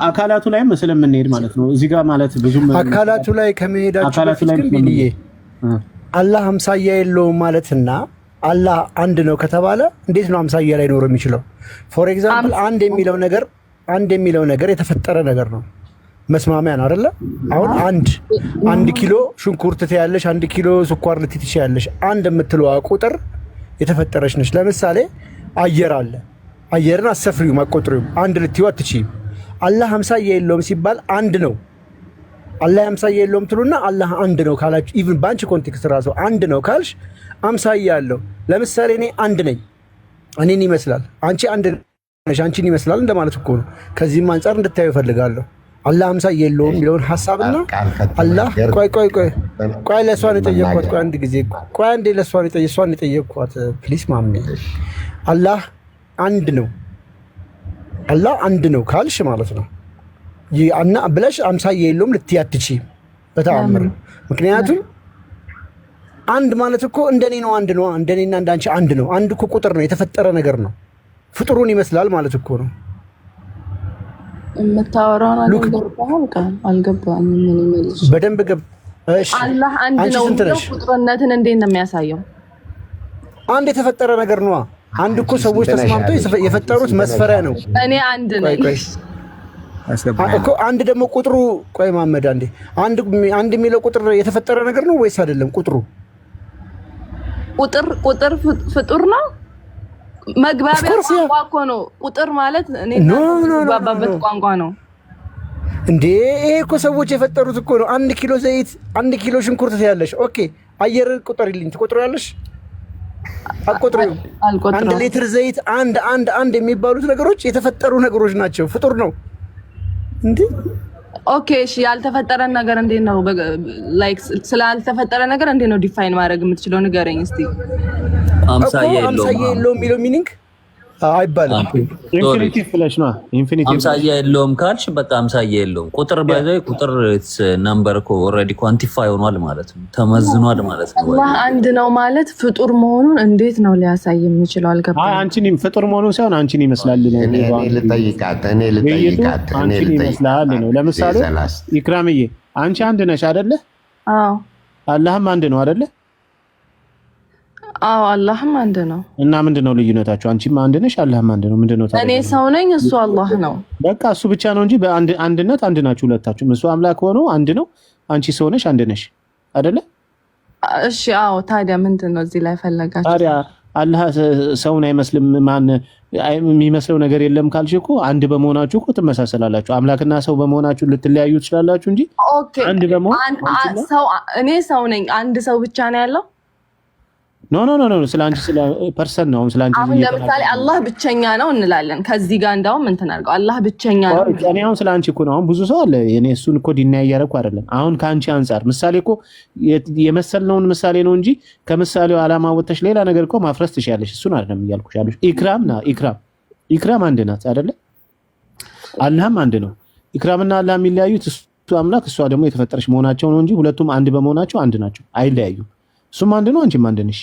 አካላቱ ላይም ስለምንሄድ ማለት ነው። እዚህ ጋር ማለት ብዙም አካላቱ ላይ ከመሄዳችሁ በፊት ግን ቢልዬ አላህ አምሳያ የለውም ማለትና አላህ አንድ ነው ከተባለ እንዴት ነው አምሳያ ላይ ኖር የሚችለው? ፎር ኤግዛምፕል አንድ የሚለው ነገር የተፈጠረ ነገር ነው፣ መስማሚያ ነው አይደለ? አሁን አንድ ኪሎ ሽንኩርት ትያለሽ፣ 1 ኪሎ ስኳር ልትይያለሽ። አንድ የምትለዋ ቁጥር የተፈጠረች ነች። ለምሳሌ አየር አለ፣ አየርን አሰፍሪው ማቆጥሪው አንድ ልትይው አትችይም። አላህ አምሳያ የለውም ሲባል አንድ ነው። አላህ አምሳያ የለውም ትሉና አላህ አንድ ነው ካላችሁ ኢቭን ባንቺ ኮንቴክስት ራሱ አንድ ነው ካልሽ አምሳያ አለው። ለምሳሌ እኔ አንድ ነኝ፣ እኔን ይመስላል። አንቺ አንድ ነሽ፣ አንቺን ይመስላል እንደማለት እኮ ነው። ከዚህም አንፃር እንድታዩ እፈልጋለሁ። አላህ አምሳያ የለውም የሚለውን ሐሳብና አላህ ቆይ ለሷን የጠየቅኳት ቆይ አንድ ጊዜ ቆይ አንዴ ለሷን የጠየቅኳት ፕሊስ ማሚ አላህ አንድ ነው አላህ አንድ ነው ካልሽ ማለት ነው እና ብለሽ አምሳያ የለውም ልትይ አትችይም በተአምር። ምክንያቱም አንድ ማለት እኮ እንደኔ ነው፣ አንድ ነው፣ እንደኔና እንዳንቺ አንድ ነው። አንድ እኮ ቁጥር ነው፣ የተፈጠረ ነገር ነው። ፍጡሩን ይመስላል ማለት እኮ ነው። የምታወራውን አልገባኝም። ምን ይመልስ በደንብ ገብ እሺ አላህ አንድ ነው ነው ቁጥርነትን እንዴት ነው የሚያሳየው? አንድ የተፈጠረ ነገር ነው። አንድ እኮ ሰዎች ተስማምተው የፈጠሩት መስፈሪያ ነው። እኔ አንድ ነኝ እኮ አንድ ደግሞ ቁጥሩ ቆይ ማመድ አንድ የሚለው ቁጥር የተፈጠረ ነገር ነው ወይስ አይደለም? ቁጥር ፍጡር ነው። መግባቢያ ቋንቋ እኮ ነው። ቁጥር ማለት እኔ ባባበት ቋንቋ ነው እንዴ? ይሄ እኮ ሰዎች የፈጠሩት እኮ ነው። 1 ኪሎ ዘይት፣ 1 ኪሎ ሽንኩርት ያለሽ ኦኬ፣ አየር ቁጥሪልኝ ትቆጥሪያለሽ? አቆጥሪው 1 ሊትር ዘይት አንድ የሚባሉት ነገሮች የተፈጠሩ ነገሮች ናቸው። ፍጡር ነው እንዴ? ኦኬ እሺ፣ ያልተፈጠረ ነገር እንዴት ነው ላይክ ስላልተፈጠረ ነገር እንዴት ነው ዲፋይን ማድረግ የምትችለው? ንገረኝ እስቲ። አምሳያ የለውም የሚለው ሚኒንግ አይባልም። ኢንፊኒቲ ፍለሽ ነው። ኢንፊኒቲ አምሳያ የለውም ካልሽ በቃ አምሳያ የለውም። ቁጥር ባይዘይ ቁጥር ነምበር እኮ ኦልሬዲ ኳንቲፋይ ሆኗል ማለት ነው፣ ተመዝኗል ማለት ነው። አላህ አንድ ነው ማለት ፍጡር መሆኑን እንዴት ነው ሊያሳይ የሚችለው? አልገባኝም። አይ አንቺን ፍጡር መሆኑን ሳይሆን አንቺን ይመስላል ነው። እኔ ልጠይቃት ይመስላል ነው። ለምሳሌ ኢክራምዬ አንቺ አንድ ነሽ አይደለ? አዎ። አላህም አንድ ነው አይደለ? አዎ አላህም አንድ ነው። እና ምንድነው ልዩነታችሁ? አንቺም አንድ ነሽ፣ አላህም አንድ ነው። ምንድነው ታዲያ? እኔ ሰው ነኝ፣ እሱ አላህ ነው። በቃ እሱ ብቻ ነው እንጂ በአንድነት አንድ ናችሁ ሁለታችሁም። እሱ አምላክ ሆኖ አንድ ነው፣ አንቺ ሰው ነሽ፣ አንድ ነሽ አይደለ? እሺ አዎ። ታዲያ ምንድነው እዚህ ላይ ፈለጋችሁ? ታዲያ አላህ ሰውን አይመስልም፣ ማን የሚመስለው ነገር የለም ካልሽ እኮ አንድ በመሆናችሁ እኮ ትመሳሰላላችሁ። አምላክና ሰው በመሆናችሁ ልትለያዩ ትችላላችሁ እንጂ አንድ በመሆን ሰው እኔ ሰው ነኝ። አንድ ሰው ብቻ ነው ያለው? ኖ ስላንቺ ስለ ፐርሰን ነው። ስላንቺ አሁን ለምሳሌ አላህ ብቸኛ ነው እንላለን። ከዚህ ጋር እንዳውም እንትን አድርገው አላህ ብቸኛ ነው። እኔ አሁን ስላንቺ እኮ ነው። አሁን ብዙ ሰው አለ። እኔ እሱን እኮ ዲና እያደረኩ አይደለም። አሁን ከአንቺ አንፃር ምሳሌ እኮ የመሰልነውን ምሳሌ ነው እንጂ ከምሳሌው ዓላማ ወጥተሽ ሌላ ነገር እኮ ማፍረስ ትችያለሽ። እሱን አይደለም እያልኩሽ ያለሽ። ኢክራም አንድ ናት አይደለ? አላህም አንድ ነው። ኢክራምና አላህ የሚለያዩት እሱ አምላክ እሷ ደግሞ የተፈጠረች መሆናቸው ነው እንጂ ሁለቱም አንድ በመሆናቸው አንድ ናቸው፣ አይለያዩም። እሱም አንድ ነው፣ አንቺም አንድ ነሽ።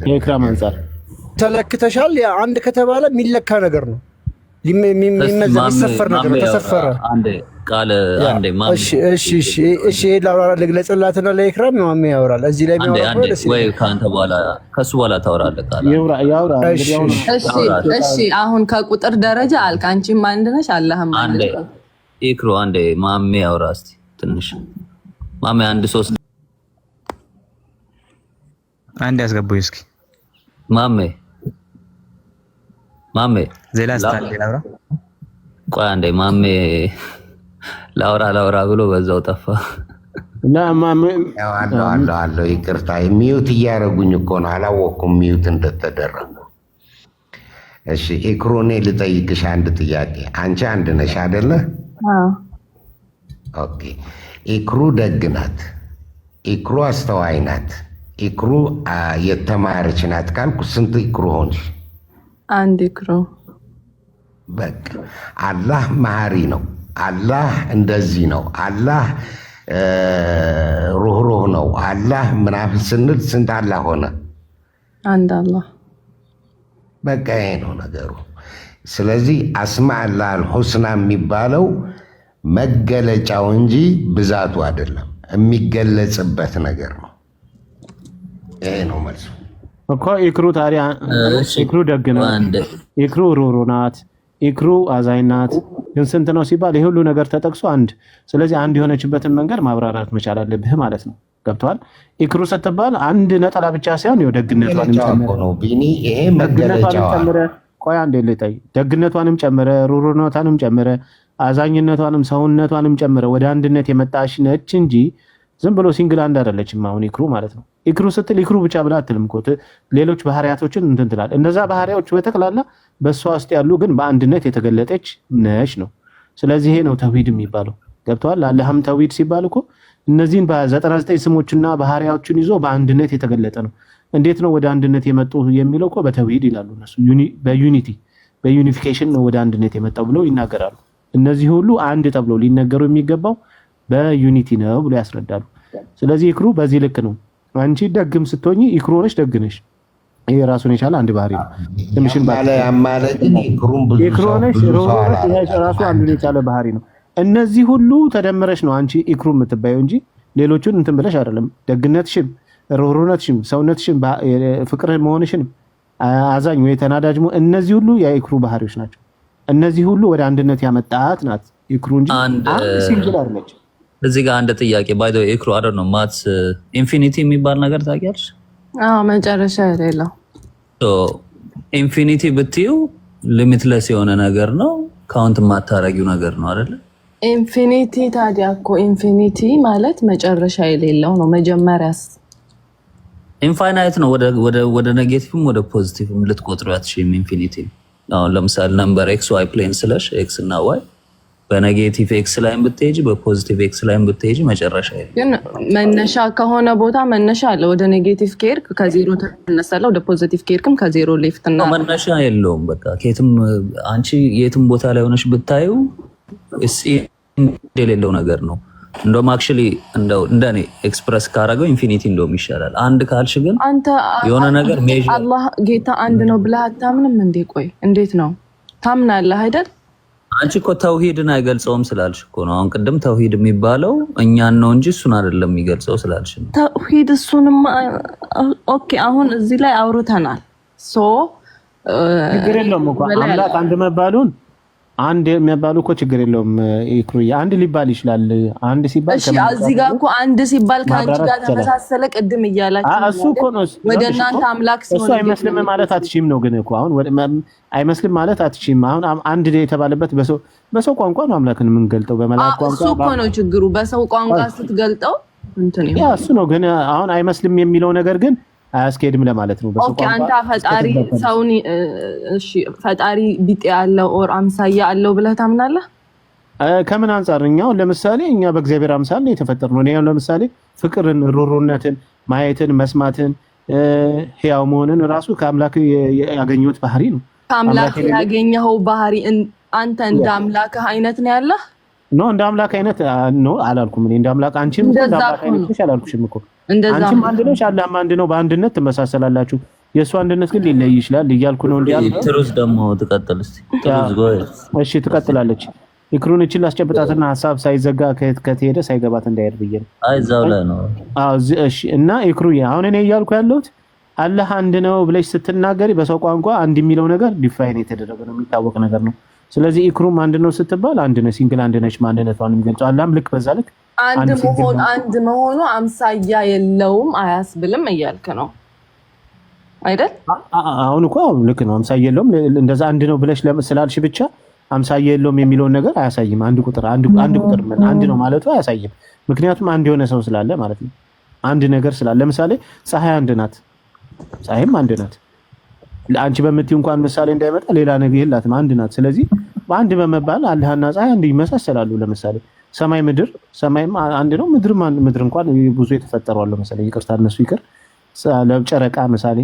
ከኢክራም አንፃር ተለክተሻል። አንድ ከተባለ የሚለካ ነገር ነው፣ የሚሰፈር ነገር ነው። ተሰፈረ። እሺ ላውራ ልግለጽላትና ለኢክራም ማሜ ያወራል። እዚህ ላይ ወይ ከአንተ በኋላ ከሱ በኋላ ታወራለህ። እሺ አሁን ከቁጥር ደረጃ አልክ። አንቺም አንድ ነሽ፣ አላህም አንድ ነው። ኢክሮ አንዴ ማሜ ያወራ እስኪ ትንሽ ማሜ አንድ ሶስት አንድ ያስገቡኝ እስኪ ማሜ ዜላ ስታል ላውራ። ቆይ አንዴ ማሜ ላውራ ብሎ በዛው ጠፋ። እና ማሜ አለው ይቅርታ፣ ሚዩት እያደረጉኝ እኮ ነው፣ አላወኩም ሚዩት እንደተደረጉ። እሺ ኢክሮኔ ልጠይቅሽ አንድ ጥያቄ። አንቺ አንድ ነሽ አይደለ? ኦኬ። ኢክሩ ደግ ናት፣ ኢክሩ አስተዋይ ናት፣ ኢክሩ የተማረች ናት ካልኩ ስንት ኢክሩ ሆንሽ? አንድ ኢክሩ። በቃ አላህ መሐሪ ነው፣ አላህ እንደዚህ ነው፣ አላህ ሩህሩህ ነው፣ አላህ ምናምን ስንል ስንት አላህ ሆነ? አንድ አላህ። በቃ ይሄ ነው ነገሩ። ስለዚህ አስማ አላህል ሁስና የሚባለው መገለጫው እንጂ ብዛቱ አይደለም፣ የሚገለጽበት ነገር ነው። ይሄ ነው መልሱ እኮ። ኢክሩ ታዲያ ኢክሩ ደግ ናት፣ ኢክሩ ሩህሩህ ናት፣ ኢክሩ አዛኝ ናት። ግን ስንት ነው ሲባል ይሄ ሁሉ ነገር ተጠቅሶ አንድ። ስለዚህ አንድ የሆነችበትን መንገድ ማብራራት መቻል አለብህ ማለት ነው። ገብቷል? ኢክሩ ስትባል አንድ ነጠላ ብቻ ሳይሆን ይኸው ደግነቷንም ጨምረ ቆይ አንዴ ልጠይ። ደግነቷንም ጨምረ፣ ሩህሩህነቷንም ጨምረ፣ አዛኝነቷንም ሰውነቷንም ጨምረ ወደ አንድነት የመጣሽ ነች እንጂ ዝም ብሎ ሲንግል አንድ አይደለችም። አሁን ኢክሩ ማለት ነው። ኢክሩ ስትል ኢክሩ ብቻ ብላ አትልም እኮ ሌሎች ባህሪያቶችን እንትን ትላለህ። እነዛ ባህሪያቶች በጠቅላላ በእሷ ውስጥ ያሉ ግን በአንድነት የተገለጠች ነች ነው። ስለዚህ ይሄ ነው ተውሂድ የሚባለው። ገብተዋል? አላህም ተውሂድ ሲባል እኮ እነዚህን በ99 ስሞችና ባህሪያዎችን ይዞ በአንድነት የተገለጠ ነው። እንዴት ነው ወደ አንድነት የመጡ የሚለው እኮ በተውሂድ ይላሉ እነሱ። በዩኒፊኬሽን ነው ወደ አንድነት የመጣው ብለው ይናገራሉ። እነዚህ ሁሉ አንድ ተብሎ ሊነገሩ የሚገባው በዩኒቲ ነው ብሎ ያስረዳሉ። ስለዚህ ኢክሩ በዚህ ልክ ነው። አንቺ ደግም ስትሆኚ ኢክሩ ነሽ፣ ደግ ነሽ። ይሄ ራሱን የቻለ አንድ ባህሪ ነው። ትንሽን ኢክሩ ነሽ፣ ራሱ አንዱን የቻለ ባህሪ ነው። እነዚህ ሁሉ ተደምረሽ ነው አንቺ ኢክሩ የምትባየው እንጂ ሌሎቹን እንትን ብለሽ አይደለም። ደግነትሽም፣ ሩህሩህነትሽም፣ ሰውነትሽም፣ ፍቅር መሆንሽም፣ አዛኝ ወይ ተናዳጅ እነዚህ ሁሉ የኢክሩ ባህሪዎች ናቸው። እነዚህ ሁሉ ወደ አንድነት ያመጣት ናት ኢክሩ እንጂ አንድ ሲንጉላር ነች። እዚህ ጋር አንድ ጥያቄ ባይ ዘ ወይ ኢክሩ አይደል ነው ማትስ ኢንፊኒቲ የሚባል ነገር ታውቂያለሽ? አዎ መጨረሻ የሌለው ኢንፊኒቲ ብትዩ ሊሚትለስ የሆነ ነገር ነው፣ ካውንት የማታረጊው ነገር ነው አይደል? ኢንፊኒቲ ታዲያ እኮ ኢንፊኒቲ ማለት መጨረሻ የሌለው ነው። መጀመሪያስ ኢንፋይናይት ነው። ወደ ኔጌቲቭም ወደ ፖዚቲቭም ልትቆጥሩ አትችይም። ኢንፊኒቲ አሁን ለምሳሌ ነምበር ኤክስ ዋይ ፕሌን ስለሽ ኤክስ እና ዋይ በኔጌቲቭ ኤክስ ላይም ብትሄጂ በፖዚቲቭ ኤክስ ላይም ብትሄጂ መጨረሻ የለም። ግን መነሻ ከሆነ ቦታ መነሻ አለ። ወደ ኔጌቲቭ ከሄድክ ከዜሮ ተነሳለህ፣ ወደ ፖዚቲቭ ከሄድክም ከዜሮ ሌፍት እና መነሻ የለውም። በቃ ከየትም አንቺ የትም ቦታ ላይ ሆነሽ ብታዩ የሌለው ነገር ነው። እንደውም አክቹሊ እንደኔ ኤክስፕረስ ካረገው ኢንፊኒቲ እንደውም ይሻላል። አንድ ካልሽ ግን አንተ የሆነ ነገር ሜዥር አላህ ጌታ አንድ ነው ብለህ አታምንም እንዴ? ቆይ እንዴት ነው ታምናለህ አይደል? አንቺ እኮ ተውሂድን አይገልጸውም ስላልሽ እኮ ነው። አሁን ቅድም ተውሂድ የሚባለው እኛን ነው እንጂ እሱን አይደለም የሚገልጸው ስላልሽ ነው። ተውሂድ እሱንም ኦኬ፣ አሁን እዚህ ላይ አውርተናል። ችግር የለውም እኮ አምላክ አንድ መባሉን አንድ የሚባሉ እኮ ችግር የለውም። ኢክሩዬ አንድ ሊባል ይችላል። አንድ ሲባል እሺ፣ እዚህ ጋር እኮ አንድ ሲባል ከአንቺ ጋር ተመሳሰለ ቅድም እያላችሁ እሱ እኮ ነው ወደ እናንተ አምላክ ሲሆን እሱ አይመስልም ማለት አትችይም ነው። ግን እኮ አሁን አይመስልም ማለት አትችይም። አሁን አንድ የተባለበት በሰው ቋንቋ ነው አምላክን የምንገልጠው፣ በመላእክት ቋንቋ እሱ እኮ ነው ችግሩ። በሰው ቋንቋ ስትገልጠው እንትን ያ እሱ ነው። ግን አሁን አይመስልም የሚለው ነገር ግን አያስኬድም ለማለት ነው። ኦኬ፣ አንተ ፈጣሪ ሰውን እሺ፣ ፈጣሪ ቢጤ ያለው ኦር አምሳያ አለው ብለህ ታምናለህ? ከምን አንፃር? እኛው ለምሳሌ እኛ በእግዚአብሔር አምሳል ነው የተፈጠርነው። እኔ ለምሳሌ ፍቅርን፣ ሩሩነትን፣ ማየትን፣ መስማትን፣ ህያው መሆንን ራሱ ከአምላክ ያገኘሁት ባህሪ ነው። ከአምላክ ያገኘኸው ባህሪ አንተ እንደ አምላክህ አይነት ነው ያለህ? ኖ እንደ አምላክ አይነት ነው አላልኩም። እኔ እንደ አምላክ አንቺም እንደ አምላክ አይነት ነሽ አላልኩሽም እኮ። አንቺም አንድ ነሽ፣ አላህም አንድ ነው። በአንድነት ትመሳሰላላችሁ። የእሱ አንድነት ግን ሊለይ ይችላል እያልኩ ነው። እንዴ ትሩዝ ደግሞ ትቀጥል እስቲ። ትሩዝ ጎይ እሺ፣ ትቀጥላለች። ኢክሩን እቺ ላስጨብጣትና ሐሳብ ሳይዘጋ ከተሄደ ሳይገባት እንዳይሄድ ብዬ ነው። አይ እዛው ላይ ነው። አዎ እሺ። እና ኢክሩ አሁን እኔ እያልኩ ያለሁት አላህ አንድ ነው ብለሽ ስትናገሪ በሰው ቋንቋ አንድ የሚለው ነገር ዲፋይን የተደረገ ነው፣ የሚታወቅ ነገር ነው። ስለዚህ ኢክሩም አንድ ነው ስትባል አንድ ነው፣ ሲንግል አንድ ነች ማንነቷን የሚገልጸው። አላህም ልክ በዛ ልክ አንድ መሆኑ አምሳያ የለውም አያስብልም እያልክ ነው አይደል? አሁን እኮ ልክ ነው፣ አምሳያ የለውም። እንደዛ አንድ ነው ብለሽ ስላልሽ ብቻ አምሳያ የለውም የሚለውን ነገር አያሳይም። አንድ ቁጥር ምን አንድ ነው ማለቱ አያሳይም። ምክንያቱም አንድ የሆነ ሰው ስላለ ማለት ነው። አንድ ነገር ስላለ ለምሳሌ ፀሐይ አንድ ናት፣ ፀሐይም አንድ ናት። ለአንቺ በምትይ እንኳን ምሳሌ እንዳይመጣ ሌላ ነገር የላትም፣ አንድ ናት። ስለዚህ በአንድ በመባል አላህና ፀሐይ አንድ ይመሳሰላሉ። ለምሳሌ ሰማይ ምድር፣ ሰማይም አንድ ነው፣ ምድር እንኳን ብዙ የተፈጠሩ አሉ። መሰለኝ ይቅርታ፣ እነሱ ይቅር። ለጨረቃ ምሳሌ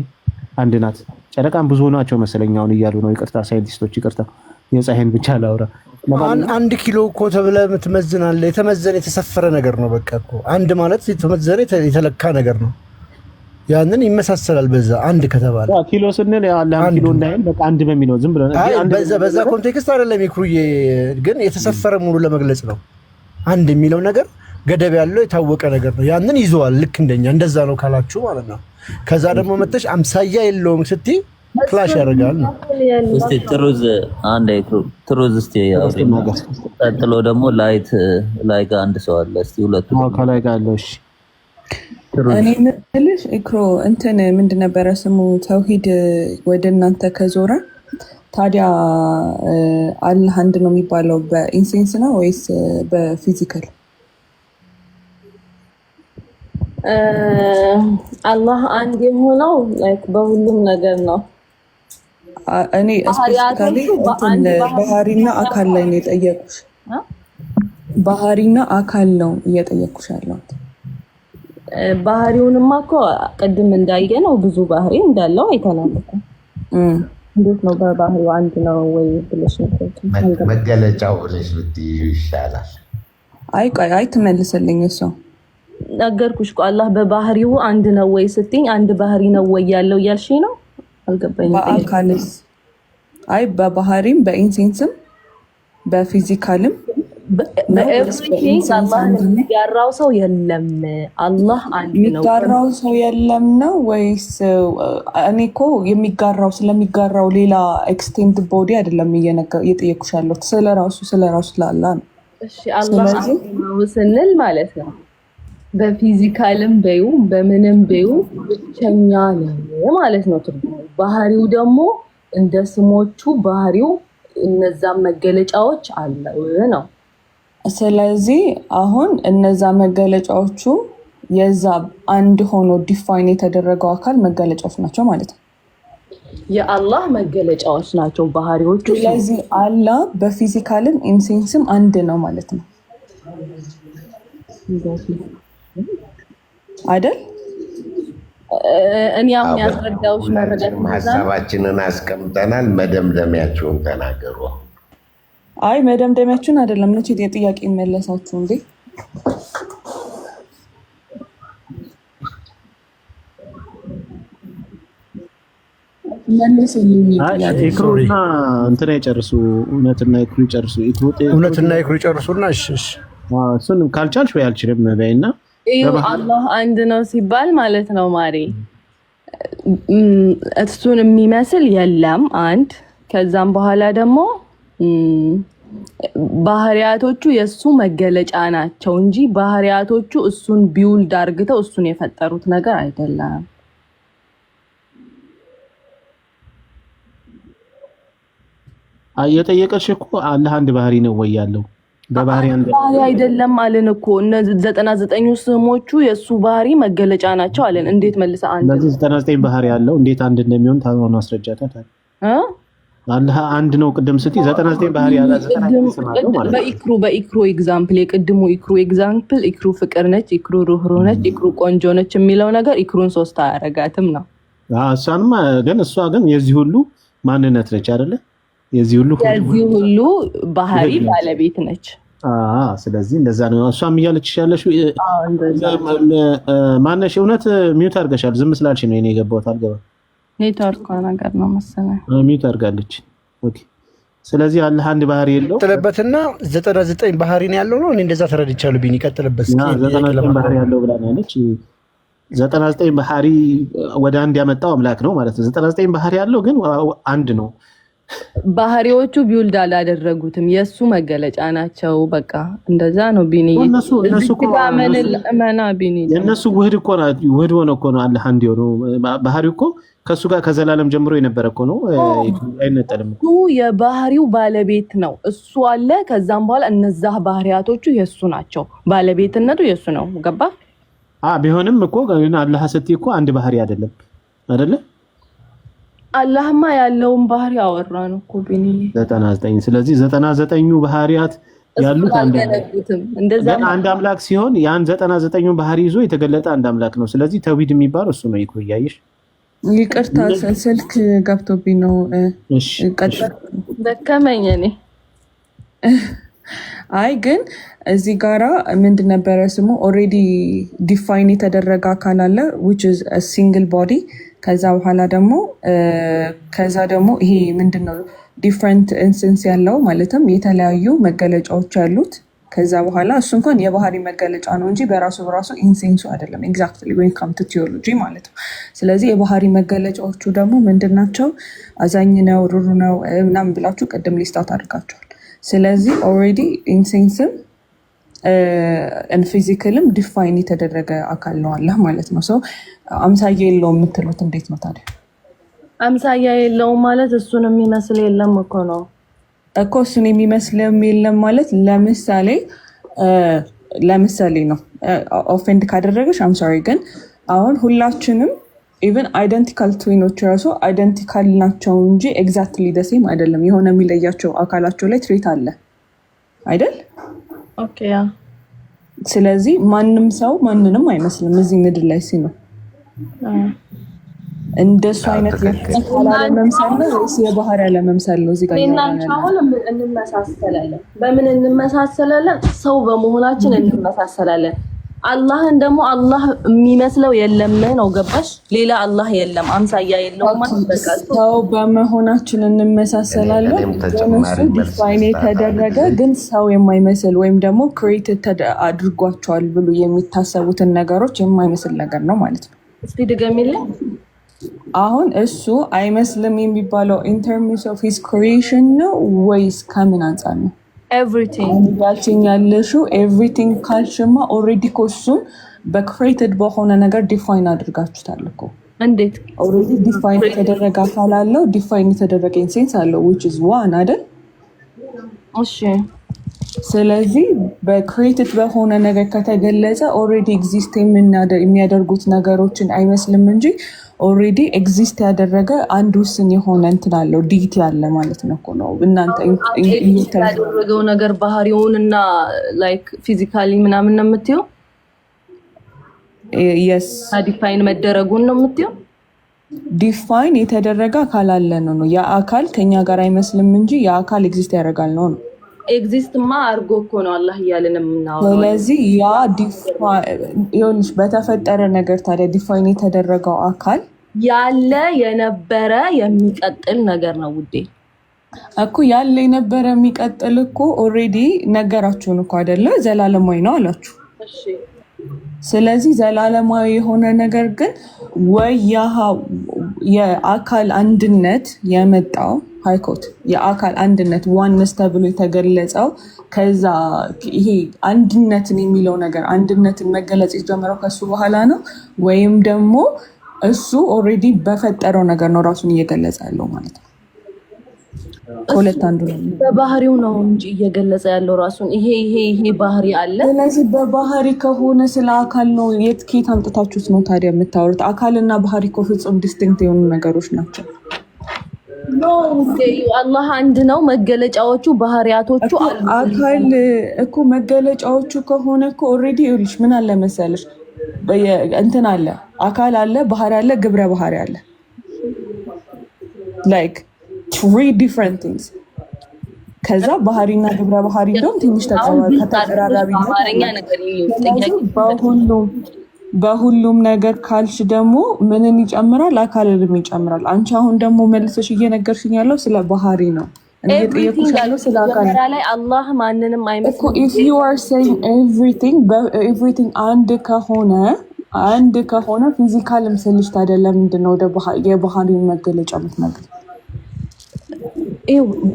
አንድ ናት። ጨረቃም ብዙ ናቸው መሰለኝ አሁን እያሉ ነው። ይቅርታ ሳይንቲስቶች፣ ይቅርታ የፀሐይን ብቻ ላውራ። አንድ ኪሎ እኮ ተብለህ የምትመዝናለህ፣ የተመዘነ የተሰፈረ ነገር ነው። በቃ እኮ አንድ ማለት የተመዘነ የተለካ ነገር ነው። ያንን ይመሳሰላል በዛ አንድ ከተባለ ኪሎ ስንል ያለው ኪሎ እንዳይል በቃ አንድ በሚለው ዝም ብሎ በዛ ኮንቴክስት አይደለም። ይክሩዬ ግን የተሰፈረ ሙሉ ለመግለጽ ነው። አንድ የሚለው ነገር ገደብ ያለው የታወቀ ነገር ነው። ያንን ይዘዋል። ልክ እንደኛ እንደዛ ነው ካላችሁ ማለት ነው። ከዛ ደግሞ መተሽ አምሳያ የለውም ስትይ ክላሽ ያደርጋል ነው። እስቲ ትሩዝ አንድ ትሩዝ እስቲ ቀጥሎ ደግሞ ላይት ላይ ጋር አንድ ሰው አለ። እስቲ ሁለቱ ከላይ ጋር አለ። እሺ እኔ የምልሽ ኢክሮ እንትን ምንድን ነበረ ስሙ ተውሂድ ወደ እናንተ ከዞረ ታዲያ አላህ አንድ ነው የሚባለው በኢንሴንስ ነው ወይስ በፊዚካል? አላህ አንድ የሆነው ላይክ በሁሉም ነገር ነው። እኔ ስፔሲፊካሊ ባህሪና አካል ላይ ነው የጠየቁሽ። ባህሪና አካል ነው እየጠየቁሽ ያለሁት። ባህሪውንማ እኮ ቅድም እንዳየ ነው ብዙ ባህሪ እንዳለው አይተናል እኮ። እንዴት ነው በባህሪው አንድ ነው ወይ ብለሽ ነው መገለጫው ብለሽ ብትይዩ ይሻላል። አይ ትመልስልኝ እሷ ነገርኩሽ እኮ አላህ በባህሪው አንድ ነው ወይ ስትይኝ አንድ ባህሪ ነው ወይ ያለው እያልሽኝ ነው። አልገባኝም። በአካልስ? አይ በባህሪም በኢንሴንስም በፊዚካልም በኤቭሪቲንግ አላህ የሚጋራው ሰው የለም። አላህ አንድ ነው። የሚጋራው ሰው የለም ነው ወይስ? እኔ እኮ የሚጋራው ስለሚጋራው ሌላ ኤክስቴንድ ቦዲ አይደለም እየጠየኩሽ ያለሁት ስለራሱ ለአላህ ነው። እሺ አላህ ነው ስንል ማለት ነው በፊዚካልም በዩ በምንም በዩ ብቸኛ ነው ማለት ነው። ባህሪው ደግሞ እንደ ስሞቹ ባህሪው እነዛም መገለጫዎች አለው ነው። ስለዚህ አሁን እነዛ መገለጫዎቹ የዛ አንድ ሆኖ ዲፋይን የተደረገው አካል መገለጫዎች ናቸው ማለት ነው። የአላህ መገለጫዎች ናቸው ባህሪዎቹ። ስለዚህ አላህ በፊዚካልም ኢንሴንስም አንድ ነው ማለት ነው አይደል? እኔ የሚያስረዳውሽ መረዳት ሀሳባችንን አስቀምጠናል። መደምደሚያችሁን ተናገሩ። አይ መደምደሚያችሁን አይደለም ነው የጥያቄ መለሳችሁ እንዴ? መልስልኝ። ኢክሩና እንትና ይጨርሱ፣ እውነትና ኢክሩ ይጨርሱ። እውነትና ኢክሩ ይጨርሱና እሺ እሱን ካልቻልሽ ወይ አልችልም በይና አላህ አንድ ነው ሲባል ማለት ነው ማሪ እሱን የሚመስል የለም አንድ። ከዛም በኋላ ደግሞ ባህሪያቶቹ የሱ መገለጫ ናቸው እንጂ ባህሪያቶቹ እሱን ቢውልድ አርግተው እሱን የፈጠሩት ነገር አይደለም። አየጠየቀሽ እኮ አላህ አንድ ባህሪ ነው ወይ ያለው? በባህሪ አንድ ባህሪ አይደለም አለን እኮ እነ 99 ስሞቹ የሱ ባህሪ መገለጫ ናቸው አለን። እንዴት መልሰ አንድ ለዚህ 99 ባህሪ ያለው እንዴት አንድ እንደሚሆን ታውቃለህ? አስረጃታል። አላህ አንድ ነው ቅድም ስትይ 99 ባህሪ ያለ 99 ስም አለው ማለት ነው። በኢክሩ ኤግዛምፕል የቅድሙ ኢክሩ ኤግዛምፕል ኢክሩ ፍቅር ነች፣ ኢክሩ ሩህሩህ ነች፣ ኢክሩ ቆንጆ ነች የሚለው ነገር ኢክሩን 3 አያረጋትም ነው። እሷንማ ግን እሷ ግን የዚህ ሁሉ ማንነት ነች አይደለ? የዚህ ሁሉ ባህሪ ባለቤት ነች። ስለዚህ እንደዛ ነው እሷም እያለች ያለሽው። ማነሽ እውነት ሚውት አድርገሻል። ዝም ስላልሽ ነው እኔ የገባሁት። አልገባም። ኔትወርክ ነገር ነው መሰለኝ ሚውት አድርጋለች። ኦኬ። ስለዚህ አላህ አንድ ባህሪ የለው ተለበትና 99 ባህሪ ነው ያለው ነው። እኔ እንደዛ ተረድቻለሁ። ቢኒ ቀጥልበት። 99 ባህሪ ያለው ብላ ነው ያለች። 99 ባህሪ ወደ አንድ ያመጣው አምላክ ነው ማለት ነው። 99 ባህሪ ያለው ግን አንድ ነው። ባህሪዎቹ ቢውልድ አላደረጉትም የሱ መገለጫ ናቸው። በቃ እንደዛ ነው ቢኒ። እነሱ ቢኒ የነሱ ውህድ እኮ ነው። ውህድ ሆነ እኮ ነው አላህ አንድ ነው። ባህሪው እኮ ከሱ ጋር ከዘላለም ጀምሮ የነበረ እኮ ነው። አይነጠልም እኮ የባህሪው ባለቤት ነው እሱ አለ። ከዛም በኋላ እነዛ ባህሪያቶቹ የሱ ናቸው። ባለቤትነቱ የሱ ነው። ገባ? ቢሆንም እኮ ግን አላህ ስትይ እኮ አንድ ባህሪ አይደለም አይደለ? አላህማ ያለውን ባህሪ አወራን እኮ ቢኒ 99። ስለዚህ 99ኙ ባህሪያት ያሉት አንድ አምላክ ሲሆን ያን 99ኙ ባህሪ ይዞ የተገለጠ አንድ አምላክ ነው። ስለዚህ ተውሂድ የሚባለው እሱ ነው። ይኩ ያይሽ ይቅርታ ስልክ ገብቶብኝ ነው። እሺ ደከመኝ እኔ። አይ ግን እዚህ ጋራ ምንድን ነበረ ስሙ ኦልሬዲ ዲፋይን የተደረገ አካል አለ which is a single body። ከዛ በኋላ ደግሞ ይሄ ምንድነው ዲፈረንት ኢንስተንስ ያለው ማለትም የተለያዩ መገለጫዎች ያሉት። ከዛ በኋላ እሱ እንኳን የባህሪ መገለጫ ነው እንጂ በራሱ ኢንሴንሱ አይደለም። ኤግዛክትሊ when come to theology ማለት ነው። ስለዚህ የባህሪ መገለጫዎቹ ደግሞ ምንድናቸው? አዛኝ ነው፣ ሩሩ ነው ምናምን ብላችሁ ቅድም ሊስታት አድርጋችኋል። ስለዚህ ኦልሬዲ ኢንሴንስም ፊዚካልም ዲፋይን የተደረገ አካል ነው አላህ ማለት ነው። ሰው አምሳያ የለውም የምትሉት እንዴት ነው ታዲያ? አምሳያ የለውም ማለት እሱን የሚመስል የለም እኮ ነው እኮ። እሱን የሚመስል የለም ማለት ለምሳሌ ነው። ኦፌንድ ካደረገሽ አም ሶሪ። ግን አሁን ሁላችንም ኢቨን አይደንቲካል ትዊኖች ራሱ አይደንቲካል ናቸው እንጂ ኤግዛክትሊ ደሴም አይደለም። የሆነ የሚለያቸው አካላቸው ላይ ትሬት አለ አይደል? ኦኬ ያ። ስለዚህ ማንም ሰው ማንንም አይመስልም እዚህ ምድር ላይ ሲኖር። እንደሱ አይነት ያለመምሰል ነው ወይስ የባህሪ ያለመምሰል ነው? እዚህ ጋር አሁን እንመሳሰላለን። በምን እንመሳሰላለን? ሰው በመሆናችን እንመሳሰላለን። አላህን ደግሞ አላህ የሚመስለው የለም ነው። ገባሽ? ሌላ አላህ የለም፣ አምሳያ የለውም ማለት በቃ ሰው በመሆናችን እንመሳሰላለን። እሱ ዲፋይን የተደረገ ግን ሰው የማይመስል ወይም ደግሞ ክሬትድ አድርጓቸዋል ብሎ የሚታሰቡትን ነገሮች የማይመስል ነገር ነው ማለት ነው። እስቲ ድገሚልኝ። አሁን እሱ አይመስልም የሚባለው ኢን ተርምስ ኦፍ ሂዝ ክሪኤሽን ነው ወይስ ከምን አንጻር ነው? ኤቭሪቲንግ ያለሽው ኤቭሪቲንግ ካልሽማ ኦልሬዲ እኮ እሱን በክሬትድ በሆነ ነገር ዲፋይን አድርጋችሁታል እኮ። እንዴት? ኦልሬዲ ዲፋይን የተደረገ አካል አለው፣ ዲፋይን የተደረገ ኢንሴንስ አለው which is one አይደል? እሺ። ስለዚህ በክሬትድ በሆነ ነገር ከተገለጸ ኦልሬዲ ኤግዚስት የሚያደርጉት ነገሮችን አይመስልም እንጂ ኦልሬዲ ኤግዚስት ያደረገ አንድ ውስን የሆነ እንትን አለው ዲቲ ያለ ማለት ነው እኮ ነው። እናንተ ያደረገው ነገር ባህሪውንና ላይክ ፊዚካሊ ምናምን ነው የምትይው? yes ዲፋይን መደረጉን ነው የምትይው? ዲፋይን የተደረገ አካል አለ ነው። ያ አካል ከኛ ጋር አይመስልም እንጂ ያ አካል ኤግዚስት ያደርጋል ነው። ኤግዚስትማ አርጎ እኮ ነው አላህ እያለን የምናወራው። ስለዚህ ያ ዲፋይን በተፈጠረ ነገር ታዲያ ዲፋይን የተደረገው አካል ያለ የነበረ የሚቀጥል ነገር ነው ውዴ እኮ ያለ የነበረ የሚቀጥል እኮ ኦሬዲ ነገራችሁን እኮ አይደለ ዘላለማዊ ነው አላችሁ እሺ ስለዚህ ዘላለማዊ የሆነ ነገር ግን ወይ የአካል አንድነት የመጣው ሃይኮት የአካል አንድነት ዋንስ ተብሎ የተገለጸው ከዛ ይሄ አንድነትን የሚለው ነገር አንድነትን መገለጽ የጀመረው ከሱ በኋላ ነው ወይም ደግሞ እሱ ኦሬዲ በፈጠረው ነገር ነው ራሱን እየገለጸ ያለው ማለት ነው ሁለት አንዱ ነው በባህሪው ነው እንጂ እየገለጸ ያለው ራሱን ይሄ ባህሪ አለ ስለዚህ በባህሪ ከሆነ ስለ አካል ነው የትኬት አምጥታችሁት ነው ታዲያ የምታወሩት አካልና ባህሪ እኮ ፍጹም ዲስቲንክት የሆኑ ነገሮች ናቸው ኖ አላህ አንድ ነው መገለጫዎቹ ባህሪያቶቹ አካል እኮ መገለጫዎቹ ከሆነ እኮ ኦሬዲ ይልሽ ምን አለ መሰለሽ እንትን አለ አካል አለ ባህሪ አለ ግብረ ባህሪ አለ like three different things ከዛ ባህሪና ግብረ ባህሪ እንደውም ትንሽ ተቀራራቢ ነው በሁሉም ነገር ካልሽ ደግሞ ምንን ይጨምራል አካልንም ይጨምራል አንቺ አሁን ደግሞ መልሰሽ እየነገርሽኝ ያለው ስለ ባህሪ ነው እየጠየኩሽ ያለው ስለ አካል ላይ አላህ ማንንም አይመስልም if you are saying everything አንድ ከሆነ ፊዚካል ምስልሽ ታዲያ ለምንድን ነው ወደ የባህሪውን መገለጫ የምትነግሪው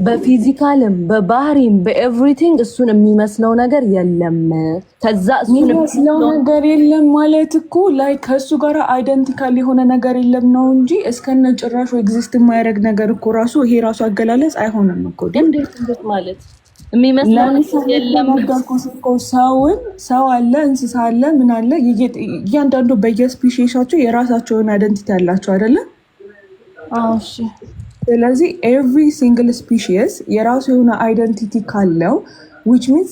በፊዚካልም በባህሪም በኤቭሪቲንግ እሱን የሚመስለው ነገር የለም ከዛ እሱን የሚመስለው ነገር የለም ማለት እኮ ላይ ከሱ ጋር አይደንቲካል የሆነ ነገር የለም ነው እንጂ እስከነ ጭራሹ ኤግዚስት የማያደርግ ነገር እኮ ራሱ ይሄ ራሱ አገላለጽ አይሆንም እኮ እንዴት ማለት የሚመስለው የለም ሰው አለ እንስሳ አለ ምን አለ እያንዳንዱ በየስፔሺሳቸው የራሳቸውን አይደንቲቲ ያላቸው አይደለ እሺ ስለዚህ every single species የራሱ የሆነ አይደንቲቲ ካለው which means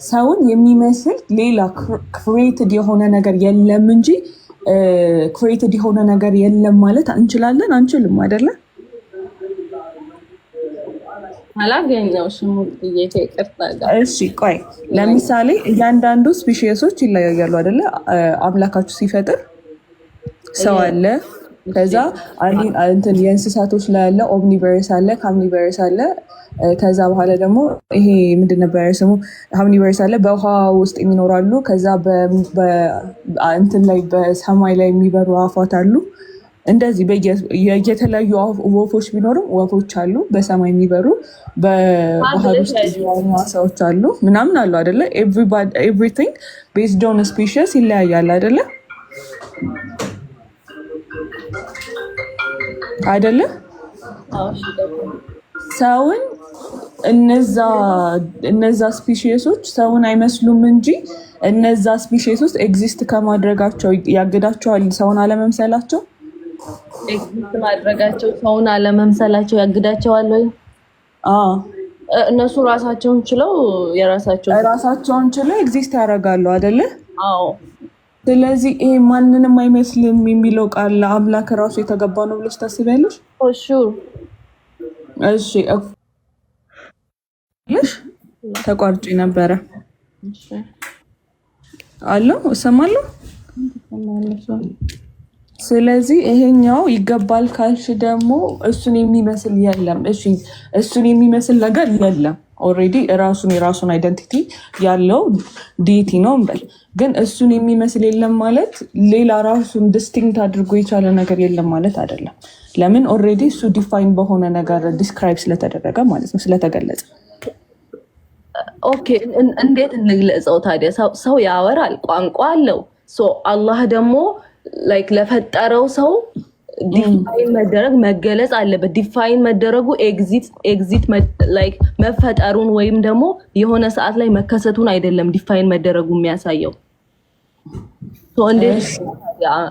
ሰውን የሚመስል ሌላ created የሆነ ነገር የለም እንጂ created የሆነ ነገር የለም ማለት እንችላለን አንችልም አይደለ አላገኘው ስሙ ይቅርታ እሺ ቆይ ለምሳሌ እያንዳንዱ ስፔሺሶች ይለያያሉ አይደለ አምላካችሁ ሲፈጥር ሰው አለ ከዛ እንትን የእንስሳቶች ላይ ያለ ኦምኒቨርስ አለ ካምኒቨርስ አለ ከዛ በኋላ ደግሞ ይሄ ምንድን ነበር ስሙ ሃምኒቨርስ አለ በውሃ ውስጥ የሚኖራሉ ከዛ እንትን ላይ በሰማይ ላይ የሚበሩ አፏት አሉ እንደዚህ የተለያዩ ወፎች ቢኖርም ወፎች አሉ በሰማይ የሚበሩ በባህር ውስጥ የሚኖሩ አሳዎች አሉ ምናምን አሉ አይደለ everything based on a species ይለያያል አይደለ አይደለም ሰውን እነዛ ስፔሺሶች ሰውን አይመስሉም እንጂ እነዛ ስፔሺሶች ኤግዚስት ከማድረጋቸው ያግዳቸዋል ሰውን አለመምሰላቸው ኤግዚስት ማድረጋቸው ሰውን አለመምሰላቸው ያግዳቸዋል ወይ እነሱ ራሳቸውን ችለው ኤግዚስት ያደርጋሉ አይደለ አዎ ስለዚህ ይሄ ማንንም አይመስልም የሚለው ቃል ለአምላክ ራሱ የተገባ ነው ብለሽ ታስቢያለሽ? እሺ ተቋርጬ ነበረ አለው እሰማለሁ ስለዚህ ይሄኛው ይገባል ካልሽ ደግሞ እሱን የሚመስል የለም እሺ እሱን የሚመስል ነገር የለም ኦሬዲ የራሱን አይደንቲቲ ያለው ዲቲ ነው እንበል ግን እሱን የሚመስል የለም ማለት ሌላ ራሱን ዲስቲንክት አድርጎ የቻለ ነገር የለም ማለት አይደለም ለምን ኦሬዲ እሱ ዲፋይን በሆነ ነገር ዲስክራይብ ስለተደረገ ማለት ነው ስለተገለጸ ኦኬ እንዴት እንግለጸው ታዲያ ሰው ያወራል ቋንቋ አለው ሶ አላህ ደግሞ ላይክ ለፈጠረው ሰው ዲፋይን መደረግ መገለጽ አለበት ዲፋይን መደረጉ ኤግዚት ላይክ መፈጠሩን ወይም ደግሞ የሆነ ሰዓት ላይ መከሰቱን አይደለም ዲፋይን መደረጉ የሚያሳየው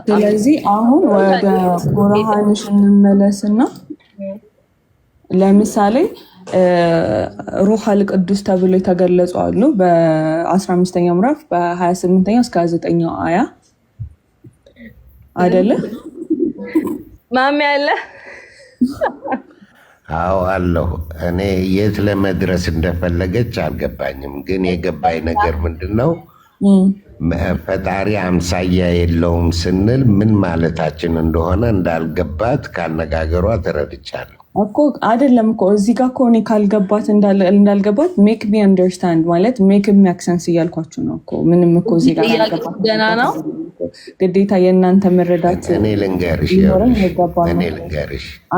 ስለዚህ አሁን ወደ ቁርአንሽ እንመለስና ለምሳሌ ሩሐል ቅዱስ ተብሎ የተገለጹ አሉ በ15ኛው ምዕራፍ በ28ኛው እስከ 29ኛው አያ አይደለ ማሚ አለ አዎ አለሁ እኔ የት ለመድረስ እንደፈለገች አልገባኝም ግን የገባኝ ነገር ምንድነው ፈጣሪ አምሳያ የለውም ስንል ምን ማለታችን እንደሆነ እንዳልገባት ካነጋገሯ ተረድቻለሁ እኮ። አይደለም እኮ እዚህ ጋር እኮ እኔ ካልገባት እንዳልገባት ሜክ ሚ አንደርስታንድ ማለት ሜክ ሜክ ሰንስ እያልኳችሁ ነው እኮ። ምንም እኮ እዚህ ጋር ካልገባት ገና ነው ግዴታ የእናንተ መረዳት። እኔ ልንገርሽ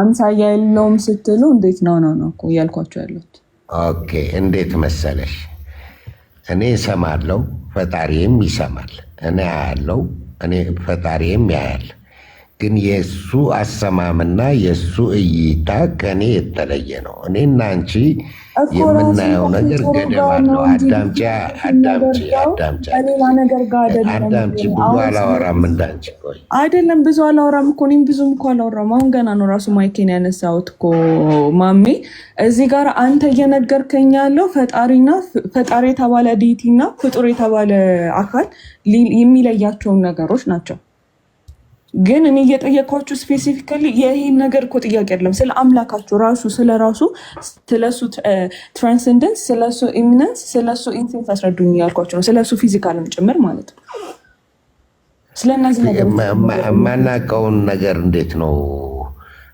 አምሳያ የለውም ስትሉ እንዴት ነው እኮ እያልኳችሁ ያለሁት። ኦኬ እንዴት መሰለሽ፣ እኔ እሰማለሁ፣ ፈጣሪም ይሰማል። እኔ አያለው፣ ፈጣሪም ያያል። ግን የእሱ አሰማምና የእሱ እይታ ከኔ የተለየ ነው። እኔና አንቺ የምናየው ነገር ገደብ አለው። አዳምጪ፣ ብዙ አላወራም እንዳንቺ። ቆይ አይደለም ብዙ አላወራም እኮ እኔም ብዙም እኮ አላወራም። አሁን ገና ነው ራሱ ማይኬን ያነሳሁት እኮ ማሜ። እዚህ ጋር አንተ እየነገርከኝ ያለው ፈጣሪ የተባለ ዲቲ እና ፍጡር የተባለ አካል የሚለያቸውን ነገሮች ናቸው። ግን እኔ እየጠየኳችሁ ስፔሲፊካሊ ይሄን ነገር እኮ ጥያቄ አይደለም። ስለ አምላካችሁ ራሱ ስለራሱ ስለሱ ትራንሰንደንስ ስለሱ ኢሚነንስ ስለሱ ኢንሴንስ አስረዱኝ ያልኳችሁ ነው። ስለሱ ፊዚካልም ጭምር ማለት ነው። ስለነዚህ ነገር የማናውቀውን ነገር እንዴት ነው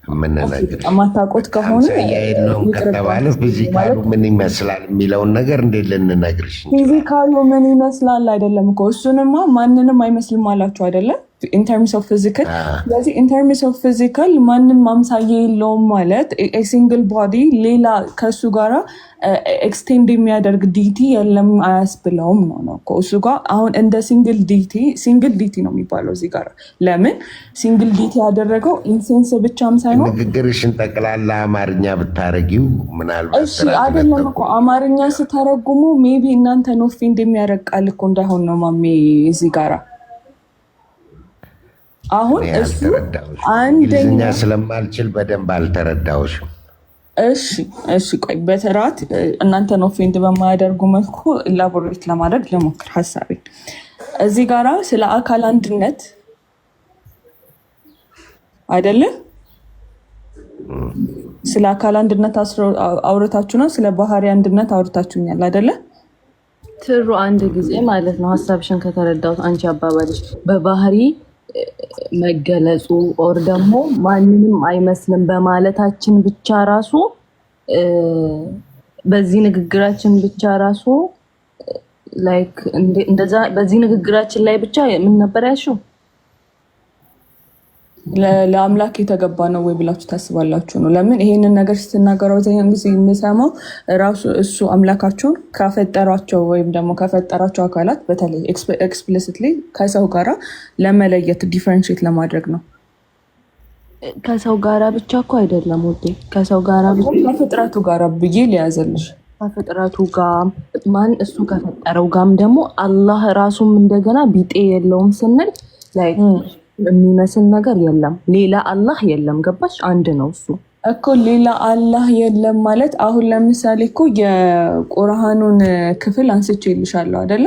የምንነግርሽ? የማታውቁት ከሆነ የለውም ከተባለ ፊዚካሉ ምን ይመስላል የሚለውን ነገር እንዴት ልንነግርሽ? ፊዚካሉ ምን ይመስላል አይደለም እኮ እሱንማ ማንንም አይመስልም አላችሁ አይደለም? in terms of physical ስለዚህ in terms of physical ማንም አምሳያ የለውም ማለት ሲንግል ቦዲ ሌላ ከሱ ጋራ ኤክስቴንድ የሚያደርግ ዲቲ የለም አያስብለውም ነው እኮ እሱ ጋር። አሁን እንደ ሲንግል ዲቲ ነው የሚባለው እዚህ ጋር። ለምን ሲንግል ዲቲ ያደረገው ኢንሴንስ ብቻም ሳይሆን ንግግርሽን ጠቅላላ አማርኛ ብታረጊው ምናልባት እሺ አይደለም እኮ አማርኛ ስተረጉሙ ሜቢ እናንተን ኦፌንድ የሚያደርግ ቃል እኮ እንዳይሆን ነው ማሜ እዚህ ጋራ። አሁን እሱ አንደኛ ስለማልችል በደንብ አልተረዳውሽም። እሺ ቆይ በተራት እናንተን ኦፌንድ በማያደርጉ መልኩ ኢላቦሬት ለማድረግ ልሞክር ሀሳቤ። እዚህ ጋራ ስለ አካል አንድነት አይደለ? ስለ አካል አንድነት አውርታችሁ ነው። ስለ ባህሪ አንድነት አውርታችሁኛል አይደለ? ትሩ አንድ ጊዜ ማለት ነው ሀሳብሽን ከተረዳሁት አንቺ አባባልሽ በባህሪ መገለጹ ኦር ደግሞ ማንንም አይመስልም በማለታችን ብቻ ራሱ በዚህ ንግግራችን ብቻ ራሱ ላይክ እንደዛ በዚህ ንግግራችን ላይ ብቻ ምን ነበር ያልሽው? ለአምላክ የተገባ ነው ወይ ብላችሁ ታስባላችሁ ነው? ለምን ይሄንን ነገር ስትናገረው ዘያን ጊዜ የምሰማው ራሱ እሱ አምላካቸውን ከፈጠሯቸው ወይም ደግሞ ከፈጠራቸው አካላት በተለይ ኤክስፕሊሲትሊ ከሰው ጋራ ለመለየት ዲፈረንሺየት ለማድረግ ነው። ከሰው ጋራ ብቻ እኮ አይደለም ውዴ፣ ከሰው ጋራ ብቻ ከፍጥረቱ ጋራ ብዬ ሊያዘልሽ ከፍጥረቱ ጋር ማን እሱ ከፈጠረው ጋም ደግሞ አላህ ራሱም እንደገና ቢጤ የለውም ስንል ላይክ የሚመስል ነገር የለም። ሌላ አላህ የለም። ገባሽ? አንድ ነው እሱ እኮ ሌላ አላህ የለም ማለት አሁን ለምሳሌ እኮ የቁርአኑን ክፍል አንስቼ ይልሻለሁ አይደለ?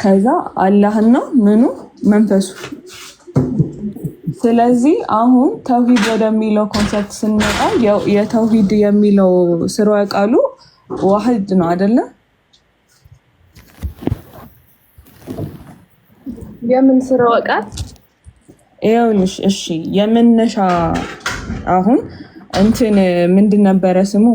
ከዛ አላህና ምኑ መንፈሱ። ስለዚህ አሁን ተውሂድ ወደሚለው ኮንሰፕት ስንመጣ የተውሂድ የሚለው ስርወ ቃሉ ዋህድ ነው አይደለ? የምን ስርወ ቃል ይኸውልሽ፣ እሺ የመነሻ አሁን እንትን ምንድን ነበረ ስሙ?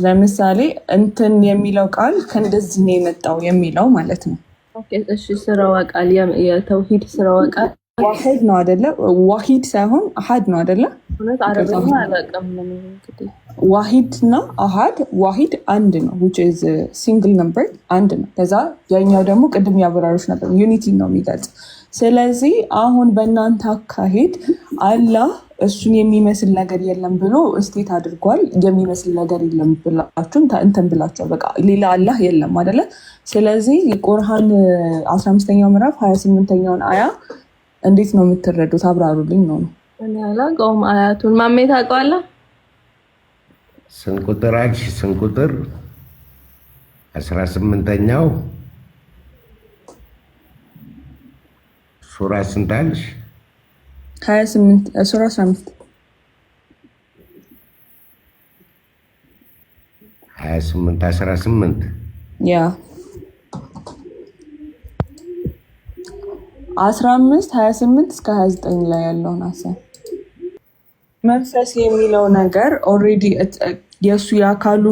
ለምሳሌ እንትን የሚለው ቃል ከእንደዚህ ነው የመጣው የሚለው ማለት ነው። ኦኬ እሺ፣ ስርወ ቃል የተውሂድ ስርወ ቃል ዋሂድ ነው አይደለ? ዋሂድ ሳይሆን አሃድ ነው አይደለ? እውነት አረበኛ አላውቅም። እንግዲህ ዋሂድ እና አሃድ፣ ዋሂድ አንድ ነው which is single number አንድ ነው። ከዛ ያኛው ደግሞ ቅድም ያብራሮች ነበር ዩኒቲ ነው የሚገልጽ። ስለዚህ አሁን በእናንተ አካሄድ አላህ እሱን የሚመስል ነገር የለም ብሎ እስቴት አድርጓል። የሚመስል ነገር የለም ብላችሁም እንትን ብላችኋል። በቃ ሌላ አላህ የለም አይደለ? ስለዚህ የቁርአን 15ኛው ምዕራፍ 28ኛውን አያ እንዴት ነው የምትረዱት? አብራሩልኝ ነው። እኔ አላውቀውም አያቱን። ማሜ ታውቀዋለህ? ስንት ቁጥር አልሽ? ስንት ቁጥር? 18ኛው ሱራ ስንት አልሽ? 28 ሱራ 15 28 18 ያ 15 28 እስከ 29 ላይ ያለውን አሰብ መንፈስ የሚለው ነገር ኦልሬዲ የእሱ የአካሉ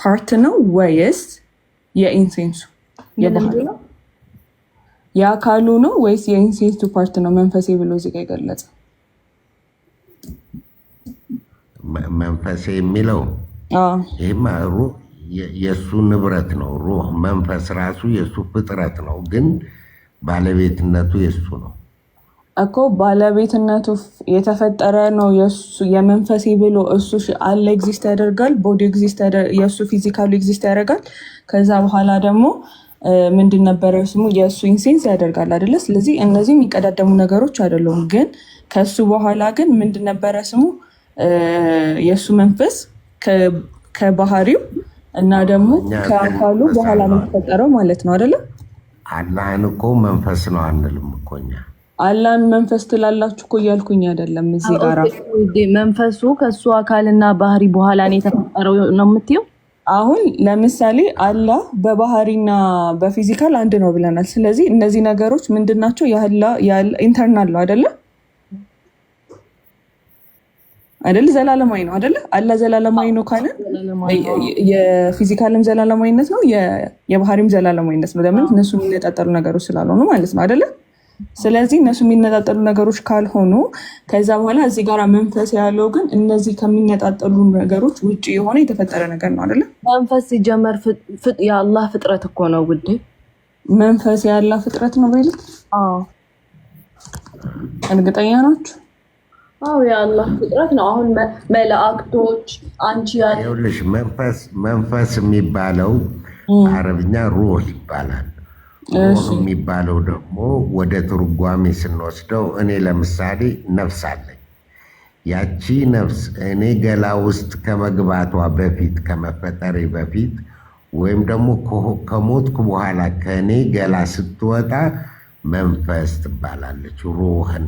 ፓርት ነው ወይስ የኢንሴንሱ የባህሉ የአካሉ ነው ወይስ የኢንሴንሱ ፓርት ነው? መንፈሴ ብሎ እዚህ ጋር የገለጸ መንፈሴ የሚለው ይሄማ ሩህ የእሱ ንብረት ነው። ሩህ መንፈስ ራሱ የእሱ ፍጥረት ነው፣ ግን ባለቤትነቱ የእሱ ነው እኮ። ባለቤትነቱ የተፈጠረ ነው የእሱ የመንፈሴ ብሎ እሱ አለ ኤግዚስት ያደርጋል። ቦዲ ኤግዚስት የእሱ ፊዚካሉ ኤግዚስት ያደርጋል። ከዛ በኋላ ደግሞ ምንድን ነበረ ስሙ የእሱ ኢንሴንስ ያደርጋል አይደለ? ስለዚህ እነዚህ የሚቀዳደሙ ነገሮች አይደሉም። ግን ከሱ በኋላ ግን ምንድን ነበረ ስሙ የእሱ መንፈስ ከባህሪው እና ደግሞ ከአካሉ በኋላ ነው የተፈጠረው ማለት ነው አይደለ? አላህን እኮ መንፈስ ነው አንልም እኮ እኛ። አላህን መንፈስ ትላላችሁ እኮ እያልኩኝ አይደለም። እዚህ ጋር መንፈሱ ከሱ አካልና ባህሪ በኋላ ነው የተፈጠረው ነው የምትይው? አሁን ለምሳሌ አላህ በባህሪና በፊዚካል አንድ ነው ብለናል። ስለዚህ እነዚህ ነገሮች ምንድናቸው? ኢንተርናል ነው አይደለ? አይደል? ዘላለማዊ ነው አይደለ? አላህ ዘላለማዊ ነው ካለ የፊዚካልም ዘላለማዊነት ነው፣ የባህሪም ዘላለማዊነት ነው። ለምን? እነሱ የሚነጣጠሉ ነገሮች ስላልሆኑ ማለት ነው አይደለ? ስለዚህ እነሱ የሚነጣጠሉ ነገሮች ካልሆኑ ከዛ በኋላ እዚህ ጋር መንፈስ ያለው ግን እነዚህ ከሚነጣጠሉ ነገሮች ውጪ የሆነ የተፈጠረ ነገር ነው አይደለ? መንፈስ ሲጀመር የአላህ ፍጥረት እኮ ነው ውዴ። መንፈስ የአላህ ፍጥረት ነው ቢል? አዎ። እርግጠኛ ናችሁ? አዎ የአላህ ፍጥረት ነው። አሁን መላእክቶች አንቺ ይኸውልሽ መንፈስ የሚባለው አረብኛ ሩህ ይባላል። ሩህ የሚባለው ደግሞ ወደ ትርጓሜ ስንወስደው እኔ ለምሳሌ ነፍስ አለኝ። ያቺ ነፍስ እኔ ገላ ውስጥ ከመግባቷ በፊት ከመፈጠሬ በፊት ወይም ደግሞ ከሞትኩ በኋላ ከእኔ ገላ ስትወጣ መንፈስ ትባላለች። ሩህን